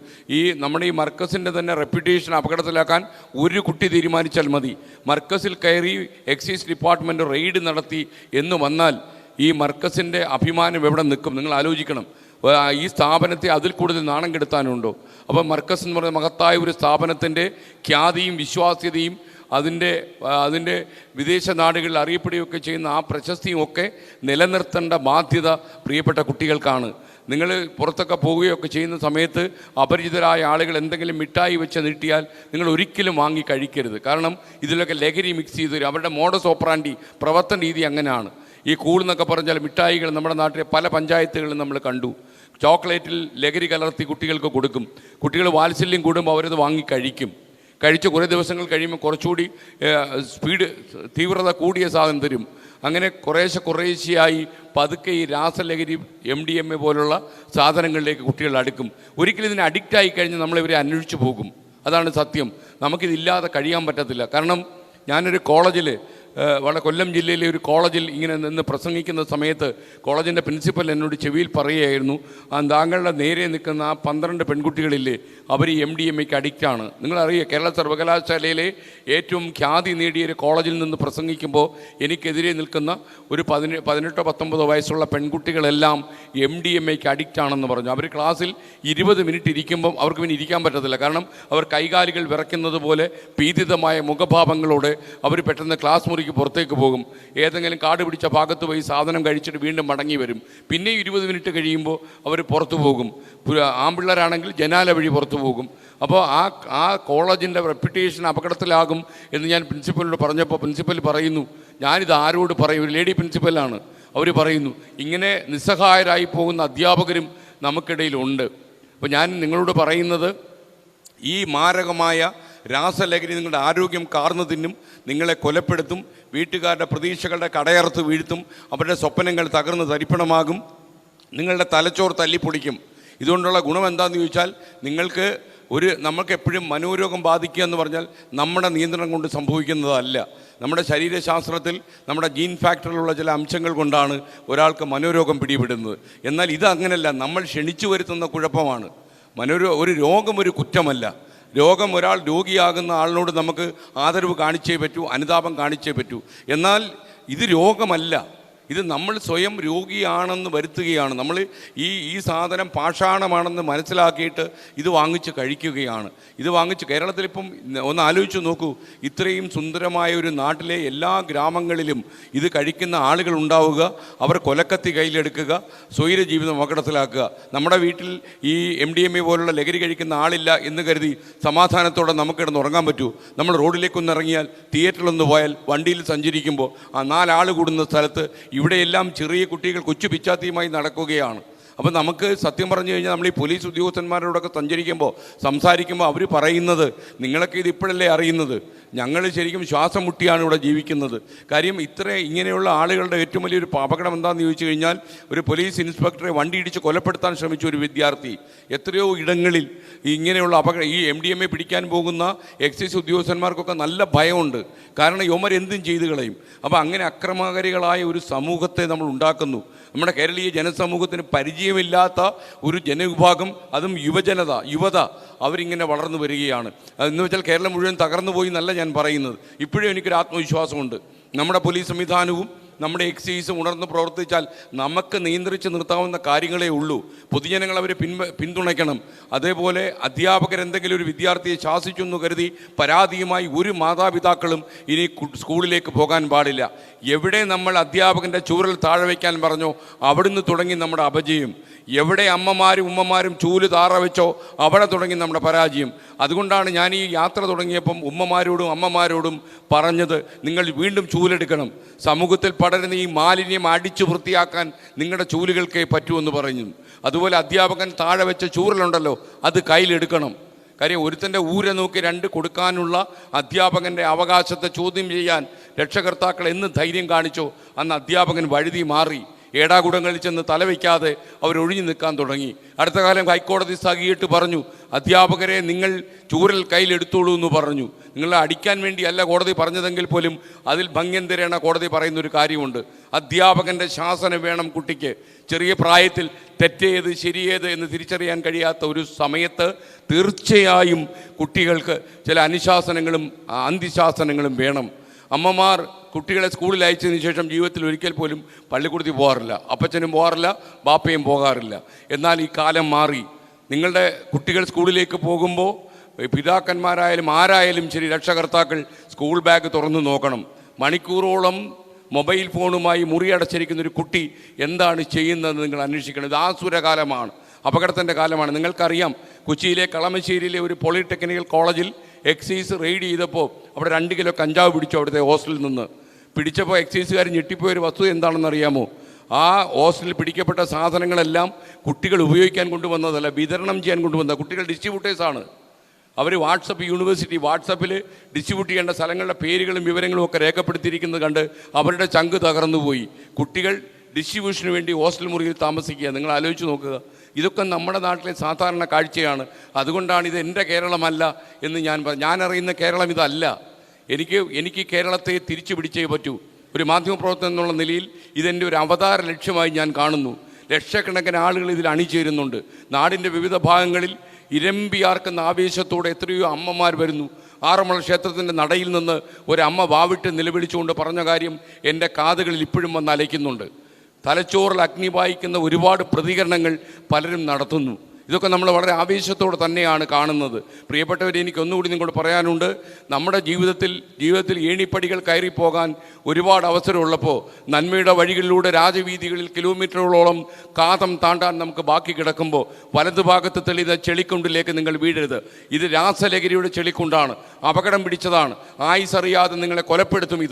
നമ്മുടെ ഈ മർക്കസിൻ്റെ തന്നെ റെപ്യൂട്ടേഷൻ അപകടത്തിലാക്കാൻ ഒരു കുട്ടി തീരുമാനിച്ചാൽ മതി. മർക്കസിൽ കയറി എക്സൈസ് ഡിപ്പാർട്ട്മെൻറ്റ് റെയ്ഡ് നടത്തി എന്ന് വന്നാൽ ഈ മർക്കസിൻ്റെ അഭിമാനം എവിടെ നിൽക്കും? നിങ്ങൾ ആലോചിക്കണം. ഈ സ്ഥാപനത്തെ അതിൽ കൂടുതൽ നാണം കെടുത്താനുണ്ടോ? അപ്പോൾ മർക്കസ് എന്ന് പറയുന്ന മഹത്തായ ഒരു സ്ഥാപനത്തിൻ്റെ ഖ്യാതിയും വിശ്വാസ്യതയും അതിൻ്റെ വിദേശ നാടുകളിൽ അറിയപ്പെടുകയൊക്കെ ചെയ്യുന്ന ആ പ്രശസ്തിയും ഒക്കെ നിലനിർത്തേണ്ട ബാധ്യത പ്രിയപ്പെട്ട കുട്ടികൾക്കാണ്. നിങ്ങൾ പുറത്തൊക്കെ പോവുകയൊക്കെ ചെയ്യുന്ന സമയത്ത് അപരിചിതരായ ആളുകൾ എന്തെങ്കിലും മിഠായി വെച്ച് നീട്ടിയാൽ നിങ്ങൾ ഒരിക്കലും വാങ്ങി കഴിക്കരുത്. കാരണം ഇതിലൊക്കെ ലഹരി മിക്സ് ചെയ്ത് തരും. അവരുടെ മോഡസ് ഓപ്പറാൻഡി, പ്രവർത്തന രീതി അങ്ങനെയാണ്. ഈ കൂളെന്നൊക്കെ പറഞ്ഞാൽ മിഠായികൾ നമ്മുടെ നാട്ടിലെ പല പഞ്ചായത്തുകളിലും നമ്മൾ കണ്ടു. ചോക്ലേറ്റിൽ ലഹരി കലർത്തി കുട്ടികൾക്ക് കൊടുക്കും. കുട്ടികൾ വാത്സല്യം കൂടുമ്പോൾ അവരത് വാങ്ങി കഴിച്ച് കുറേ ദിവസങ്ങൾ കഴിയുമ്പോൾ കുറച്ചുകൂടി തീവ്രത കൂടിയ സാധനം തരും. അങ്ങനെ കുറേശ്ശെയായി പതുക്കെ ഈ രാസലഹരി MDMA പോലുള്ള സാധനങ്ങളിലേക്ക് കുട്ടികൾ അടുക്കും. ഒരിക്കലും ഇതിന് അഡിക്റ്റായി കഴിഞ്ഞ് നമ്മളിവരെ അന്വേഷിച്ച് പോകും. അതാണ് സത്യം. നമുക്കിതില്ലാതെ കഴിയാൻ പറ്റത്തില്ല. കാരണം ഞാനൊരു കോളേജിൽ കൊല്ലം ജില്ലയിലെ ഒരു കോളേജിൽ ഇങ്ങനെ നിന്ന് പ്രസംഗിക്കുന്ന സമയത്ത് കോളേജിൻ്റെ പ്രിൻസിപ്പൽ എന്നോട് ചെവിയിൽ പറയുകയായിരുന്നു, താങ്കളുടെ നേരെ നിൽക്കുന്ന ആ 12 പെൺകുട്ടികളില്ലേ, അവർ ഈ MDMAക്ക് അഡിക്റ്റാണ്. നിങ്ങളറിയുക, കേരള സർവകലാശാലയിലെ ഏറ്റവും ഖ്യാതി നേടിയ ഒരു കോളേജിൽ നിന്ന് പ്രസംഗിക്കുമ്പോൾ എനിക്കെതിരെ നിൽക്കുന്ന ഒരു 18-19 വയസ്സുള്ള പെൺകുട്ടികളെല്ലാം MDMAക്ക് അഡിക്റ്റാണെന്ന് പറഞ്ഞു. അവർ ക്ലാസ്സിൽ 20 മിനിറ്റ് ഇരിക്കുമ്പം അവർക്ക് പിന്നെ ഇരിക്കാൻ പറ്റത്തില്ല. കാരണം അവർ കൈകാലുകൾ വിറയ്ക്കുന്നത് പോലെ ഭീതിതമായ മുഖഭാവങ്ങളോടെ അവർ പെട്ടെന്ന് ക്ലാസ് മുറിക്ക് പുറത്തേക്ക് പോകും. ഏതെങ്കിലും കാട് പിടിച്ച ഭാഗത്ത് പോയി സാധനം കഴിച്ചിട്ട് വീണ്ടും മടങ്ങി വരും. പിന്നെ 20 മിനിറ്റ് കഴിയുമ്പോൾ അവർ പുറത്തു പോകും. ആൺപിള്ളേരാണെങ്കിൽ ജനാല വഴി പുറത്തു പോകും. അപ്പോൾ ആ കോളേജിൻ്റെ റെപ്യൂട്ടേഷൻ അപകടത്തിലാകും എന്ന് ഞാൻ പ്രിൻസിപ്പലിനോട് പറഞ്ഞപ്പോൾ പ്രിൻസിപ്പൽ പറയുന്നു, ഞാനിത് ആരോട് പറയും? ഒരു ലേഡി പ്രിൻസിപ്പലാണ്. അവർ പറയുന്നു, ഇങ്ങനെ നിസ്സഹായരായി പോകുന്ന അധ്യാപകരും നമുക്കിടയിലുണ്ട്. അപ്പോൾ ഞാൻ നിങ്ങളോട് പറയുന്നത്, ഈ മാരകമായ രാസലഹരി നിങ്ങളുടെ ആരോഗ്യം കാർന്നു തിന്നും, നിങ്ങളെ കൊലപ്പെടുത്തും, വീട്ടുകാരുടെ പ്രതീക്ഷകളുടെ കടയർത്ത് വീഴ്ത്തും, അവരുടെ സ്വപ്നങ്ങൾ തകർന്ന് തരിപ്പണമാകും, നിങ്ങളുടെ തലച്ചോർ തല്ലിപ്പൊടിക്കും. ഇതുകൊണ്ടുള്ള ഗുണം എന്താണെന്ന് ചോദിച്ചാൽ, നമ്മൾക്ക് എപ്പോഴും മനോരോഗം ബാധിക്കുക എന്ന് പറഞ്ഞാൽ നമ്മുടെ നിയന്ത്രണം കൊണ്ട് സംഭവിക്കുന്നതല്ല. നമ്മുടെ ശരീരശാസ്ത്രത്തിൽ നമ്മുടെ ജീൻ ഫാക്ടറിലുള്ള ചില അംശങ്ങൾ കൊണ്ടാണ് ഒരാൾക്ക് മനോരോഗം പിടിപെടുന്നത്. എന്നാൽ ഇതങ്ങനല്ല, നമ്മൾ ക്ഷണിച്ചു വരുത്തുന്ന കുഴപ്പമാണ്. ഒരു രോഗം ഒരു കുറ്റമല്ല. ഒരാൾ രോഗിയാകുന്ന ആളിനോട് നമുക്ക് ആദരവ് കാണിച്ചേ പറ്റൂ, അനുതാപം കാണിച്ചേ പറ്റൂ. എന്നാൽ ഇത് രോഗമല്ല. ഇത് നമ്മൾ സ്വയം രോഗിയാണെന്ന് വരുത്തുകയാണ്. നമ്മൾ ഈ സാധനം പാഷാണമാണെന്ന് മനസ്സിലാക്കിയിട്ട് ഇത് വാങ്ങിച്ച് കഴിക്കുകയാണ്. ഇത് വാങ്ങിച്ച് കേരളത്തിലിപ്പം ഒന്ന് ആലോചിച്ച് നോക്കൂ, ഇത്രയും സുന്ദരമായ ഒരു നാട്ടിലെ എല്ലാ ഗ്രാമങ്ങളിലും ഇത് കഴിക്കുന്ന ആളുകൾ ഉണ്ടാവുക, അവർ കൊലക്കത്തി കയ്യിലെടുക്കുക, സ്വൈര ജീവിതം അപകടത്തിലാക്കുക. നമ്മുടെ വീട്ടിൽ ഈ MDMA പോലുള്ള ലഹരി കഴിക്കുന്ന ആളില്ല എന്ന് കരുതി സമാധാനത്തോടെ നമുക്ക് കിടന്ന് ഉറങ്ങാൻ പറ്റൂ? നമ്മൾ റോഡിലേക്കൊന്ന് ഇറങ്ങിയാൽ, തിയേറ്ററിലൊന്ന് പോയാൽ, വണ്ടിയിൽ സഞ്ചരിക്കുമ്പോൾ ആ 4 ആൾ കൂടുന്ന സ്ഥലത്ത് ഇവിടെയെല്ലാം ചെറിയ കുട്ടികൾ കൊച്ചു പിച്ചാത്തിയുമായി നടക്കുകയാണ്. അപ്പം നമുക്ക് സത്യം പറഞ്ഞു കഴിഞ്ഞാൽ നമ്മൾ ഈ പോലീസ് ഉദ്യോഗസ്ഥന്മാരോടൊക്കെ സഞ്ചരിക്കുമ്പോൾ സംസാരിക്കുമ്പോൾ അവർ പറയുന്നത്, നിങ്ങളൊക്കെ ഇത് ഇപ്പോഴല്ലേ അറിയുന്നത്, ഞങ്ങൾ ശരിക്കും ശ്വാസം മുട്ടിയാണ് ഇവിടെ ജീവിക്കുന്നത്. കാര്യം ഇങ്ങനെയുള്ള ആളുകളുടെ ഏറ്റവും വലിയൊരു അപകടം എന്താണെന്ന് ചോദിച്ചു കഴിഞ്ഞാൽ, ഒരു പോലീസ് ഇൻസ്പെക്ടറെ വണ്ടി ഇടിച്ച് കൊലപ്പെടുത്താൻ ശ്രമിച്ച ഒരു വിദ്യാർത്ഥി, എത്രയോ ഇടങ്ങളിൽ ഇങ്ങനെയുള്ള ഈ MDMA പിടിക്കാൻ പോകുന്ന എക്സൈസ് ഉദ്യോഗസ്ഥന്മാർക്കൊക്കെ നല്ല ഭയമുണ്ട്. കാരണം യുവമർ എന്തും ചെയ്തു കളയും. അപ്പോൾ അങ്ങനെ അക്രമകാരികളായ ഒരു സമൂഹത്തെ നമ്മൾ ഉണ്ടാക്കുന്നു. നമ്മുടെ കേരളീയ ജനസമൂഹത്തിന് പരിചയമില്ലാത്ത ഒരു ജനവിഭാഗം, അതും യുവത അവരിങ്ങനെ വളർന്നു വരികയാണ്. എന്ന് വെച്ചാൽ കേരളം മുഴുവൻ തകർന്നു പോയി എന്നല്ല ഞാൻ പറയുന്നത്. ഇപ്പോഴും എനിക്കൊരു ആത്മവിശ്വാസമുണ്ട്. നമ്മുടെ പോലീസ് സംവിധാനവും നമ്മുടെ എക്സൈസും ഉണർന്ന് പ്രവർത്തിച്ചാൽ നമുക്ക് നിയന്ത്രിച്ച് നിർത്താവുന്ന കാര്യങ്ങളേ ഉള്ളൂ. പൊതുജനങ്ങൾ അവരെ പിന്തുണയ്ക്കണം. അതേപോലെ അധ്യാപകരെന്തെങ്കിലും ഒരു വിദ്യാർത്ഥിയെ ശാസിച്ചു എന്ന് കരുതി പരാതിയുമായി ഒരു മാതാപിതാക്കളും ഇനി സ്കൂളിലേക്ക് പോകാൻ പാടില്ല. എവിടെ നമ്മൾ അധ്യാപകൻ്റെ ചൂരൽ താഴെ വയ്ക്കാൻ പറഞ്ഞോ അവിടുന്ന് തുടങ്ങി നമ്മുടെ അപജയം. എവിടെ അമ്മമാരും ഉമ്മമാരും ചൂല് താറ വെച്ചോ അവിടെ തുടങ്ങി നമ്മുടെ പരാജയം. അതുകൊണ്ടാണ് ഞാൻ ഈ യാത്ര തുടങ്ങിയപ്പം ഉമ്മമാരോടും അമ്മമാരോടും പറഞ്ഞത്, നിങ്ങൾ വീണ്ടും ചൂലെടുക്കണം. സമൂഹത്തിൽ പടരുന്ന ഈ മാലിന്യം അടിച്ചു വൃത്തിയാക്കാൻ നിങ്ങളുടെ ചൂലുകൾക്കേ പറ്റുമെന്ന് പറഞ്ഞു. അതുപോലെ അധ്യാപകൻ താഴെ വെച്ച ചൂരലുണ്ടല്ലോ അത് കയ്യിലെടുക്കണം. കാര്യം ഒരുത്തൻ്റെ ഊരെ നോക്കി 2 കൊടുക്കാനുള്ള അധ്യാപകൻ്റെ അവകാശത്തെ ചോദ്യം ചെയ്യാൻ രക്ഷകർത്താക്കൾ എന്ന് ധൈര്യം കാണിച്ചോ അന്ന് അധ്യാപകൻ വഴുതി മാറി. ഏടാകുടങ്ങളിൽ ചെന്ന് തലവയ്ക്കാതെ അവരൊഴിഞ്ഞു നിൽക്കാൻ തുടങ്ങി. അടുത്ത കാലം ഹൈക്കോടതി സഖിയിട്ട് പറഞ്ഞു, അധ്യാപകരെ നിങ്ങൾ ചൂരൽ കയ്യിലെടുത്തോളൂ എന്ന് പറഞ്ഞു. നിങ്ങളെ അടിക്കാൻ വേണ്ടിയല്ല കോടതി പറഞ്ഞതെങ്കിൽ പോലും അതിൽ ഭംഗ്യന്തരേണ കോടതി പറയുന്നൊരു കാര്യമുണ്ട്. അധ്യാപകൻ്റെ ശാസനം വേണം കുട്ടിക്ക്. ചെറിയ പ്രായത്തിൽ തെറ്റേത് ശരിയേത് എന്ന് തിരിച്ചറിയാൻ കഴിയാത്ത ഒരു സമയത്ത് തീർച്ചയായും കുട്ടികൾക്ക് ചില അനുശാസനങ്ങളും അന്തിശാസനങ്ങളും വേണം. അമ്മമാർ കുട്ടികളെ സ്കൂളിൽ അയച്ചതിന് ശേഷം ജീവിതത്തിൽ ഒരിക്കൽ പോലും പള്ളിക്കൂടത്തിൽ പോകാറില്ല, അപ്പച്ചനും പോകാറില്ല, ബാപ്പയും പോകാറില്ല. എന്നാൽ ഈ കാലം മാറി. നിങ്ങളുടെ കുട്ടികൾ സ്കൂളിലേക്ക് പോകുമ്പോൾ പിതാക്കന്മാരായാലും ആരായാലും ശരി, രക്ഷകർത്താക്കൾ സ്കൂൾ ബാഗ് തുറന്നു നോക്കണം. മണിക്കൂറോളം മൊബൈൽ ഫോണുമായി മുറിയടച്ചിരിക്കുന്ന ഒരു കുട്ടി എന്താണ് ചെയ്യുന്നതെന്ന് നിങ്ങൾ അന്വേഷിക്കണം. ഇത് ആസുരകാലമാണ്, അപകടത്തിൻ്റെ കാലമാണ്. നിങ്ങൾക്കറിയാം, കൊച്ചിയിലെ കളമശ്ശേരിയിലെ ഒരു പോളിടെക്നിക്കൽ കോളേജിൽ എക്സൈസ് റെയ്ഡ് ചെയ്തപ്പോൾ അവിടെ 2 കിലോ കഞ്ചാവ് പിടിച്ചു. അവിടുത്തെ ഹോസ്റ്റലിൽ നിന്ന് പിടിച്ചപ്പോൾ എക്സൈസുകാർ ഞെട്ടിപ്പോയൊരു വസ്തു എന്താണെന്ന് അറിയാമോ? ആ ഹോസ്റ്റലിൽ പിടിക്കപ്പെട്ട സാധനങ്ങളെല്ലാം കുട്ടികൾ ഉപയോഗിക്കാൻ കൊണ്ടുവന്നതല്ല, വിതരണം ചെയ്യാൻ കൊണ്ടുവന്ന കുട്ടികൾ ഡിസ്ട്രിബ്യൂട്ടേഴ്സാണ്. അവർ വാട്സപ്പിൽ ഡിസ്ട്രിബ്യൂട്ട് ചെയ്യേണ്ട സ്ഥലങ്ങളുടെ പേരുകളും വിവരങ്ങളും ഒക്കെ രേഖപ്പെടുത്തിയിരിക്കുന്നത് കണ്ട് അവരുടെ ചങ്ക് തകർന്നുപോയി. കുട്ടികൾ ഡിസ്ട്രിബ്യൂഷന് വേണ്ടി ഹോസ്റ്റൽ മുറിയിൽ താമസിക്കുക. നിങ്ങൾ ആലോചിച്ച് നോക്കുക. ഇതൊക്കെ നമ്മുടെ നാട്ടിലെ സാധാരണ കാഴ്ചയാണ്. അതുകൊണ്ടാണ് ഇത് എൻ്റെ കേരളമല്ല എന്ന് ഞാൻ അറിയുന്ന കേരളം ഇതല്ല. എനിക്ക് കേരളത്തെ തിരിച്ചു പിടിച്ചേ പറ്റൂ. ഒരു മാധ്യമപ്രവർത്തകൻ എന്നുള്ള നിലയിൽ ഇതെൻ്റെ ഒരു അവതാര ലക്ഷ്യമായി ഞാൻ കാണുന്നു. ലക്ഷക്കണക്കിന് ആളുകൾ ഇതിൽ അണിചേരുന്നുണ്ട്. നാടിൻ്റെ വിവിധ ഭാഗങ്ങളിൽ ഇരമ്പിയാർക്കുന്ന ആവേശത്തോടെ എത്രയോ അമ്മമാർ വരുന്നു. ആറന്മുള ക്ഷേത്രത്തിൻ്റെ നടയിൽ നിന്ന് ഒരമ്മ വാവിട്ട് നിലവിളിച്ചുകൊണ്ട് പറഞ്ഞ കാര്യം എൻ്റെ കാതുകളിൽ ഇപ്പോഴും വന്ന് അലയ്ക്കുന്നുണ്ട്. തലച്ചോറിൽ അഗ്നി വായിക്കുന്ന ഒരുപാട് പ്രതികരണങ്ങൾ പലരും നടത്തുന്നു. ഇതൊക്കെ നമ്മൾ വളരെ ആവേശത്തോടെ തന്നെയാണ് കാണുന്നത്. പ്രിയപ്പെട്ടവരെ, എനിക്കൊന്നുകൂടി നിങ്ങളോട് പറയാനുണ്ട്. നമ്മുടെ ജീവിതത്തിൽ ഏണിപ്പടികൾ കയറിപ്പോകാൻ ഒരുപാട് അവസരമുള്ളപ്പോൾ നന്മയുടെ വഴികളിലൂടെ രാജവീതികളിൽ കിലോമീറ്ററുകളോളം കാതം താണ്ടാൻ നമുക്ക് ബാക്കി കിടക്കുമ്പോൾ വലതുഭാഗത്ത് തെളിയുന്ന ചെളിക്കുണ്ടിലേക്ക് നിങ്ങൾ വീഴരുത്. ഇത് രാസലഹരിയുടെ ചെളിക്കുണ്ടാണ്, അപകടം പിടിച്ചതാണ്. ആയുസറിയാതെ നിങ്ങളെ കൊലപ്പെടുത്തും.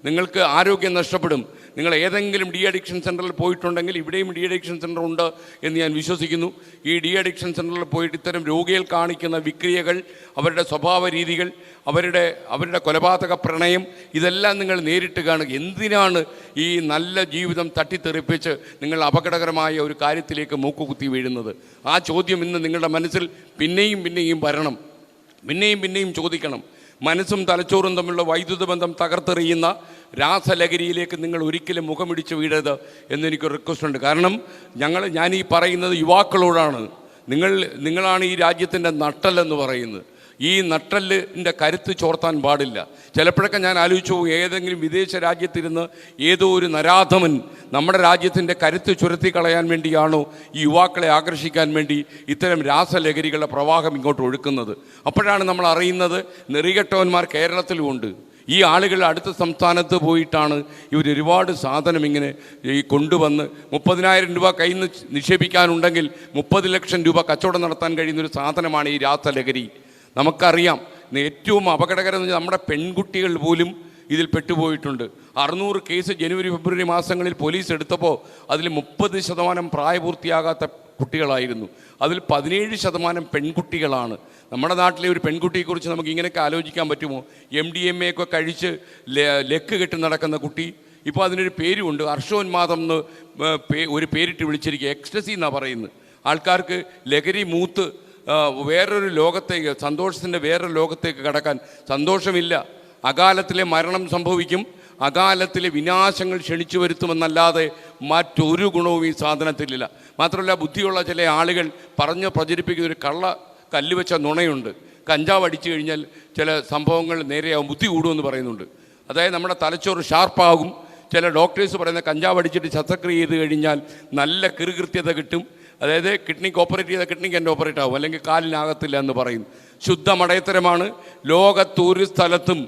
നിങ്ങൾക്ക് ആരോഗ്യം നഷ്ടപ്പെടും. നിങ്ങൾ ഏതെങ്കിലും ഡി അഡിക്ഷൻ സെൻ്ററിൽ പോയിട്ടുണ്ടെങ്കിൽ ഇവിടെയും ഡി അഡിക്ഷൻ സെൻ്റർ ഉണ്ട് എന്ന് ഞാൻ വിശ്വസിക്കുന്നു. ഈ ഡി അഡിക്ഷൻ സെൻ്ററിൽ പോയിട്ട് ഇത്തരം രോഗികൾ കാണിക്കുന്ന വിക്രിയകൾ, അവരുടെ സ്വഭാവ രീതികൾ, അവരുടെ കൊലപാതക പ്രണയം, ഇതെല്ലാം നിങ്ങൾ നേരിട്ട് കാണുക. എന്തിനാണ് ഈ നല്ല ജീവിതം തട്ടിത്തെറിപ്പിച്ച് നിങ്ങൾ അപകടകരമായ ഒരു കാര്യത്തിലേക്ക് മൂക്കുകുത്തി വീഴുന്നത്? ആ ചോദ്യം ഇന്ന് നിങ്ങളുടെ മനസ്സിൽ പിന്നെയും വരണം, പിന്നെയും ചോദിക്കണം. മനസ്സും തലച്ചോറും തമ്മിലുള്ള വൈദ്യുത ബന്ധം തകർത്തെറിയുന്ന രാസലഹരിയിലേക്ക് നിങ്ങൾ ഒരിക്കലും മുഖമിടിച്ച് വീഴരുത് എന്നെനിക്കൊരു റിക്വസ്റ്റ് ഉണ്ട്. കാരണം ഞാൻ ഈ പറയുന്നത് യുവാക്കളോടാണ്. നിങ്ങളാണ് ഈ രാജ്യത്തിൻ്റെ നട്ടെല്ലെന്ന് പറയുന്നത്. ഈ നട്ടെല്ലിൻ്റെ കരുത്ത് ചോർത്താൻ പാടില്ല. ചിലപ്പോഴൊക്കെ ഞാൻ ആലോചിച്ചു പോകും, ഏതെങ്കിലും വിദേശ രാജ്യത്തിരുന്ന് ഏതോ ഒരു നരാധമൻ നമ്മുടെ രാജ്യത്തിൻ്റെ കരുത്ത് ചുരത്തി കളയാൻ വേണ്ടിയാണോ ഈ യുവാക്കളെ ആകർഷിക്കാൻ വേണ്ടി ഇത്തരം രാസലഹരികളുടെ പ്രവാഹം ഇങ്ങോട്ട് ഒഴുക്കുന്നത്. അപ്പോഴാണ് നമ്മൾ അറിയുന്നത് നെറികെട്ടവന്മാർ കേരളത്തിലുമുണ്ട്. ഈ ആളുകൾ അടുത്ത സംസ്ഥാനത്ത് പോയിട്ടാണ് ഇവർ ഒരുപാട് സാധനം ഇങ്ങനെ ഈ കൊണ്ടുവന്ന് 30,000 രൂപ കയ്യിൽ നിന്ന് നിക്ഷേപിക്കാനുണ്ടെങ്കിൽ 30 ലക്ഷം രൂപ കച്ചവടം നടത്താൻ കഴിയുന്നൊരു സാധനമാണ് ഈ രാസലഹരി. നമുക്കറിയാം ഏറ്റവും അപകടകരം എന്ന് വെച്ചാൽ നമ്മുടെ പെൺകുട്ടികൾ പോലും ഇതിൽ പെട്ടുപോയിട്ടുണ്ട്. 600 കേസ് ജനുവരി ഫെബ്രുവരി മാസങ്ങളിൽ പോലീസ് എടുത്തപ്പോൾ അതിൽ 30% പ്രായപൂർത്തിയാകാത്ത കുട്ടികളായിരുന്നു. അതിൽ 17% പെൺകുട്ടികളാണ്. നമ്മുടെ നാട്ടിലെ ഒരു പെൺകുട്ടിയെക്കുറിച്ച് നമുക്ക് ഇങ്ങനെയൊക്കെ ആലോചിക്കാൻ പറ്റുമോ? MDMA ഒക്കെ കഴിച്ച് ലെക്ക് കെട്ടി നടക്കുന്ന കുട്ടി. ഇപ്പോൾ അതിനൊരു പേരുമുണ്ട്, ഹർഷോന്മാദം എന്ന് ഒരു പേരിട്ട് വിളിച്ചിരിക്കുക. എക്സ്റ്റസി എന്നാണ് പറയുന്നത്. ആൾക്കാർക്ക് ലഹരി മൂത്ത് വേറൊരു ലോകത്തേക്ക്, സന്തോഷത്തിൻ്റെ വേറൊരു ലോകത്തേക്ക് കടക്കാൻ സന്തോഷമില്ല. അകാലത്തിലെ മരണം സംഭവിക്കും, അകാലത്തിലെ വിനാശങ്ങൾ ക്ഷണിച്ചു വരുത്തുമെന്നല്ലാതെ മറ്റൊരു ഗുണവും ഈ സാധനത്തിലില്ല. മാത്രമല്ല ബുദ്ധിയുള്ള ചില ആളുകൾ പറഞ്ഞ് പ്രചരിപ്പിക്കുന്ന ഒരു കല്ല് വെച്ച നുണയുണ്ട്. കഞ്ചാവ് അടിച്ചു കഴിഞ്ഞാൽ ചില സംഭവങ്ങൾ നേരെയാവും, ബുദ്ധി കൂടുമെന്ന് പറയുന്നുണ്ട്. അതായത് നമ്മുടെ തലച്ചോറ് ഷാർപ്പാകും. ചില ഡോക്ടേഴ്സ് പറയുന്ന കഞ്ചാവ് അടിച്ചിട്ട് ശസ്ത്രക്രിയ ചെയ്ത് കഴിഞ്ഞാൽ നല്ല കൃത്യത കിട്ടും. അതായത് കിഡ്നിക്ക് ഓപ്പറേറ്റ് ചെയ്താൽ കിഡ്നിക്ക് എൻ്റെ ഓപ്പറേറ്റ് ആകും, അല്ലെങ്കിൽ കാലിനാകത്തില്ല എന്ന് പറയുന്നു. ശുദ്ധ മടയത്തരമാണ്. ലോകത്തൊരു സ്ഥലത്തും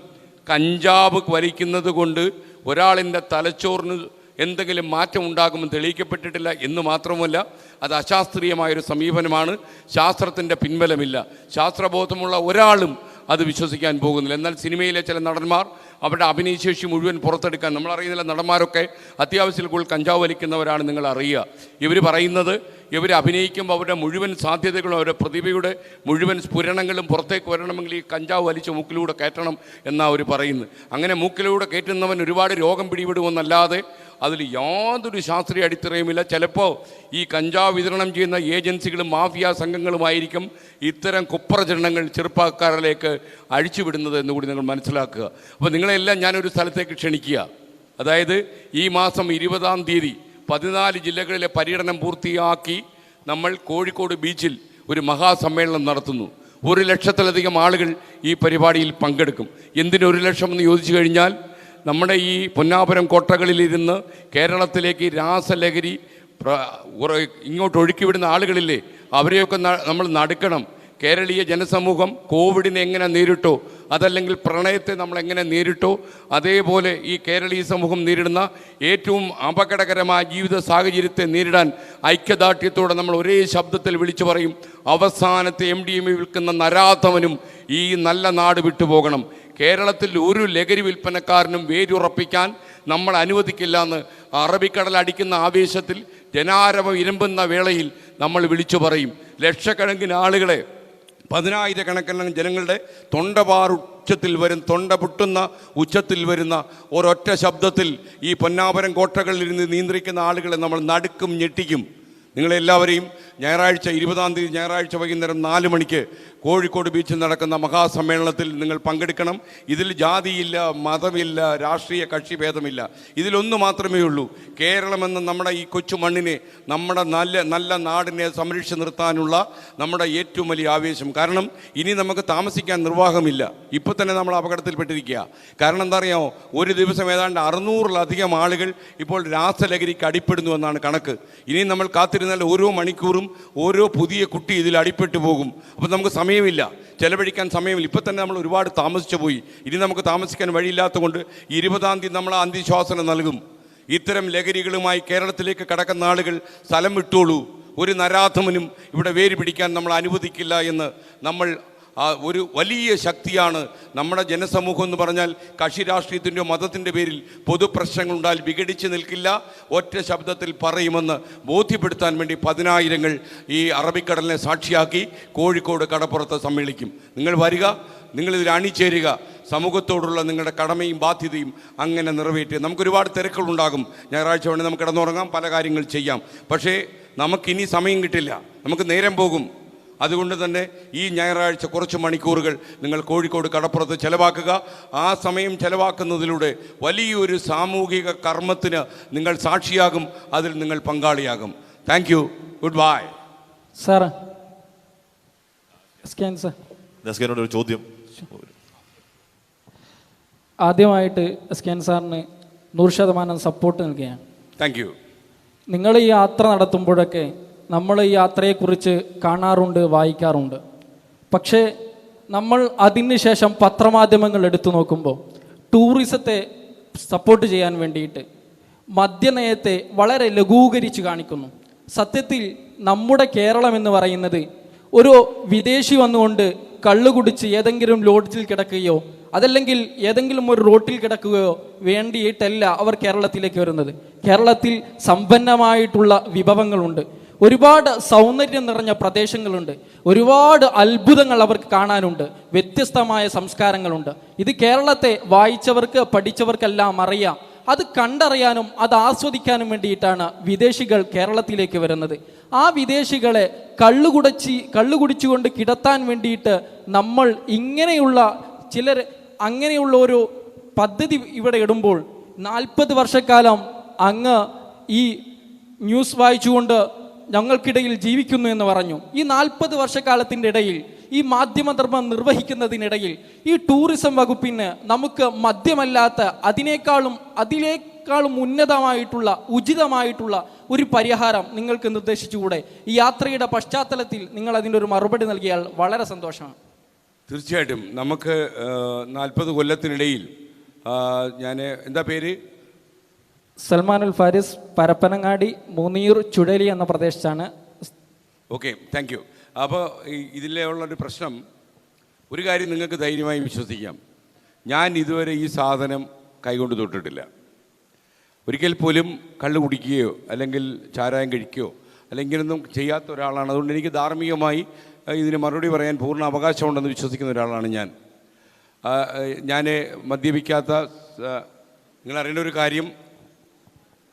കഞ്ചാവ് വലിക്കുന്നത് കൊണ്ട് ഒരാളിൻ്റെ തലച്ചോറിന് എന്തെങ്കിലും മാറ്റം ഉണ്ടാകുമെന്ന് തെളിയിക്കപ്പെട്ടിട്ടില്ല. എന്ന് മാത്രമല്ല അത് അശാസ്ത്രീയമായൊരു സമീപനമാണ്. ശാസ്ത്രത്തിൻ്റെ പിൻബലമില്ല. ശാസ്ത്രബോധമുള്ള ഒരാളും അത് വിശ്വസിക്കാൻ പോകുന്നില്ല. എന്നാൽ സിനിമയിലെ ചില നടന്മാർ അവരുടെ അഭിനയശേഷി മുഴുവൻ പുറത്തെടുക്കാൻ, നമ്മളറിയുന്നില്ല, നടന്മാരൊക്കെ അത്യാവശ്യത്തിൽ കൂടുതൽ കഞ്ചാവ് വലിക്കുന്നവരാണ്. നിങ്ങൾ അറിയുക, ഇവർ പറയുന്നത് ഇവർ അഭിനയിക്കുമ്പോൾ അവരുടെ മുഴുവൻ സാധ്യതകളും അവരുടെ പ്രതിഭയുടെ മുഴുവൻ സ്ഫുരണങ്ങളും പുറത്തേക്ക് വരണമെങ്കിൽ ഈ കഞ്ചാവ് വലിച്ച് മൂക്കിലൂടെ കയറ്റണം എന്നാണ് അവർ പറയുന്നത്. അങ്ങനെ മൂക്കിലൂടെ കയറ്റുന്നവൻ ഒരുപാട് രോഗം പിടിപെടുമെന്നല്ലാതെ അതിൽ യാതൊരു ശാസ്ത്രീയ അടിത്തറയുമില്ല. ചിലപ്പോൾ ഈ കഞ്ചാവ് വിതരണം ചെയ്യുന്ന ഏജൻസികളും മാഫിയ സംഘങ്ങളുമായിരിക്കും ഇത്തരം കുപ്രചരണങ്ങൾ ചെറുപ്പക്കാരിലേക്ക് അഴിച്ചുവിടുന്നത് എന്നുകൂടി നിങ്ങൾ മനസ്സിലാക്കുക. അപ്പോൾ നിങ്ങളെല്ലാം ഞാനൊരു സ്ഥലത്തേക്ക് ക്ഷണിക്കുക. അതായത് ഈ മാസം 20-ാം തീയതി 14 ജില്ലകളിലെ പര്യടനം പൂർത്തിയാക്കി നമ്മൾ കോഴിക്കോട് ബീച്ചിൽ ഒരു മഹാസമ്മേളനം നടത്തുന്നു. 1 ലക്ഷത്തിലധികം ആളുകൾ ഈ പരിപാടിയിൽ പങ്കെടുക്കും. എന്തിന് 1 ലക്ഷം എന്ന് ചോദിച്ചു കഴിഞ്ഞാൽ, നമ്മുടെ ഈ പൊന്നാപുരം കോട്ടകളിലിരുന്ന് കേരളത്തിലേക്ക് രാസലഹരി ഇങ്ങോട്ട് ഒഴുക്കിവിടുന്ന ആളുകളില്ലേ, അവരെയൊക്കെ നമ്മൾ നടുക്കണം. കേരളീയ ജനസമൂഹം കോവിഡിനെ എങ്ങനെ നേരിട്ടോ, അതല്ലെങ്കിൽ പ്രളയത്തെ നമ്മൾ എങ്ങനെ നേരിട്ടോ, അതേപോലെ ഈ കേരളീയ സമൂഹം നേരിടുന്ന ഏറ്റവും അപകടകരമായ ജീവിത സാഹചര്യത്തെ നേരിടാൻ ഐക്യദാർഢ്യത്തോടെ നമ്മൾ ഒരേ ശബ്ദത്തിൽ വിളിച്ചു പറയും, അവസാനത്തെ MDMA വിൽക്കുന്ന നരാധവനും ഈ നല്ല നാട് വിട്ടുപോകണം. കേരളത്തിൽ ഒരു ലഹരി വിൽപ്പനക്കാരനും വേരുറപ്പിക്കാൻ നമ്മൾ അനുവദിക്കില്ല എന്ന് അറബിക്കടൽ അടിക്കുന്ന ആവേശത്തിൽ, ജനാരവം ഇരുമ്പുന്ന വേളയിൽ നമ്മൾ വിളിച്ചു പറയും. ലക്ഷക്കണക്കിന് ആളുകളെ, 10,000-കണക്കിന് ജനങ്ങളുടെ തൊണ്ടപാറുച്ചത്തിൽ വരും, തൊണ്ട പൊട്ടുന്ന ഉച്ചത്തിൽ വരുന്ന ഒരൊറ്റ ശബ്ദത്തിൽ ഈ പൊന്നാപുരം കോട്ടകളിൽ നിന്ന് നിയന്ത്രിക്കുന്ന ആളുകളെ നമ്മൾ നടുക്കും, ഞെട്ടിക്കും. നിങ്ങളെല്ലാവരെയും ഞായറാഴ്ച 20-ാം തീയതി ഞായറാഴ്ച വൈകുന്നേരം 4 മണിക്ക് കോഴിക്കോട് ബീച്ചിൽ നടക്കുന്ന മഹാസമ്മേളനത്തിൽ നിങ്ങൾ പങ്കെടുക്കണം. ഇതിൽ ജാതിയില്ല, മതമില്ല, രാഷ്ട്രീയ കക്ഷി ഭേദമില്ല. ഇതിലൊന്നു മാത്രമേ ഉള്ളൂ, കേരളമെന്ന നമ്മുടെ ഈ കൊച്ചു മണ്ണിനെ, നമ്മുടെ നല്ല നാടിനെ സംരക്ഷിച്ച് നിർത്താനുള്ള നമ്മുടെ ഏറ്റവും വലിയ ആവേശം. കാരണം ഇനി നമുക്ക് താമസിക്കാൻ നിർവാഹമില്ല. ഇപ്പോൾ തന്നെ നമ്മൾ അപകടത്തിൽപ്പെട്ടിരിക്കുക. കാരണം എന്താ അറിയാമോ, ഒരു ദിവസം ഏതാണ്ട് 600-ലധികം ആളുകൾ ഇപ്പോൾ രാസലഹരിക്ക് അടിപ്പെടുന്നു എന്നാണ് കണക്ക്. ഇനി നമ്മൾ കാത്തിരുന്നാൽ ഓരോ മണിക്കൂറും ഓരോ പുതിയ കുട്ടി ഇതിൽ അടിപ്പെട്ടു പോകും. അപ്പോൾ നമുക്ക് സമയമില്ല, ചെലവഴിക്കാൻ സമയമില്ല. ഇപ്പം തന്നെ നമ്മൾ ഒരുപാട് താമസിച്ചു പോയി. ഇനി നമുക്ക് താമസിക്കാൻ വഴിയില്ലാത്തതുകൊണ്ട് 20-ാം തീയതി നമ്മൾ അന്ത്യശ്വാസനം നൽകും. ഇത്തരം ലഹരികളുമായി കേരളത്തിലേക്ക് കടക്കുന്ന ആളുകൾ സ്ഥലം വിട്ടോളൂ. ഒരു നരാധമനും ഇവിടെ വേര് പിടിക്കാൻ നമ്മൾ അനുവദിക്കില്ല എന്ന് നമ്മൾ ഒരു വലിയ ശക്തിയാണ് നമ്മുടെ ജനസമൂഹം എന്ന് പറഞ്ഞാൽ. കക്ഷി രാഷ്ട്രീയത്തിൻ്റെയോ മതത്തിൻ്റെ പേരിൽ പൊതുപ്രശ്നങ്ങളുണ്ടായാൽ വിഘടിച്ച് നിൽക്കില്ല, ഒറ്റ ശബ്ദത്തിൽ പറയുമെന്ന് ബോധ്യപ്പെടുത്താൻ വേണ്ടി 10,000-ങ്ങൾ ഈ അറബിക്കടലിനെ സാക്ഷിയാക്കി കോഴിക്കോട് കടപ്പുറത്ത് സമ്മേളിക്കും. നിങ്ങൾ വരിക, നിങ്ങളിതിൽ അണിചേരുക. സമൂഹത്തോടുള്ള നിങ്ങളുടെ കടമയും ബാധ്യതയും അങ്ങനെ നിറവേറ്റുക. നമുക്കൊരുപാട് തിരക്കുകളുണ്ടാകും. ഞായറാഴ്ച വേണ്ടി നമുക്ക് കിടന്നുറങ്ങാം, പല കാര്യങ്ങൾ ചെയ്യാം. പക്ഷേ നമുക്കിനി സമയം കിട്ടില്ല, നമുക്ക് നേരം പോകും. അതുകൊണ്ട് തന്നെ ഈ ഞായറാഴ്ച കുറച്ച് മണിക്കൂറുകൾ നിങ്ങൾ കോഴിക്കോട് കടപ്പുറത്ത് ചെലവാക്കുക. ആ സമയം ചെലവാക്കുന്നതിലൂടെ വലിയൊരു സാമൂഹിക കർമ്മത്തിന് നിങ്ങൾ സാക്ഷിയാകും, അതിൽ നിങ്ങൾ പങ്കാളിയാകും. Thank you. Good bye. Sir സ്കാൻ സാർ. ദസ്കേനോട് ഒരു ചോദ്യം. ആദ്യമായിട്ട് എസ്കേൻ സാറിന് 100% സപ്പോർട്ട് നൽകുകയാണ്. Thank you. നിങ്ങൾ ഈ യാത്ര നടത്തുമ്പോഴൊക്കെ നമ്മൾ ഈ യാത്രയെക്കുറിച്ച് കാണാറുണ്ട്, വായിക്കാറുണ്ട്. പക്ഷേ നമ്മൾ അതിന് ശേഷം പത്രമാധ്യമങ്ങൾ എടുത്തു നോക്കുമ്പോൾ ടൂറിസത്തെ സപ്പോർട്ട് ചെയ്യാൻ വേണ്ടിയിട്ട് മദ്യനയത്തെ വളരെ ലഘൂകരിച്ച് കാണിക്കുന്നു. സത്യത്തിൽ നമ്മുടെ കേരളം എന്ന് പറയുന്നത് ഒരു വിദേശി വന്നുകൊണ്ട് കള്ളു കുടിച്ച് ഏതെങ്കിലും ലോഡ്ജിൽ കിടക്കുകയോ അതല്ലെങ്കിൽ ഏതെങ്കിലും ഒരു റോട്ടിൽ കിടക്കുകയോ വേണ്ടിയിട്ടല്ല അവർ കേരളത്തിലേക്ക് വരുന്നത്. കേരളത്തിൽ സമ്പന്നമായിട്ടുള്ള വിഭവങ്ങളുണ്ട്, ഒരുപാട് സൗന്ദര്യം നിറഞ്ഞ പ്രദേശങ്ങളുണ്ട്, ഒരുപാട് അത്ഭുതങ്ങൾ അവർക്ക് കാണാനുണ്ട്, വ്യത്യസ്തമായ സംസ്കാരങ്ങളുണ്ട്. ഇത് കേരളത്തെ വായിച്ചവർക്ക് പഠിച്ചവർക്കെല്ലാം അറിയാം. അത് കണ്ടറിയാനും അത് ആസ്വദിക്കാനും വേണ്ടിയിട്ടാണ് വിദേശികൾ കേരളത്തിലേക്ക് വരുന്നത്. ആ വിദേശികളെ കള്ളുകുടിച്ചുകൊണ്ട് കിടത്താൻ വേണ്ടിയിട്ട് നമ്മൾ ഇങ്ങനെയുള്ള ചിലർ അങ്ങനെയുള്ള ഒരു പദ്ധതി ഇവിടെ ഇടുമ്പോൾ 40 വർഷക്കാലം അങ്ങ് ഈ ന്യൂസ് വായിച്ചുകൊണ്ട് ഞങ്ങൾക്കിടയിൽ ജീവിക്കുന്നു എന്ന് പറഞ്ഞു. ഈ 40 വർഷക്കാലത്തിൻ്റെ ഇടയിൽ, ഈ മാധ്യമധർമ്മം നിർവഹിക്കുന്നതിനിടയിൽ ഈ ടൂറിസം വകുപ്പിന് നമുക്ക് മദ്യമല്ലാത്ത അതിനേക്കാളും ഉന്നതമായിട്ടുള്ള ഉചിതമായിട്ടുള്ള ഒരു പരിഹാരം നിങ്ങൾക്ക് നിർദ്ദേശിച്ചുകൂടെ? ഈ യാത്രയുടെ പശ്ചാത്തലത്തിൽ നിങ്ങൾ അതിൻ്റെ ഒരു മറുപടി നൽകിയാൽ വളരെ സന്തോഷമാണ്. തീർച്ചയായിട്ടും. നമുക്ക് 40 കൊല്ലത്തിനിടയിൽ ഞാൻ എന്താ പേര്? സൽമാനുൽ ഫാരിസ്, പരപ്പനങ്ങാടി, മൂന്നിയൂർ, ചുഴലി എന്ന പ്രദേശത്താണ്. Okay, thank U. അപ്പോൾ ഇതിലുള്ളൊരു പ്രശ്നം, ഒരു കാര്യം നിങ്ങൾക്ക് ധൈര്യമായി വിശ്വസിക്കാം, ഞാൻ ഇതുവരെ ഈ സാധനം കൈകൊണ്ട് തൊട്ടിട്ടില്ല. ഒരിക്കൽ പോലും കള്ളു കുടിക്കുകയോ അല്ലെങ്കിൽ ചാരായം കഴിക്കുകയോ അല്ലെങ്കിലൊന്നും ചെയ്യാത്ത ഒരാളാണ്. അതുകൊണ്ട് എനിക്ക് ധാർമ്മികമായി ഇതിന് മറുപടി പറയാൻ പൂർണ്ണ അവകാശമുണ്ടെന്ന് വിശ്വസിക്കുന്ന ഒരാളാണ് ഞാൻ. മദ്യപിക്കാത്ത, നിങ്ങളറിയേണ്ട ഒരു കാര്യം,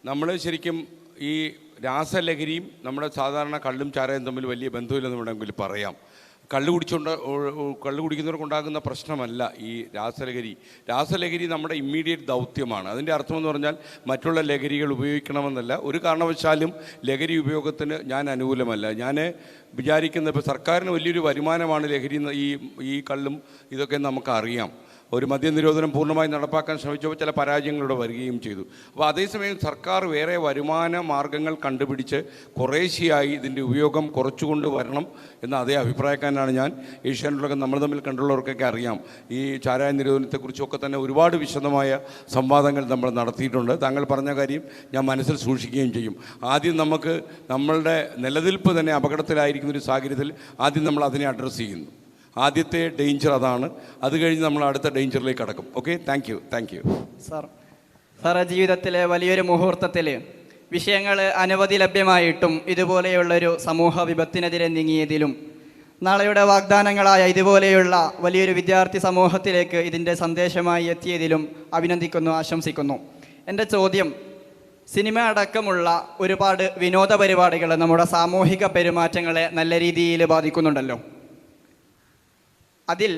നമ്മൾ ശരിക്കും ഈ രാസലഹരിയും നമ്മുടെ സാധാരണ കള്ളും ചാരായം തമ്മിൽ വലിയ ബന്ധമില്ലെന്ന് വേണമെങ്കിൽ പറയാം. കള്ളു കുടിക്കുന്നവർക്കുണ്ടാകുന്ന പ്രശ്നമല്ല ഈ രാസലഹരി നമ്മുടെ ഇമ്മീഡിയറ്റ് ദൗത്യമാണ്. അതിൻ്റെ അർത്ഥമെന്ന് പറഞ്ഞാൽ മറ്റുള്ള ലഹരികൾ ഉപയോഗിക്കണമെന്നല്ല. ഒരു കാരണവശാലും ലഹരി ഉപയോഗത്തിന് ഞാൻ അനുകൂലമല്ല. ഞാൻ വിചാരിക്കുന്നത്, ഇപ്പോൾ സർക്കാരിന് വലിയൊരു വരുമാനമാണ് ലഹരി, ഈ കള്ളും ഇതൊക്കെ നമുക്കറിയാം. ഒരു മദ്യനിരോധനം പൂർണ്ണമായി നടപ്പാക്കാൻ ശ്രമിച്ചപ്പോൾ ചില പരാജയങ്ങളിലൂടെ വരികയും ചെയ്തു. അപ്പോൾ അതേസമയം സർക്കാർ വേറെ വരുമാന മാർഗങ്ങൾ കണ്ടുപിടിച്ച് കുറേശ്ശെയായി ഇതിൻ്റെ ഉപയോഗം കുറച്ചുകൊണ്ട് വരണം എന്ന അതേ അഭിപ്രായക്കാരനാണ് ഞാൻ. ഏഷ്യാനെറ്റിലൊക്കെ നമ്മൾ തമ്മിൽ കണ്ടുള്ളവർക്കൊക്കെ അറിയാം, ഈ ചാരായ നിരോധനത്തെക്കുറിച്ചൊക്കെ തന്നെ ഒരുപാട് വിശദമായ സംവാദങ്ങൾ നമ്മൾ നടത്തിയിട്ടുണ്ട്. താങ്കൾ പറഞ്ഞ കാര്യം ഞാൻ മനസ്സിൽ സൂക്ഷിക്കുകയും ചെയ്യും. ആദ്യം നമുക്ക് നമ്മളുടെ നിലനിൽപ്പ് തന്നെ അപകടത്തിലായിരിക്കുന്ന ഒരു സാഹചര്യത്തിൽ ആദ്യം നമ്മൾ അതിനെ അഡ്രസ്സ് ചെയ്യുന്നു. ആദ്യത്തെ ഡേഞ്ചർ അതാണ്. അത് കഴിഞ്ഞ് നമ്മൾ അടുത്ത ഡേഞ്ചറിലേക്ക് കടക്കും. Okay, thank U. സാറേ, ജീവിതത്തിലെ വലിയൊരു മുഹൂർത്തത്തിൽ വിഷയങ്ങൾ അനവധി ലഭ്യമായിട്ടും ഇതുപോലെയുള്ളൊരു സമൂഹ വിപത്തിനെതിരെ നീങ്ങിയതിലും നാളെയുടെ വാഗ്ദാനങ്ങളായ ഇതുപോലെയുള്ള വലിയൊരു വിദ്യാർത്ഥി സമൂഹത്തിലേക്ക് ഇതിൻ്റെ സന്ദേശമായി എത്തിയതിലും അഭിനന്ദിക്കുന്നു, ആശംസിക്കുന്നു. എൻ്റെ ചോദ്യം, സിനിമ അടക്കമുള്ള ഒരുപാട് വിനോദ പരിപാടികൾ നമ്മുടെ സാമൂഹിക പെരുമാറ്റങ്ങളെ നല്ല രീതിയിൽ ബാധിക്കുന്നുണ്ടല്ലോ. അതിൽ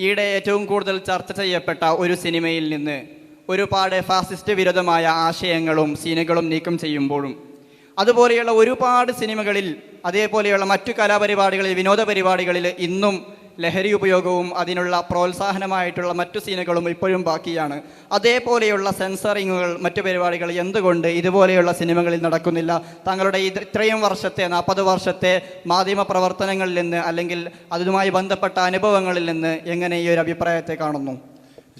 ഈയിടെ ഏറ്റവും കൂടുതൽ ചർച്ച ചെയ്യപ്പെട്ട ഒരു സിനിമയിൽ നിന്ന് ഒരുപാട് ഫാസിസ്റ്റ് വിരുദ്ധമായ ആശയങ്ങളും സീനുകളും നീക്കം ചെയ്യുമ്പോഴും അതുപോലെയുള്ള ഒരുപാട് സിനിമകളിൽ, അതേപോലെയുള്ള മറ്റു കലാപരിപാടികളിൽ, വിനോദ പരിപാടികളിൽ ഇന്നും ലഹരി ഉപയോഗവും അതിനുള്ള പ്രോത്സാഹനമായിട്ടുള്ള മറ്റു സീനുകളും ഇപ്പോഴും ബാക്കിയാണ്. അതേപോലെയുള്ള സെൻസറിങ്ങുകൾ, മറ്റു പരിപാടികൾ എന്തുകൊണ്ട് ഇതുപോലെയുള്ള സിനിമകളിൽ നടക്കുന്നില്ല? താങ്കളുടെ ഇത്രയും വർഷത്തെ 40 വർഷത്തെ മാധ്യമ പ്രവർത്തനങ്ങളിൽ നിന്ന് അല്ലെങ്കിൽ അതുമായി ബന്ധപ്പെട്ട അനുഭവങ്ങളിൽ നിന്ന് എങ്ങനെ ഈ ഒരു അഭിപ്രായത്തെ കാണുന്നു?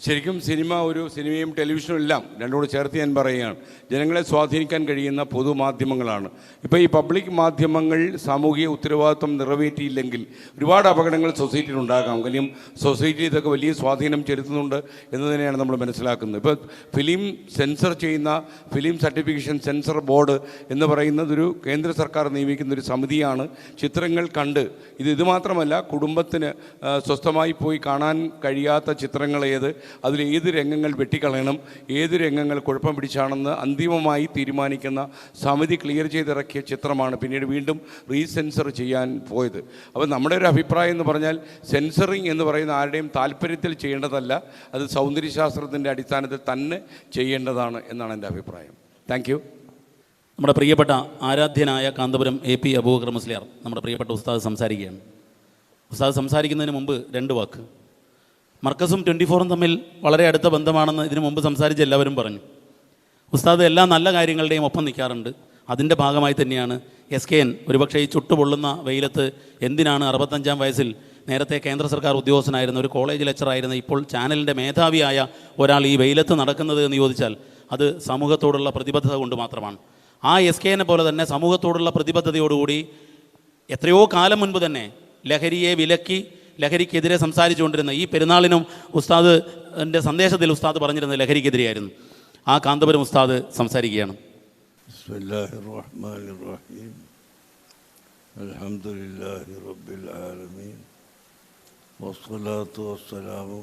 ശരിക്കും സിനിമയും ടെലിവിഷനും എല്ലാം രണ്ടോട് ചേർത്ത് ഞാൻ പറയുകയാണ്, ജനങ്ങളെ സ്വാധീനിക്കാൻ കഴിയുന്ന പൊതുമാധ്യമങ്ങളാണ്. ഇപ്പോൾ ഈ പബ്ലിക് മാധ്യമങ്ങൾ സാമൂഹിക ഉത്തരവാദിത്വം നിറവേറ്റിയില്ലെങ്കിൽ ഒരുപാട് അപകടങ്ങൾ സൊസൈറ്റിയിൽ ഉണ്ടാകാം. കാര്യം സൊസൈറ്റി ഇതൊക്കെ വലിയ സ്വാധീനം ചെലുത്തുന്നുണ്ട് എന്ന് തന്നെയാണ് നമ്മൾ മനസ്സിലാക്കുന്നത്. ഇപ്പോൾ ഫിലിം സെൻസർ ചെയ്യുന്ന ഫിലിം സർട്ടിഫിക്കേഷൻ സെൻസർ ബോർഡ് എന്ന് പറയുന്നതൊരു കേന്ദ്ര സർക്കാർ നിയമിക്കുന്ന ഒരു സമിതിയാണ്. ചിത്രങ്ങൾ കണ്ട് ഇത് മാത്രമല്ല, കുടുംബത്തിന് സ്വസ്ഥമായി പോയി കാണാൻ കഴിയാത്ത ചിത്രങ്ങൾ അതിൽ ഏത് രംഗങ്ങൾ വെട്ടിക്കളയണം, ഏത് രംഗങ്ങൾ കുഴപ്പം പിടിച്ചാണെന്ന് അന്തിമമായി തീരുമാനിക്കുന്ന സമിതി ക്ലിയർ ചെയ്തിറക്കിയ ചിത്രമാണ് പിന്നീട് വീണ്ടും റീസെൻസർ ചെയ്യാൻ പോയത്. അപ്പോൾ നമ്മുടെ ഒരു അഭിപ്രായം എന്ന് പറഞ്ഞാൽ, സെൻസറിങ് എന്ന് പറയുന്ന ആരുടെയും താല്പര്യത്തിൽ ചെയ്യേണ്ടതല്ല, അത് സൗന്ദര്യശാസ്ത്രത്തിൻ്റെ അടിസ്ഥാനത്തിൽ തന്നെ ചെയ്യേണ്ടതാണ് എന്നാണ് എൻ്റെ അഭിപ്രായം. Thank you. നമ്മുടെ പ്രിയപ്പെട്ട ആരാധ്യനായ കാന്തപുരം AP അബൂബക്കർ മുസ്ലിയാർ, നമ്മുടെ പ്രിയപ്പെട്ട ഉസ്താദ് സംസാരിക്കുകയാണ്. ഉസ്താദ് സംസാരിക്കുന്നതിന് മുമ്പ് 2 വാക്ക്. മർക്കസും 24-ഉം തമ്മിൽ വളരെ അടുത്ത ബന്ധമാണെന്ന് ഇതിനു മുമ്പ് സംസാരിച്ച് എല്ലാവരും പറഞ്ഞു. ഉസ്താദ് എല്ലാ നല്ല കാര്യങ്ങളുടെയും ഒപ്പം നിൽക്കാറുണ്ട്. അതിൻ്റെ ഭാഗമായി തന്നെയാണ് SKN ഒരുപക്ഷെ ഈ ചുട്ടുപൊള്ളുന്ന വെയിലത്ത് എന്തിനാണ് 65-ാം വയസ്സിൽ നേരത്തെ കേന്ദ്ര സർക്കാർ ഉദ്യോഗസ്ഥനായിരുന്ന ഒരു കോളേജ് ലെക്ചറായിരുന്ന ഇപ്പോൾ ചാനലിൻ്റെ മേധാവിയായ ഒരാൾ ഈ വെയിലത്ത് നടക്കുന്നത് എന്ന് ചോദിച്ചാൽ അത് സമൂഹത്തോടുള്ള പ്രതിബദ്ധത കൊണ്ട് മാത്രമാണ്. ആ SKN പോലെ തന്നെ സമൂഹത്തോടുള്ള പ്രതിബദ്ധതയോടുകൂടി എത്രയോ കാലം മുൻപ് തന്നെ ലഹരിയെ വിലക്കി ലഹരിക്കെതിരെ സംസാരിച്ചുകൊണ്ടിരുന്ന ഈ പെരുന്നാളിനും ഉസ്താദിൻ്റെ സന്ദേശത്തിൽ ഉസ്താദ് പറഞ്ഞിരുന്നത് ലഹരിക്കെതിരെയായിരുന്നു. ആ കാന്തപുരം ഉസ്താദ് സംസാരിക്കുകയാണ്. ബിസ്മില്ലാഹിർ റഹ്മാനിർ റഹീം. അൽഹംദുലില്ലാഹി റബ്ബിൽ ആലമീൻ. വസ്സലാത്തു വസ്സലാമു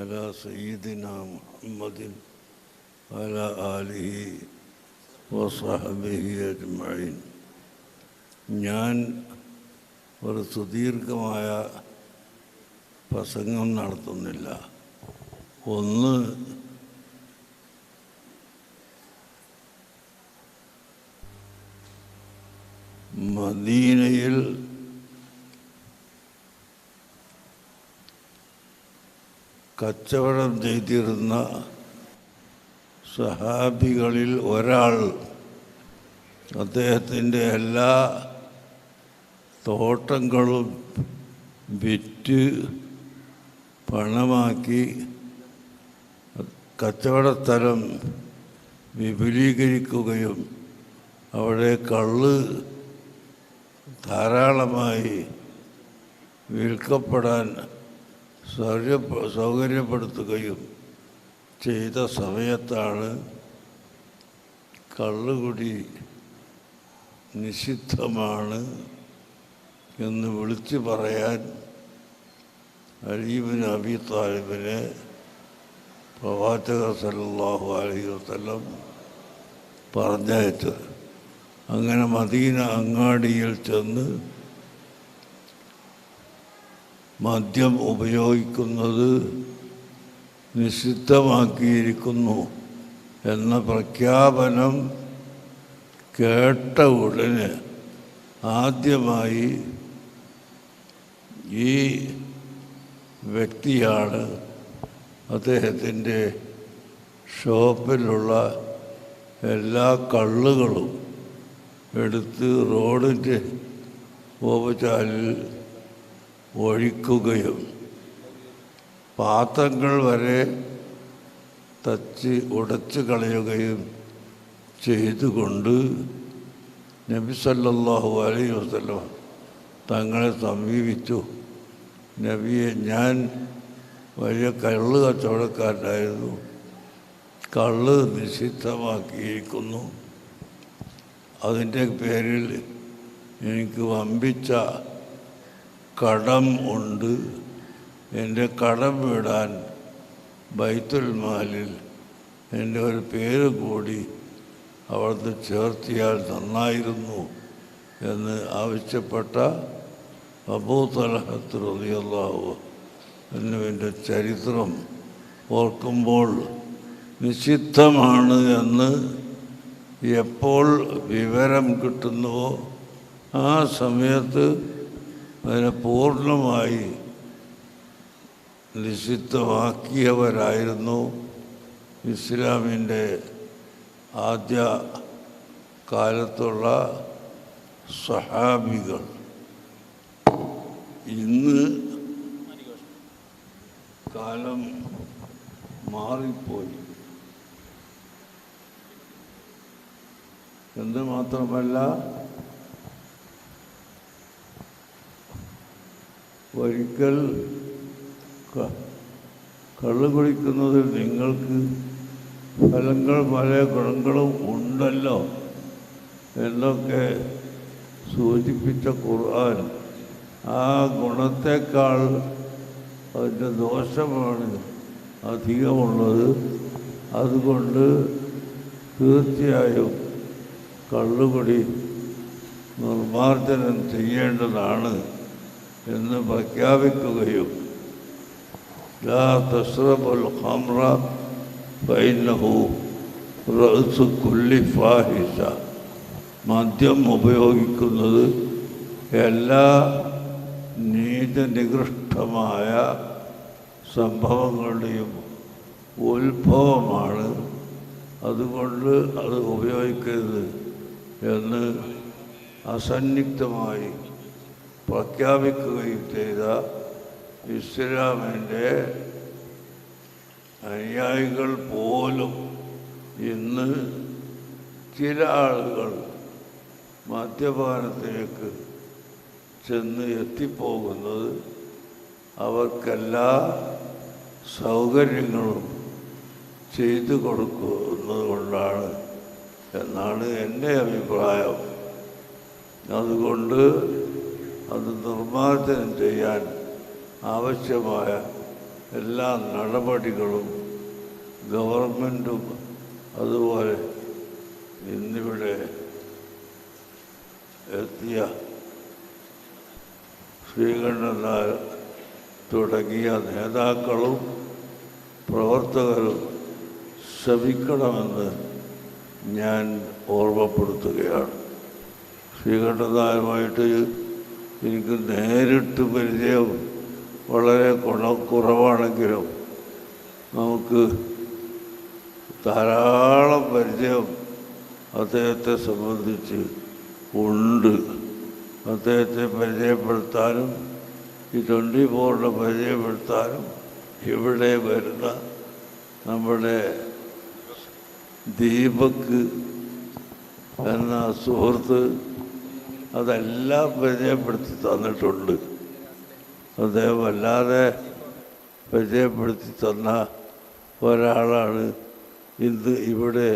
അലാ സയ്യിദിനാ മുഹമ്മദിൻ വഅലാ ആലിഹി വസഹ്ബിഹി അജ്മഈൻ. ഞാൻ ഒരു സുദീർഘമായ പ്രസംഗം നടത്തുന്നില്ല. ഒന്ന്, മദീനയിൽ കച്ചവടം ചെയ്തിരുന്ന സഹാബികളിൽ ഒരാൾ അദ്ദേഹത്തിൻ്റെ എല്ലാ തോട്ടങ്ങളും വിറ്റ് പണമാക്കി കച്ചവടസ്ഥലം വിപുലീകരിക്കുകയും അവിടെ കള്ള് ധാരാളമായി വിൽക്കപ്പെടാൻ സൗകര്യപ്പെടുത്തുകയും ചെയ്ത സമയത്താണ് കള്ളുകുടി നിഷിദ്ധമാണ് എന്ന് വിളിച്ചു പറയാൻ അലി ഇബ്നു അബീ താലിബിനെ പ്രവാചകർ സല്ലല്ലാഹു അലൈഹി വസല്ലം പറഞ്ഞയച്ചത്. അങ്ങനെ മദീന അങ്ങാടിയിൽ ചെന്ന് മദ്യം ഉപയോഗിക്കുന്നത് നിഷിദ്ധമാക്കിയിരിക്കുന്നു എന്ന പ്രഖ്യാപനം കേട്ട ഉടനെ ആദ്യമായി ഈ വ്യക്തിയാണ് അദ്ദേഹത്തിൻ്റെ ഷോപ്പിലുള്ള എല്ലാ കള്ളുകളും എടുത്ത് റോഡിൻ്റെ ഓവുചാലിൽ ഒഴിക്കുകയും പാത്രങ്ങൾ വരെ ഉടച്ച് കളയുകയും ചെയ്തുകൊണ്ട് നബി സല്ലല്ലാഹു അലൈഹി വസല്ലം തങ്ങളെ സമീപിച്ചു. നബിയെ, ഞാൻ വലിയ കള്ള് കച്ചവടക്കാരനായിരുന്നു, കള്ള് നിഷിദ്ധമാക്കിയിരിക്കുന്നു, അതിൻ്റെ പേരിൽ എനിക്ക് വമ്പിച്ച കടം ഉണ്ട്, എൻ്റെ കടം വിടാൻ ബൈത്തുൽ മാലിൽ എൻ്റെ ഒരു പേര് കൂടി അവിടുന്ന് ചേർത്തിയാൽ നന്നായിരുന്നു എന്ന് ആവശ്യപ്പെട്ട അബൂ തൽഹത്ത് റളിയല്ലാഹു അൻഹുവിൻ്റെ ചരിത്രം ഓർക്കുമ്പോൾ നിഷിദ്ധമാണ് എന്ന് എപ്പോൾ വിവരം കിട്ടുന്നുവോ ആ സമയത്ത് അതിനെ പൂർണ്ണമായി നിഷിദ്ധമാക്കിയവരായിരുന്നു ഇസ്ലാമിൻ്റെ ആദ്യ കാലത്തുള്ള സ്വഹാബികൾ. ഇന്ന് കാലം മാറിപ്പോയി എന്ന് മാത്രമല്ല, ഒരിക്കൽ കള്ളു കുടിക്കുന്നതിൽ നിങ്ങൾക്ക് ഫലങ്ങൾ പല ഗുണങ്ങളും ഉണ്ടല്ലോ എന്നൊക്കെ സൂചിപ്പിച്ച ഖുർആൻ ആ ഗുണത്തേക്കാൾ അതിൻ്റെ ദോഷമാണ് അധികമുള്ളത്. അതുകൊണ്ട് തീർച്ചയായും കള്ളുകുടി നിർമ്മാർജ്ജനം ചെയ്യേണ്ടതാണ് എന്ന് പ്രഖ്യാപിക്കുകയും ലാ തശ്റബുൽ ഖംറ ഫഇന്നഹു റഅ്സു കുല്ലി ഫാഹിഷ, മദ്യം ഉപയോഗിക്കുന്നത് എല്ലാ നീതിനികൃഷ്ടമായ സംഭവങ്ങളുടെയും ഉത്ഭവമാണ്. അതുകൊണ്ട് അത് ഉപയോഗിക്കരുത് എന്ന് അസന്നിഗ്ധമായി പ്രഖ്യാപിക്കുകയും ചെയ്ത ഇസ്ലാമിൻ്റെ അനുയായികൾ പോലും ഇന്ന് ചില ആളുകൾ മദ്യപാനത്തിലേക്ക് ചെന്ന് എത്തിപ്പോകുന്നത് അവർക്കെല്ലാ സൗകര്യങ്ങളും ചെയ്തു കൊടുക്കുന്നത് കൊണ്ടാണ് എന്നാണ് എൻ്റെ അഭിപ്രായം. അതുകൊണ്ട് അത് നിർമ്മാർജ്ജനം ചെയ്യാൻ ആവശ്യമായ എല്ലാ നടപടികളും ഗവൺമെൻറ്റും അതുപോലെ ഇന്നിവിടെ എത്തിയ ശ്രീകണ്ഠൻ നായർ തുടങ്ങിയ നേതാക്കളും പ്രവർത്തകരും ശ്രമിക്കണമെന്ന് ഞാൻ ഓർമ്മപ്പെടുത്തുകയാണ്. ശ്രീകണ്ഠൻ നായരുമായിട്ട് എനിക്ക് നേരിട്ട് പരിചയം വളരെ കുറവാണെങ്കിലും നമുക്ക് ധാരാളം പരിചയം അദ്ദേഹത്തെ സംബന്ധിച്ച് ഉണ്ട്. അദ്ദേഹത്തെ പരിചയപ്പെടുത്താനും ഈ 24 പരിചയപ്പെടുത്താനും ഇവിടെ വരുന്ന നമ്മുടെ ദീപക് എന്ന സുഹൃത്ത് അതെല്ലാം പരിചയപ്പെടുത്തി തന്നിട്ടുണ്ട്. അദ്ദേഹം വല്ലാതെ പരിചയപ്പെടുത്തി തന്ന ഒരാളാണ് ഇന്ന് ഇവിടെ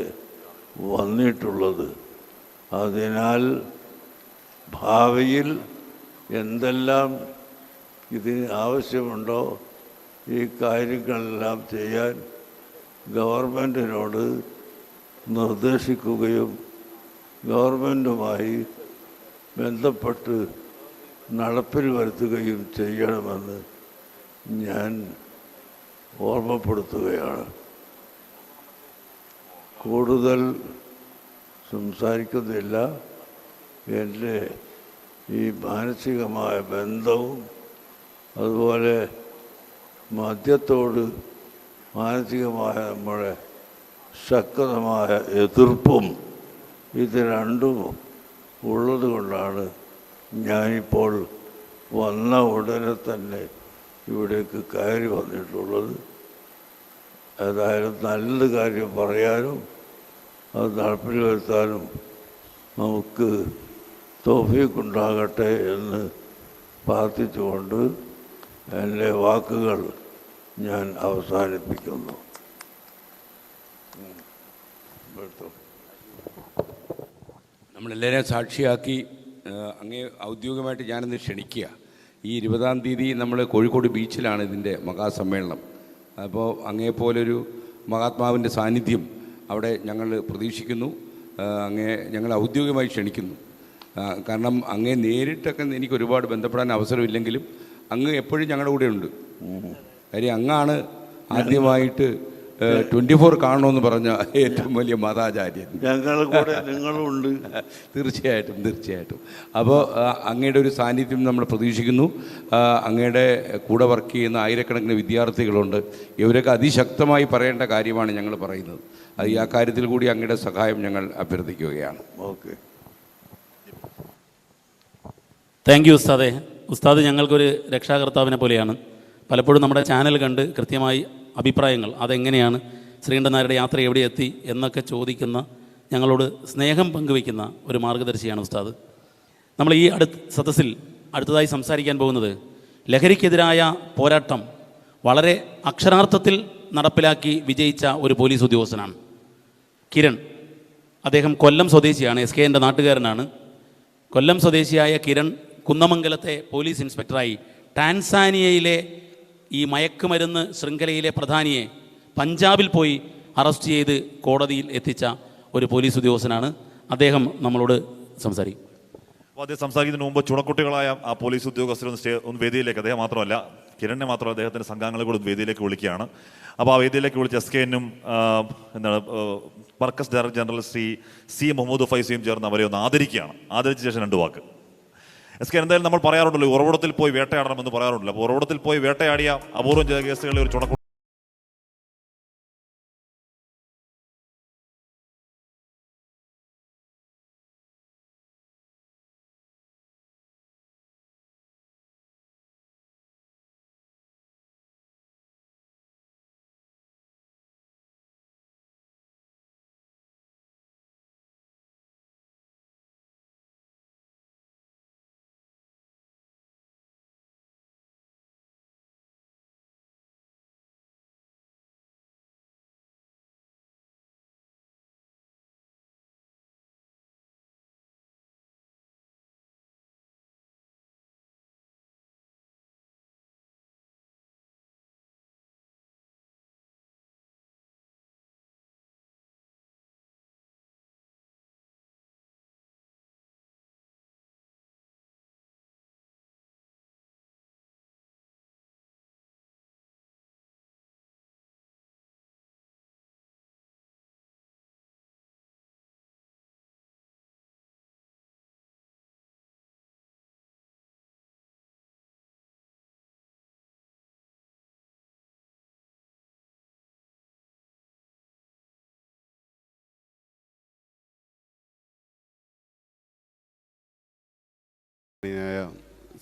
വന്നിട്ടുള്ളത്. അതിനാൽ ഭാവിയിൽ എന്തെല്ലാം ഇതിന് ആവശ്യമുണ്ടോ ഈ കാര്യങ്ങളെല്ലാം ചെയ്യാൻ ഗവൺമെൻറ്റിനോട് നിർദ്ദേശിക്കുകയും ഗവൺമെൻറ്റുമായി ബന്ധപ്പെട്ട് നടപ്പിൽ വരുത്തുകയും ചെയ്യണമെന്ന് ഞാൻ ഓർമ്മപ്പെടുത്തുകയാണ്. കൂടുതൽ സംസാരിക്കുന്നില്ല. എൻ്റെ ഈ മാനസികമായ ബന്ധവും അതുപോലെ മദ്യത്തോട് മാനസികമായ നമ്മുടെ ശക്തമായ എതിർപ്പും ഇത് രണ്ടും ഉള്ളത് കൊണ്ടാണ് ഞാനിപ്പോൾ വന്ന ഉടനെ തന്നെ ഇവിടേക്ക് കയറി വന്നിട്ടുള്ളത്. ഏതായാലും നല്ല കാര്യം പറയാനും അത് നടപ്പിൽ വരുത്താനും നമുക്ക് തൗഫീഖുണ്ടാകട്ടെ എന്ന് പ്രാർത്ഥിച്ചുകൊണ്ട് എൻ്റെ വാക്കുകൾ ഞാൻ അവസാനിപ്പിക്കുന്നു. നമ്മളെല്ലാവരെയും സാക്ഷിയാക്കി അങ്ങേ ഔദ്യോഗികമായിട്ട് ഞാനിന്ന് ക്ഷണിക്കുക. ഈ 20-ാം തീയതി നമ്മൾ കോഴിക്കോട് ബീച്ചിലാണ് ഇതിൻ്റെ മഹാസമ്മേളനം. അപ്പോൾ അങ്ങേപ്പോലൊരു മഹാത്മാവിൻ്റെ സാന്നിധ്യം അവിടെ ഞങ്ങൾ പ്രതീക്ഷിക്കുന്നു. അങ്ങേ ഞങ്ങൾ ഔദ്യോഗികമായി ക്ഷണിക്കുന്നു. കാരണം അങ്ങേ നേരിട്ടൊക്കെ എനിക്ക് ഒരുപാട് ബന്ധപ്പെടാൻ അവസരമില്ലെങ്കിലും അങ്ങ് എപ്പോഴും ഞങ്ങളുടെ കൂടെ ഉണ്ട്. കാര്യം അങ്ങാണ് ആദ്യമായിട്ട് 24 കാണണമെന്ന് പറഞ്ഞ ഏറ്റവും വലിയ മതാചാര്യൻ. ഞങ്ങളുടെ കൂടെ നിങ്ങളുണ്ട്. തീർച്ചയായിട്ടും തീർച്ചയായിട്ടും. അപ്പോൾ അങ്ങയുടെ ഒരു സാന്നിധ്യം നമ്മൾ പ്രതീക്ഷിക്കുന്നു. അങ്ങയുടെ കൂടെ വർക്ക് ചെയ്യുന്ന ആയിരക്കണക്കിന് വിദ്യാർത്ഥികളുണ്ട്. ഇവരൊക്കെ അതിശക്തമായി പറയേണ്ട കാര്യമാണ് ഞങ്ങൾ പറയുന്നത്. അത് ഈ ആ കാര്യത്തിൽ കൂടി അങ്ങയുടെ സഹായം ഞങ്ങൾ അഭ്യർത്ഥിക്കുകയാണ്. ഓക്കെ, താങ്ക് യു ഉസ്താദെ. ഉസ്താദ് ഞങ്ങൾക്കൊരു രക്ഷാകർത്താവിനെ പോലെയാണ്. പലപ്പോഴും നമ്മുടെ ചാനൽ കണ്ട് കൃത്യമായി അഭിപ്രായങ്ങൾ അതെങ്ങനെയാണ് ശ്രീകണ്ഠൻ നായരുടെ യാത്ര എവിടെ എത്തി എന്നൊക്കെ ചോദിക്കുന്ന ഞങ്ങളോട് സ്നേഹം പങ്കുവയ്ക്കുന്ന ഒരു മാർഗദർശിയാണ് ഉസ്താദ്. നമ്മൾ ഈ സദസ്സിൽ അടുത്തതായി സംസാരിക്കാൻ പോകുന്നത് ലഹരിക്കെതിരായ പോരാട്ടം വളരെ അക്ഷരാർത്ഥത്തിൽ നടപ്പിലാക്കി വിജയിച്ച ഒരു പോലീസ് ഉദ്യോഗസ്ഥനാണ് കിരൺ. അദ്ദേഹം കൊല്ലം സ്വദേശിയാണ്, SKൻ്റെ നാട്ടുകാരനാണ്. കൊല്ലം സ്വദേശിയായ കിരൺ കുന്നമംഗലത്തെ പോലീസ് ഇൻസ്പെക്ടറായി ടാൻസാനിയയിലെ ഈ മയക്കുമരുന്ന് ശൃംഖലയിലെ പ്രധാനിയെ പഞ്ചാബിൽ പോയി അറസ്റ്റ് ചെയ്ത് കോടതിയിൽ എത്തിച്ച ഒരു പോലീസ് ഉദ്യോഗസ്ഥനാണ്. അദ്ദേഹം നമ്മളോട് സംസാരിക്കും. അപ്പോൾ അദ്ദേഹം സംസാരിക്കുന്നതിന് മുമ്പ് ചുണക്കുട്ടികളായ ആ പോലീസ് ഉദ്യോഗസ്ഥരൊന്ന് വേദിയിലേക്ക്, അദ്ദേഹം മാത്രമല്ല കിരണിനെ മാത്രമല്ല അദ്ദേഹത്തിൻ്റെ സംഘാംഗങ്ങളെ കൂടി വേദിയിലേക്ക് വിളിക്കുകയാണ്. അപ്പോൾ ആ വേദിയിലേക്ക് വിളിച്ച SKനും എന്താണ് പർക്കസ് director general Shri C. Muhammad ഫൈസിയും ചേർന്ന് അവരെ ഒന്ന് ആദരിക്കുകയാണ്. ആദരിച്ച ശേഷം 2 വാക്ക്. എസ് കെ, എന്തായാലും നമ്മൾ പറയാറുണ്ടല്ലോ ഉറവിടത്തിൽ പോയി വേട്ടയാടണമെന്ന് പറയാറുണ്ടല്ലോ. അപ്പോൾ ഉറവിടത്തിൽ പോയി വേട്ടയാടിയ അപൂർവം ചില കേസുകളിൽ ഒരു ചുണക്കുട്ടി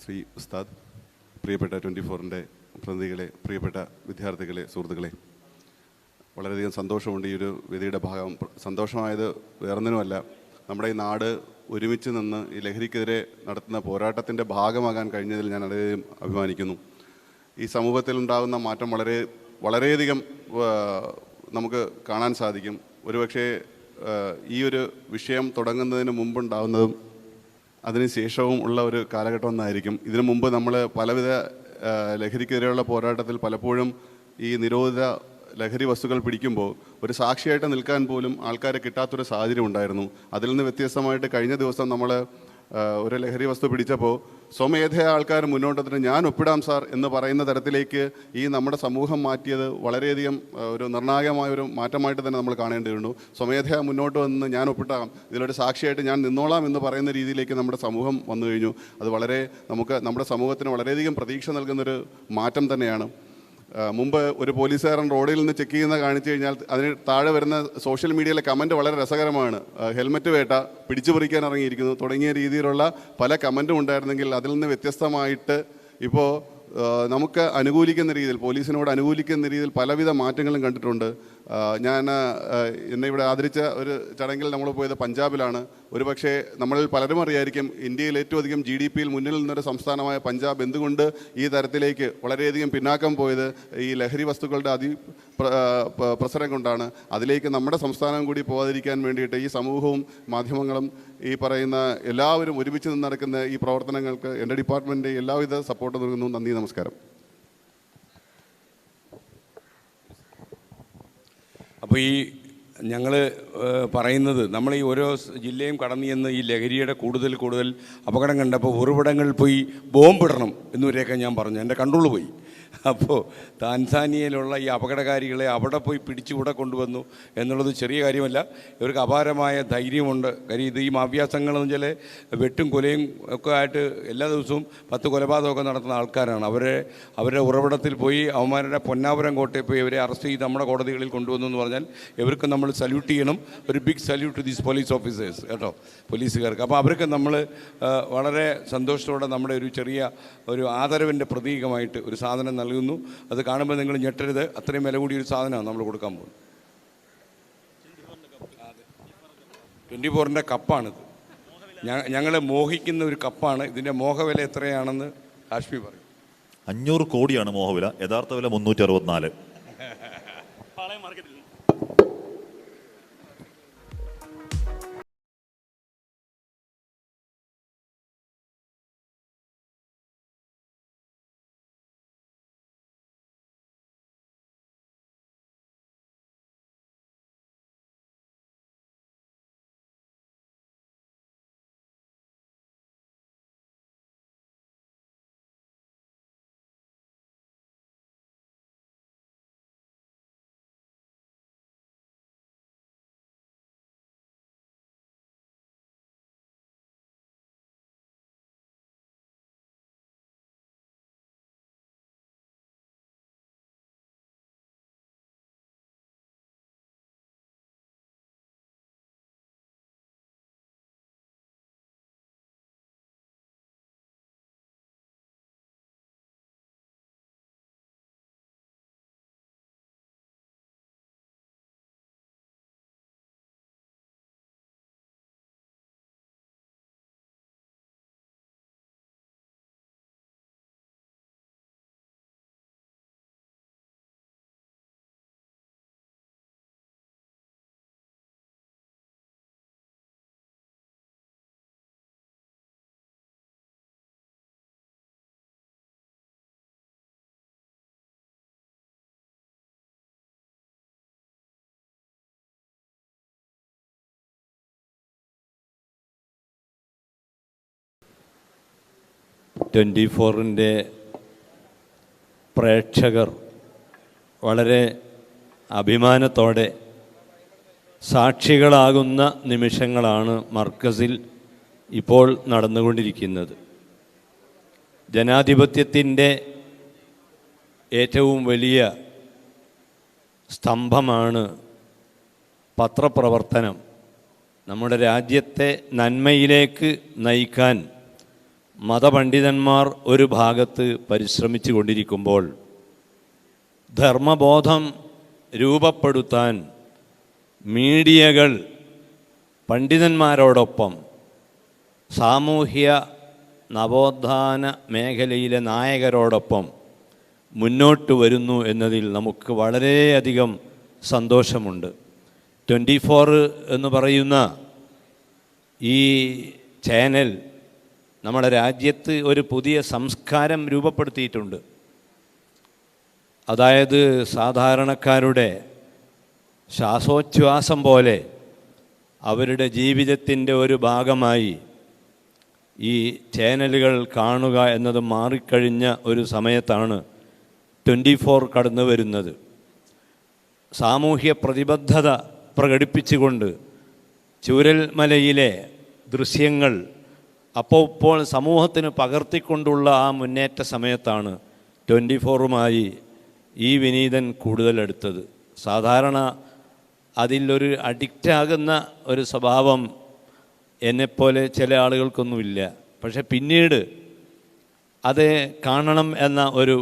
ശ്രീ ഉസ്താദ്, പ്രിയപ്പെട്ട 24-ൻ്റെ പ്രതിനിധികളെ, പ്രിയപ്പെട്ട വിദ്യാർത്ഥികളെ, സുഹൃത്തുക്കളെ, വളരെയധികം സന്തോഷമുണ്ട് ഈ ഒരു വേദിയുടെ ഭാഗം. സന്തോഷമായത് വേറൊന്നിനുമല്ല, നമ്മുടെ ഈ നാട് ഒരുമിച്ച് നിന്ന് ഈ ലഹരിക്കെതിരെ നടത്തുന്ന പോരാട്ടത്തിൻ്റെ ഭാഗമാകാൻ കഴിഞ്ഞതിൽ ഞാൻ വളരെയധികം അഭിമാനിക്കുന്നു. ഈ സമൂഹത്തിലുണ്ടാകുന്ന മാറ്റം വളരെയധികം നമുക്ക് കാണാൻ സാധിക്കും. ഒരുപക്ഷെ ഈ ഒരു വിഷയം തുടങ്ങുന്നതിന് മുമ്പുണ്ടാകുന്നതും അതിനുശേഷവും ഉള്ള ഒരു കാലഘട്ടം ഒന്നായിരിക്കും. ഇതിനു മുമ്പ് നമ്മൾ പലവിധ ലഹരിക്കെതിരെയുള്ള പോരാട്ടത്തിൽ പലപ്പോഴും ഈ നിരോധിത ലഹരി വസ്തുക്കൾ പിടിക്കുമ്പോൾ ഒരു സാക്ഷിയായിട്ട് നിൽക്കാൻ പോലും ആൾക്കാരെ കിട്ടാത്തൊരു സാഹചര്യം ഉണ്ടായിരുന്നു. അതിൽ നിന്ന് വ്യത്യസ്തമായിട്ട് കഴിഞ്ഞ ദിവസം നമ്മൾ ഒരു ലഹരി വസ്തു പിടിച്ചപ്പോൾ സ്വമേധയാ ആൾക്കാർ മുന്നോട്ട് ഞാൻ ഒപ്പിടാം സാർ എന്ന് പറയുന്ന തരത്തിലേക്ക് ഈ നമ്മുടെ സമൂഹം മാറ്റിയത് വളരെയധികം ഒരു നിർണായകമായ ഒരു മാറ്റമായിട്ട് തന്നെ നമ്മൾ കാണേണ്ടതുണ്ട്. സ്വമേധയാ മുന്നോട്ട് വന്ന് ഞാൻ ഒപ്പിട്ടാം, ഇതിലൊരു സാക്ഷിയായിട്ട് ഞാൻ നിന്നോളാം എന്ന് പറയുന്ന രീതിയിലേക്ക് നമ്മുടെ സമൂഹം വന്നു കഴിഞ്ഞു. അത് നമ്മുടെ സമൂഹത്തിന് വളരെയധികം പ്രതീക്ഷ നൽകുന്നൊരു മാറ്റം തന്നെയാണ്. മുമ്പ് ഒരു പോലീസുകാരൻ റോഡിൽ നിന്ന് ചെക്ക് ചെയ്യുന്ന കാണിച്ചു കഴിഞ്ഞാൽ അതിന് താഴെ വരുന്ന സോഷ്യൽ മീഡിയയിലെ കമൻറ്റ് വളരെ രസകരമാണ്. ഹെൽമറ്റ് വേട്ട, പിടിച്ചു പറിക്കാൻ ഇറങ്ങിയിരിക്കുന്നു തുടങ്ങിയ രീതിയിലുള്ള പല കമൻറ്റും ഉണ്ടായിരുന്നെങ്കിൽ അതിൽ നിന്ന് വ്യത്യസ്തമായിട്ട് ഇപ്പോൾ നമുക്ക് അനുകൂലിക്കുന്ന രീതിയിൽ, പോലീസിനോട് അനുകൂലിക്കുന്ന രീതിയിൽ പലവിധ മാറ്റങ്ങളും കണ്ടിട്ടുണ്ട്. എന്നെ ഇവിടെ ആദരിച്ച ഒരു ചടങ്ങിൽ നമ്മൾ പോയത് പഞ്ചാബിലാണ്. ഒരുപക്ഷെ നമ്മളിൽ പലരും അറിയായിരിക്കും, ഇന്ത്യയിൽ ഏറ്റവും അധികം GDP-യിൽ മുന്നിൽ നിന്നൊരു സംസ്ഥാനമായ പഞ്ചാബ് എന്തുകൊണ്ട് ഈ തരത്തിലേക്ക് വളരെയധികം പിന്നാക്കം പോയത് ഈ ലഹരി വസ്തുക്കളുടെ പ്രസരം കൊണ്ടാണ്. അതിലേക്ക് നമ്മുടെ സംസ്ഥാനം കൂടി പോകാതിരിക്കാൻ വേണ്ടിയിട്ട് ഈ സമൂഹവും മാധ്യമങ്ങളും ഈ പറയുന്ന എല്ലാവരും ഒരുമിച്ച് നിന്ന് നടക്കുന്ന ഈ പ്രവർത്തനങ്ങൾക്ക് എൻ്റെ ഡിപ്പാർട്ട്മെൻറ്റ് എല്ലാവിധ സപ്പോർട്ട് നൽകുന്നു. നന്ദി, നമസ്കാരം. അപ്പോൾ ഈ ഞങ്ങൾ പറയുന്നത്, നമ്മൾ ഈ ഓരോ ജില്ലയും കടന്നു ചെന്ന് ഈ ലഹരിയുടെ കൂടുതൽ അപകടം കണ്ടപ്പോൾ ഉറവിടങ്ങളിൽ പോയി ബോംബിടണം എന്നുവരെയൊക്കെ ഞാൻ പറഞ്ഞു. എൻ്റെ കൺട്രോൾ പോയി. അപ്പോൾ താൻസാനിയയിലുള്ള ഈ അപകടകാരികളെ അവിടെ പോയി പിടിച്ചുകൂടെ കൊണ്ടുവന്നു എന്നുള്ളത് ചെറിയ കാര്യമല്ല. ഇവർക്ക് അപാരമായ ധൈര്യമുണ്ട്. കാര്യം ഇത് ഈ മാഫിയ സംഘങ്ങളെന്ന് വെച്ചാൽ വെട്ടും കൊലയും ഒക്കെ ആയിട്ട് എല്ലാ ദിവസവും 10 കൊലപാതകമൊക്കെ നടത്തുന്ന ആൾക്കാരാണ്. അവരുടെ ഉറവിടത്തിൽ പോയി അവന്മാരുടെ പൊന്നാപുരം കോട്ടയിൽ പോയി ഇവരെ അറസ്റ്റ് ചെയ്ത് നമ്മുടെ കോടതികളിൽ കൊണ്ടുവന്നു എന്ന് പറഞ്ഞാൽ ഇവർക്ക് നമ്മൾ സല്യൂട്ട് ചെയ്യണം. ഒരു big salute to these police officers കേട്ടോ, പോലീസുകാർക്ക്. അപ്പോൾ അവർക്ക് നമ്മൾ വളരെ സന്തോഷത്തോടെ നമ്മുടെ ഒരു ചെറിയ ഒരു ആദരവിൻ്റെ പ്രതീകമായിട്ട് ഒരു സാധനം നൽകുന്നു. അത് കാണുമ്പോൾ നിങ്ങൾ ഞെട്ടരുത്, അത്രയും വില കൂടിയൊരു സാധനമാണ് നമ്മൾ കൊടുക്കാൻ പോകുന്നത്. 24-ൻ്റെ കപ്പാണിത്. ഞങ്ങളെ മോഹിക്കുന്ന ഒരു കപ്പാണ്. ഇതിൻ്റെ മോഹവില എത്രയാണെന്ന് കാശ്മീർ പറയും. 500 കോടിയാണ് മോഹവില, യഥാർത്ഥ വില 364. 24-ൻ്റെ പ്രേക്ഷകർ വളരെ അഭിമാനത്തോടെ സാക്ഷികളാകുന്ന നിമിഷങ്ങളാണ് മർക്കസിൽ ഇപ്പോൾ നടന്നുകൊണ്ടിരിക്കുന്നത്. ജനാധിപത്യത്തിൻ്റെ ഏറ്റവും വലിയ സ്തംഭമാണ് പത്രപ്രവർത്തനം. നമ്മുടെ രാജ്യത്തെ നന്മയിലേക്ക് നയിക്കാൻ മതപണ്ഡിതന്മാർ ഒരു ഭാഗത്ത് പരിശ്രമിച്ചു കൊണ്ടിരിക്കുമ്പോൾ ധർമ്മബോധം രൂപപ്പെടുത്താൻ മീഡിയകൾ പണ്ഡിതന്മാരോടൊപ്പം സാമൂഹ്യ നവോത്ഥാന മേഖലയിലെ നായകരോടൊപ്പം മുന്നോട്ട് വരുന്നു എന്നതിൽ നമുക്ക് വളരെയധികം സന്തോഷമുണ്ട്. 24 എന്ന് പറയുന്ന ഈ ചാനൽ നമ്മുടെ രാജ്യത്ത് ഒരു പുതിയ സംസ്കാരം രൂപപ്പെടുത്തിയിട്ടുണ്ട്. അതായത് സാധാരണക്കാരുടെ ശ്വാസോച്ഛ്വാസം പോലെ അവരുടെ ജീവിതത്തിൻ്റെ ഒരു ഭാഗമായി ഈ ചാനലുകൾ കാണുക എന്നത് മാറിക്കഴിഞ്ഞ ഒരു സമയത്താണ് 24 കടന്നു വരുന്നത്. സാമൂഹ്യ പ്രതിബദ്ധത പ്രകടിപ്പിച്ചുകൊണ്ട് ചൂരൽമലയിലെ ദൃശ്യങ്ങൾ അപ്പോൾ സമൂഹത്തിന് പകർത്തിക്കൊണ്ടുള്ള ആ മുന്നേറ്റ സമയത്താണ് 24-മായി ഈ വിനീതൻ കൂടുതലെടുത്തത്. സാധാരണ അതിലൊരു അഡിക്റ്റാകുന്ന ഒരു സ്വഭാവം എന്നെപ്പോലെ ചില ആളുകൾക്കൊന്നുമില്ല. പക്ഷെ പിന്നീട് അത് കാണണം എന്ന ഒരു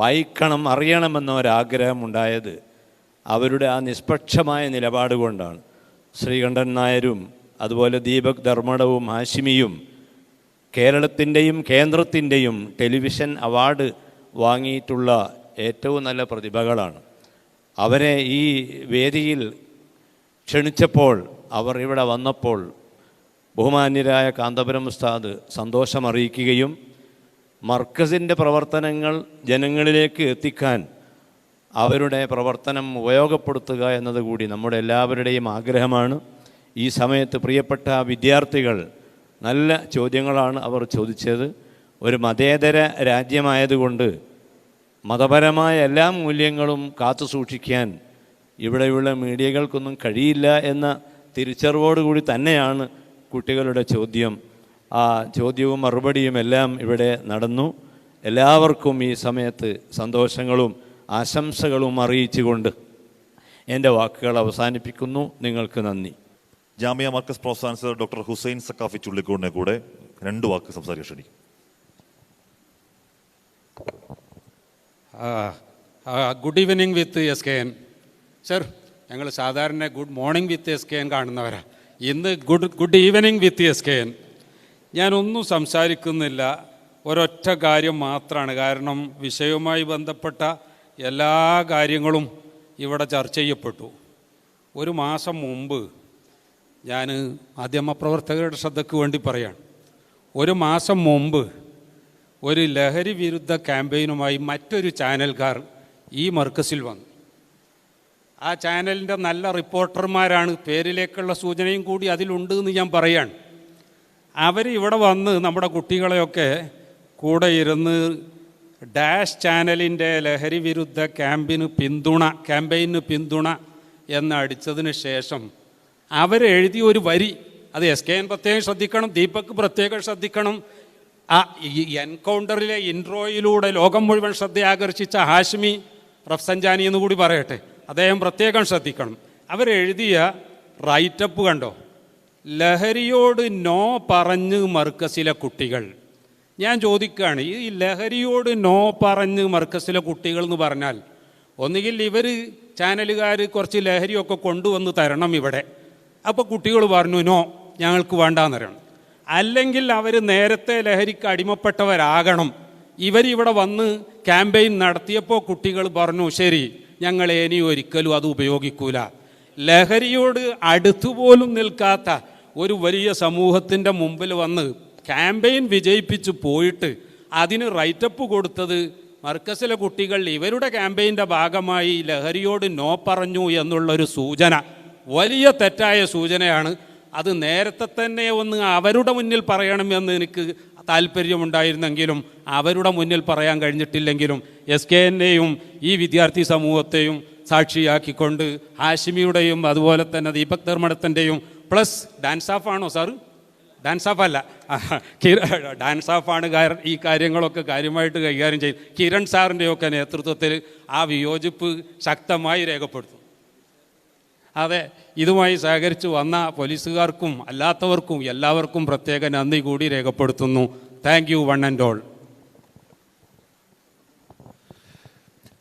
വായിക്കണം അറിയണമെന്ന ഒരാഗ്രഹമുണ്ടായത് അവരുടെ ആ നിഷ്പക്ഷമായ നിലപാട് കൊണ്ടാണ്. ശ്രീകണ്ഠൻ നായരും അതുപോലെ ദീപക് ധർമ്മടവും ഹാഷിമിയും കേരളത്തിൻ്റെയും കേന്ദ്രത്തിൻ്റെയും ടെലിവിഷൻ അവാർഡ് വാങ്ങിയിട്ടുള്ള ഏറ്റവും നല്ല പ്രതിഭകളാണ്. അവരെ ഈ വേദിയിൽ ക്ഷണിച്ചപ്പോൾ അവർ ഇവിടെ വന്നപ്പോൾ ബഹുമാന്യരായ കാന്തപുരം ഉസ്താദ് സന്തോഷമറിയിക്കുകയും മർക്കസിൻ്റെ പ്രവർത്തനങ്ങൾ ജനങ്ങളിലേക്ക് എത്തിക്കാൻ അവരുടെ പ്രവർത്തനം ഉപയോഗപ്പെടുത്തുക എന്നതുകൂടി നമ്മുടെ എല്ലാവരുടെയും ആഗ്രഹമാണ്. ഈ സമയത്ത് പ്രിയപ്പെട്ട വിദ്യാർത്ഥികൾ നല്ല ചോദ്യങ്ങളാണ് അവർ ചോദിച്ചത്. ഒരു മതേതര രാജ്യമായതുകൊണ്ട് മതപരമായ എല്ലാ മൂല്യങ്ങളും കാത്തു സൂക്ഷിക്കാൻ ഇവിടെയുള്ള മീഡിയകൾക്കൊന്നും കഴിയില്ല എന്ന തിരിച്ചറിവോടുകൂടി തന്നെയാണ് കുട്ടികളുടെ ചോദ്യം. ആ ചോദ്യവും മറുപടിയും എല്ലാം ഇവിടെ നടന്നു. എല്ലാവർക്കും ഈ സമയത്ത് സന്തോഷങ്ങളും ആശംസകളും അറിയിച്ചുകൊണ്ട് എൻ്റെ വാക്കുകൾ അവസാനിപ്പിക്കുന്നു. നിങ്ങൾക്ക് നന്ദി. Jamia Markaz pro chancellor doctor Hussain Saqafi ചുള്ളിക്കോടിനെ കൂടെ 2 വാക്ക് സംസാരിക്കാൻ ക്ഷണിക്കും. Good evening with SKN sir. ഞങ്ങൾ സാധാരണ ഗുഡ് മോർണിംഗ് വിത്ത് SKN കാണുന്നവരാ. ഇന്ന് ഗുഡ് ഈവനിങ് വിത്ത് SKN. ഞാനൊന്നും സംസാരിക്കുന്നില്ല, ഒരൊറ്റ കാര്യം മാത്രമാണ്. കാരണം വിഷയവുമായി ബന്ധപ്പെട്ട എല്ലാ കാര്യങ്ങളും ഇവിടെ ചർച്ച ചെയ്യപ്പെട്ടു. ഒരു മാസം മുമ്പ് ഞാൻ മാധ്യമപ്രവർത്തകരുടെ ശ്രദ്ധയ്ക്ക് വേണ്ടി പറയാണ്. ഒരു മാസം മുമ്പ് ഒരു ലഹരി വിരുദ്ധ ക്യാമ്പയിനുമായി മറ്റൊരു ചാനൽക്കാർ ഈ മർക്കസിൽ വന്നു. ആ ചാനലിൻ്റെ നല്ല റിപ്പോർട്ടർമാരാണ്, പേരിലേക്കുള്ള സൂചനയും കൂടി അതിലുണ്ട് എന്ന് ഞാൻ പറയാണ്. അവർ ഇവിടെ വന്ന് നമ്മുടെ കുട്ടികളെയൊക്കെ കൂടെ ഇരുന്ന് ഡാഷ് ചാനലിൻ്റെ ലഹരി വിരുദ്ധ ക്യാമ്പയിന് പിന്തുണ എന്നടിച്ചതിന് ശേഷം അവരെഴുതിയ ഒരു വരി, അത് SKN പ്രത്യേകം ശ്രദ്ധിക്കണം, ദീപക് പ്രത്യേകം ശ്രദ്ധിക്കണം. ആ എൻകൗണ്ടറിലെ ഇൻട്രോയിലൂടെ ലോകം മുഴുവൻ ശ്രദ്ധയാകർഷിച്ച ഹാഷ്മി റഫ്സഞ്ചാനി എന്ന് കൂടി പറയട്ടെ, അദ്ദേഹം പ്രത്യേകം ശ്രദ്ധിക്കണം. അവരെഴുതിയ റൈറ്റപ്പ് കണ്ടോ? ലഹരിയോട് നോ പറഞ്ഞ് മർക്കസിലെ കുട്ടികൾ. ഞാൻ ചോദിക്കുകയാണ്, ഈ ലഹരിയോട് നോ പറഞ്ഞ് മർക്കസിലെ കുട്ടികൾ എന്ന് പറഞ്ഞാൽ ഒന്നുകിൽ ഇവർ ചാനലുകാർ കുറച്ച് ലഹരിയൊക്കെ കൊണ്ടുവന്ന് തരണം ഇവിടെ, അപ്പോൾ കുട്ടികൾ പറഞ്ഞു നോ ഞങ്ങൾക്ക് വേണ്ടാന്നറിയണം. അല്ലെങ്കിൽ അവർ നേരത്തെ ലഹരിക്ക് അടിമപ്പെട്ടവരാകണം. ഇവരിവിടെ വന്ന് ക്യാമ്പയിൻ നടത്തിയപ്പോൾ കുട്ടികൾ പറഞ്ഞു ശരി ഞങ്ങൾ ഇനി ഒരിക്കലും അത് ഉപയോഗിക്കൂല. ലഹരിയോട് അടുത്തുപോലും നിൽക്കാത്ത ഒരു വലിയ സമൂഹത്തിൻ്റെ മുമ്പിൽ വന്ന് ക്യാമ്പയിൻ വിജയിപ്പിച്ച് പോയിട്ട് അതിന് റൈറ്റപ്പ് കൊടുത്തത് മർക്കസിലെ കുട്ടികൾ ഇവരുടെ ക്യാമ്പയിൻ്റെ ഭാഗമായി ലഹരിയോട് നോ പറഞ്ഞു എന്നുള്ളൊരു സൂചന വലിയ തെറ്റായ സൂചനയാണ്. അത് നേരത്തെ തന്നെ ഒന്ന് അവരുടെ മുന്നിൽ പറയണമെന്ന് എനിക്ക് താല്പര്യമുണ്ടായിരുന്നെങ്കിലും അവരുടെ മുന്നിൽ പറയാൻ കഴിഞ്ഞിട്ടില്ലെങ്കിലും SKNനെയും ഈ വിദ്യാർത്ഥി സമൂഹത്തെയും സാക്ഷിയാക്കിക്കൊണ്ട് ഹാഷിമിയുടെയും അതുപോലെ തന്നെ ദീപക് ധർമ്മടത്തിൻ്റെയും പ്ലസ് ഡാൻസ് ഓഫ് ആണോ സാറ്? ഡാൻസ് ഓഫ് അല്ല, ഡാൻസ് ഓഫാണ് ഈ കാര്യങ്ങളൊക്കെ കാര്യമായിട്ട് കൈകാര്യം ചെയ്യും. കിരൺ സാറിൻ്റെയൊക്കെ നേതൃത്വത്തിൽ ആ വിയോജിപ്പ് ശക്തമായി രേഖപ്പെടുത്തും. അതെ, ഇതുമായി സഹകരിച്ച് വന്ന പോലീസുകാർക്കും അല്ലാത്തവർക്കും എല്ലാവർക്കും പ്രത്യേക നന്ദി കൂടി രേഖപ്പെടുത്തുന്നു. Thank you one and all.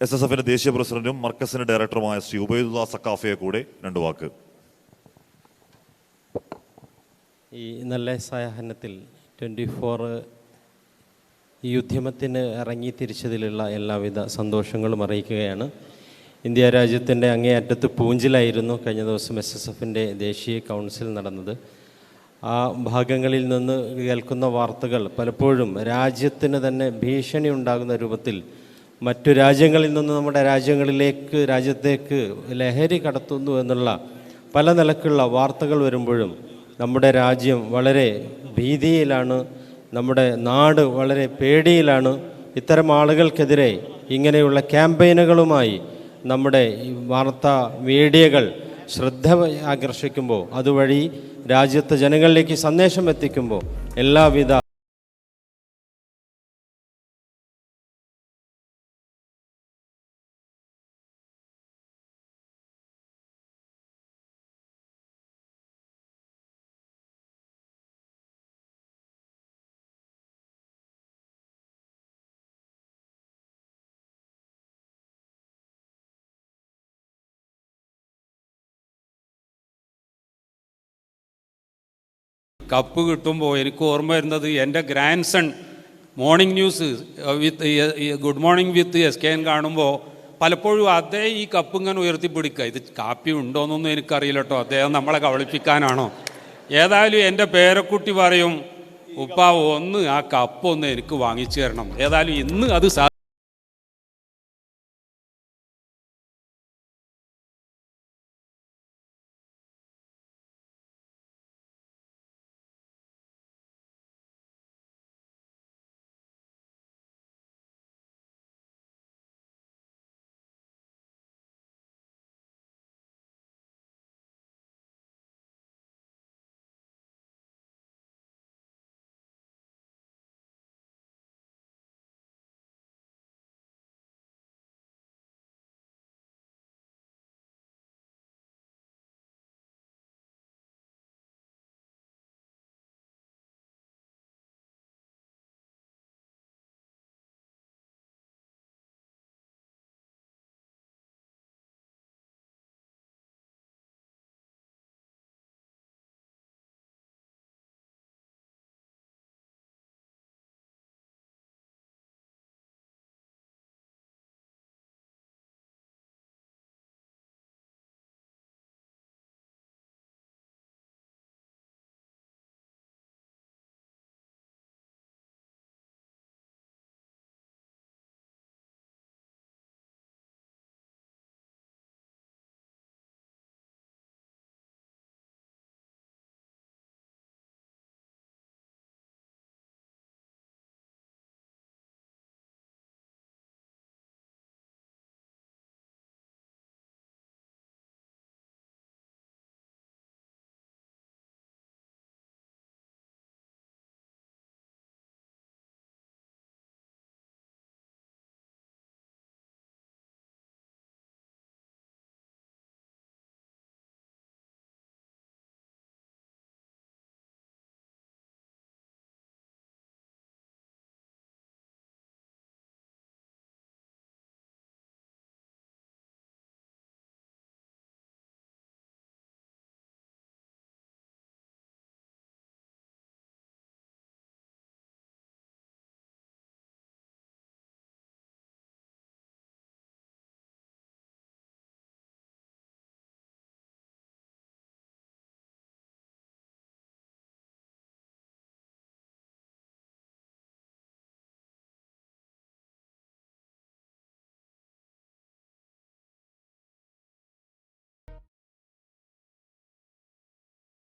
SSFന്റെ ദേശീയ പ്രസിഡന്റും മർക്കസിന്റെ ഡയറക്ടറുമായ ശ്രീ ഉബൈദുള്ള സക്കാഫിയെ കൂടെ 2 വാക്ക്. ഈ നല്ല സായാഹ്നത്തിൽ 24 ഈ ഉദ്യമത്തിന് ഇറങ്ങി തിരിച്ചതിലുള്ള എല്ലാവിധ സന്തോഷങ്ങളും അറിയിക്കുകയാണ്. ഇന്ത്യ രാജ്യത്തിൻ്റെ അങ്ങേയറ്റത്ത് പൂഞ്ചിലായിരുന്നു കഴിഞ്ഞ ദിവസം SSFന്റെ ദേശീയ കൗൺസിൽ നടന്നത്. ആ ഭാഗങ്ങളിൽ നിന്ന് കേൾക്കുന്ന വാർത്തകൾ പലപ്പോഴും രാജ്യത്തിന് തന്നെ ഭീഷണി ഉണ്ടാകുന്ന രൂപത്തിൽ മറ്റു രാജ്യങ്ങളിൽ നിന്ന് നമ്മുടെ രാജ്യത്തേക്ക് ലഹരി കടത്തുന്നു എന്നുള്ള പല നിലക്കുള്ള വാർത്തകൾ വരുമ്പോഴും നമ്മുടെ രാജ്യം വളരെ ഭീതിയിലാണ്, നമ്മുടെ നാട് വളരെ പേടിയിലാണ്. ഇത്തരം ആളുകൾക്കെതിരെ ഇങ്ങനെയുള്ള ക്യാമ്പയിനുകളുമായി നമ്മുടെ വാർത്താ മീഡിയകൾ ശ്രദ്ധ ആകർഷിക്കുമ്പോൾ, അതുവഴി രാജ്യത്തെ ജനങ്ങളിലേക്ക് സന്ദേശം എത്തിക്കുമ്പോൾ എല്ലാവിധ കപ്പ് കിട്ടുമ്പോൾ എനിക്ക് ഓർമ്മ വരുന്നത് എൻ്റെ grandson morning news good morning with SKN കാണുമ്പോൾ പലപ്പോഴും അദ്ദേഹം ഈ കപ്പ് ഇങ്ങനെ ഉയർത്തിപ്പിടിക്കുക. ഇത് കാപ്പി ഉണ്ടോയെന്നൊന്നും എനിക്കറിയില്ല കേട്ടോ, അദ്ദേഹം നമ്മളെ കവളിപ്പിക്കാനാണോ? ഏതായാലും എൻ്റെ പേരക്കുട്ടി പറയും, ഉപ്പ ഒന്ന് ആ കപ്പൊന്ന് എനിക്ക് വാങ്ങിച്ചു തരണം. ഏതായാലും ഇന്ന് അത്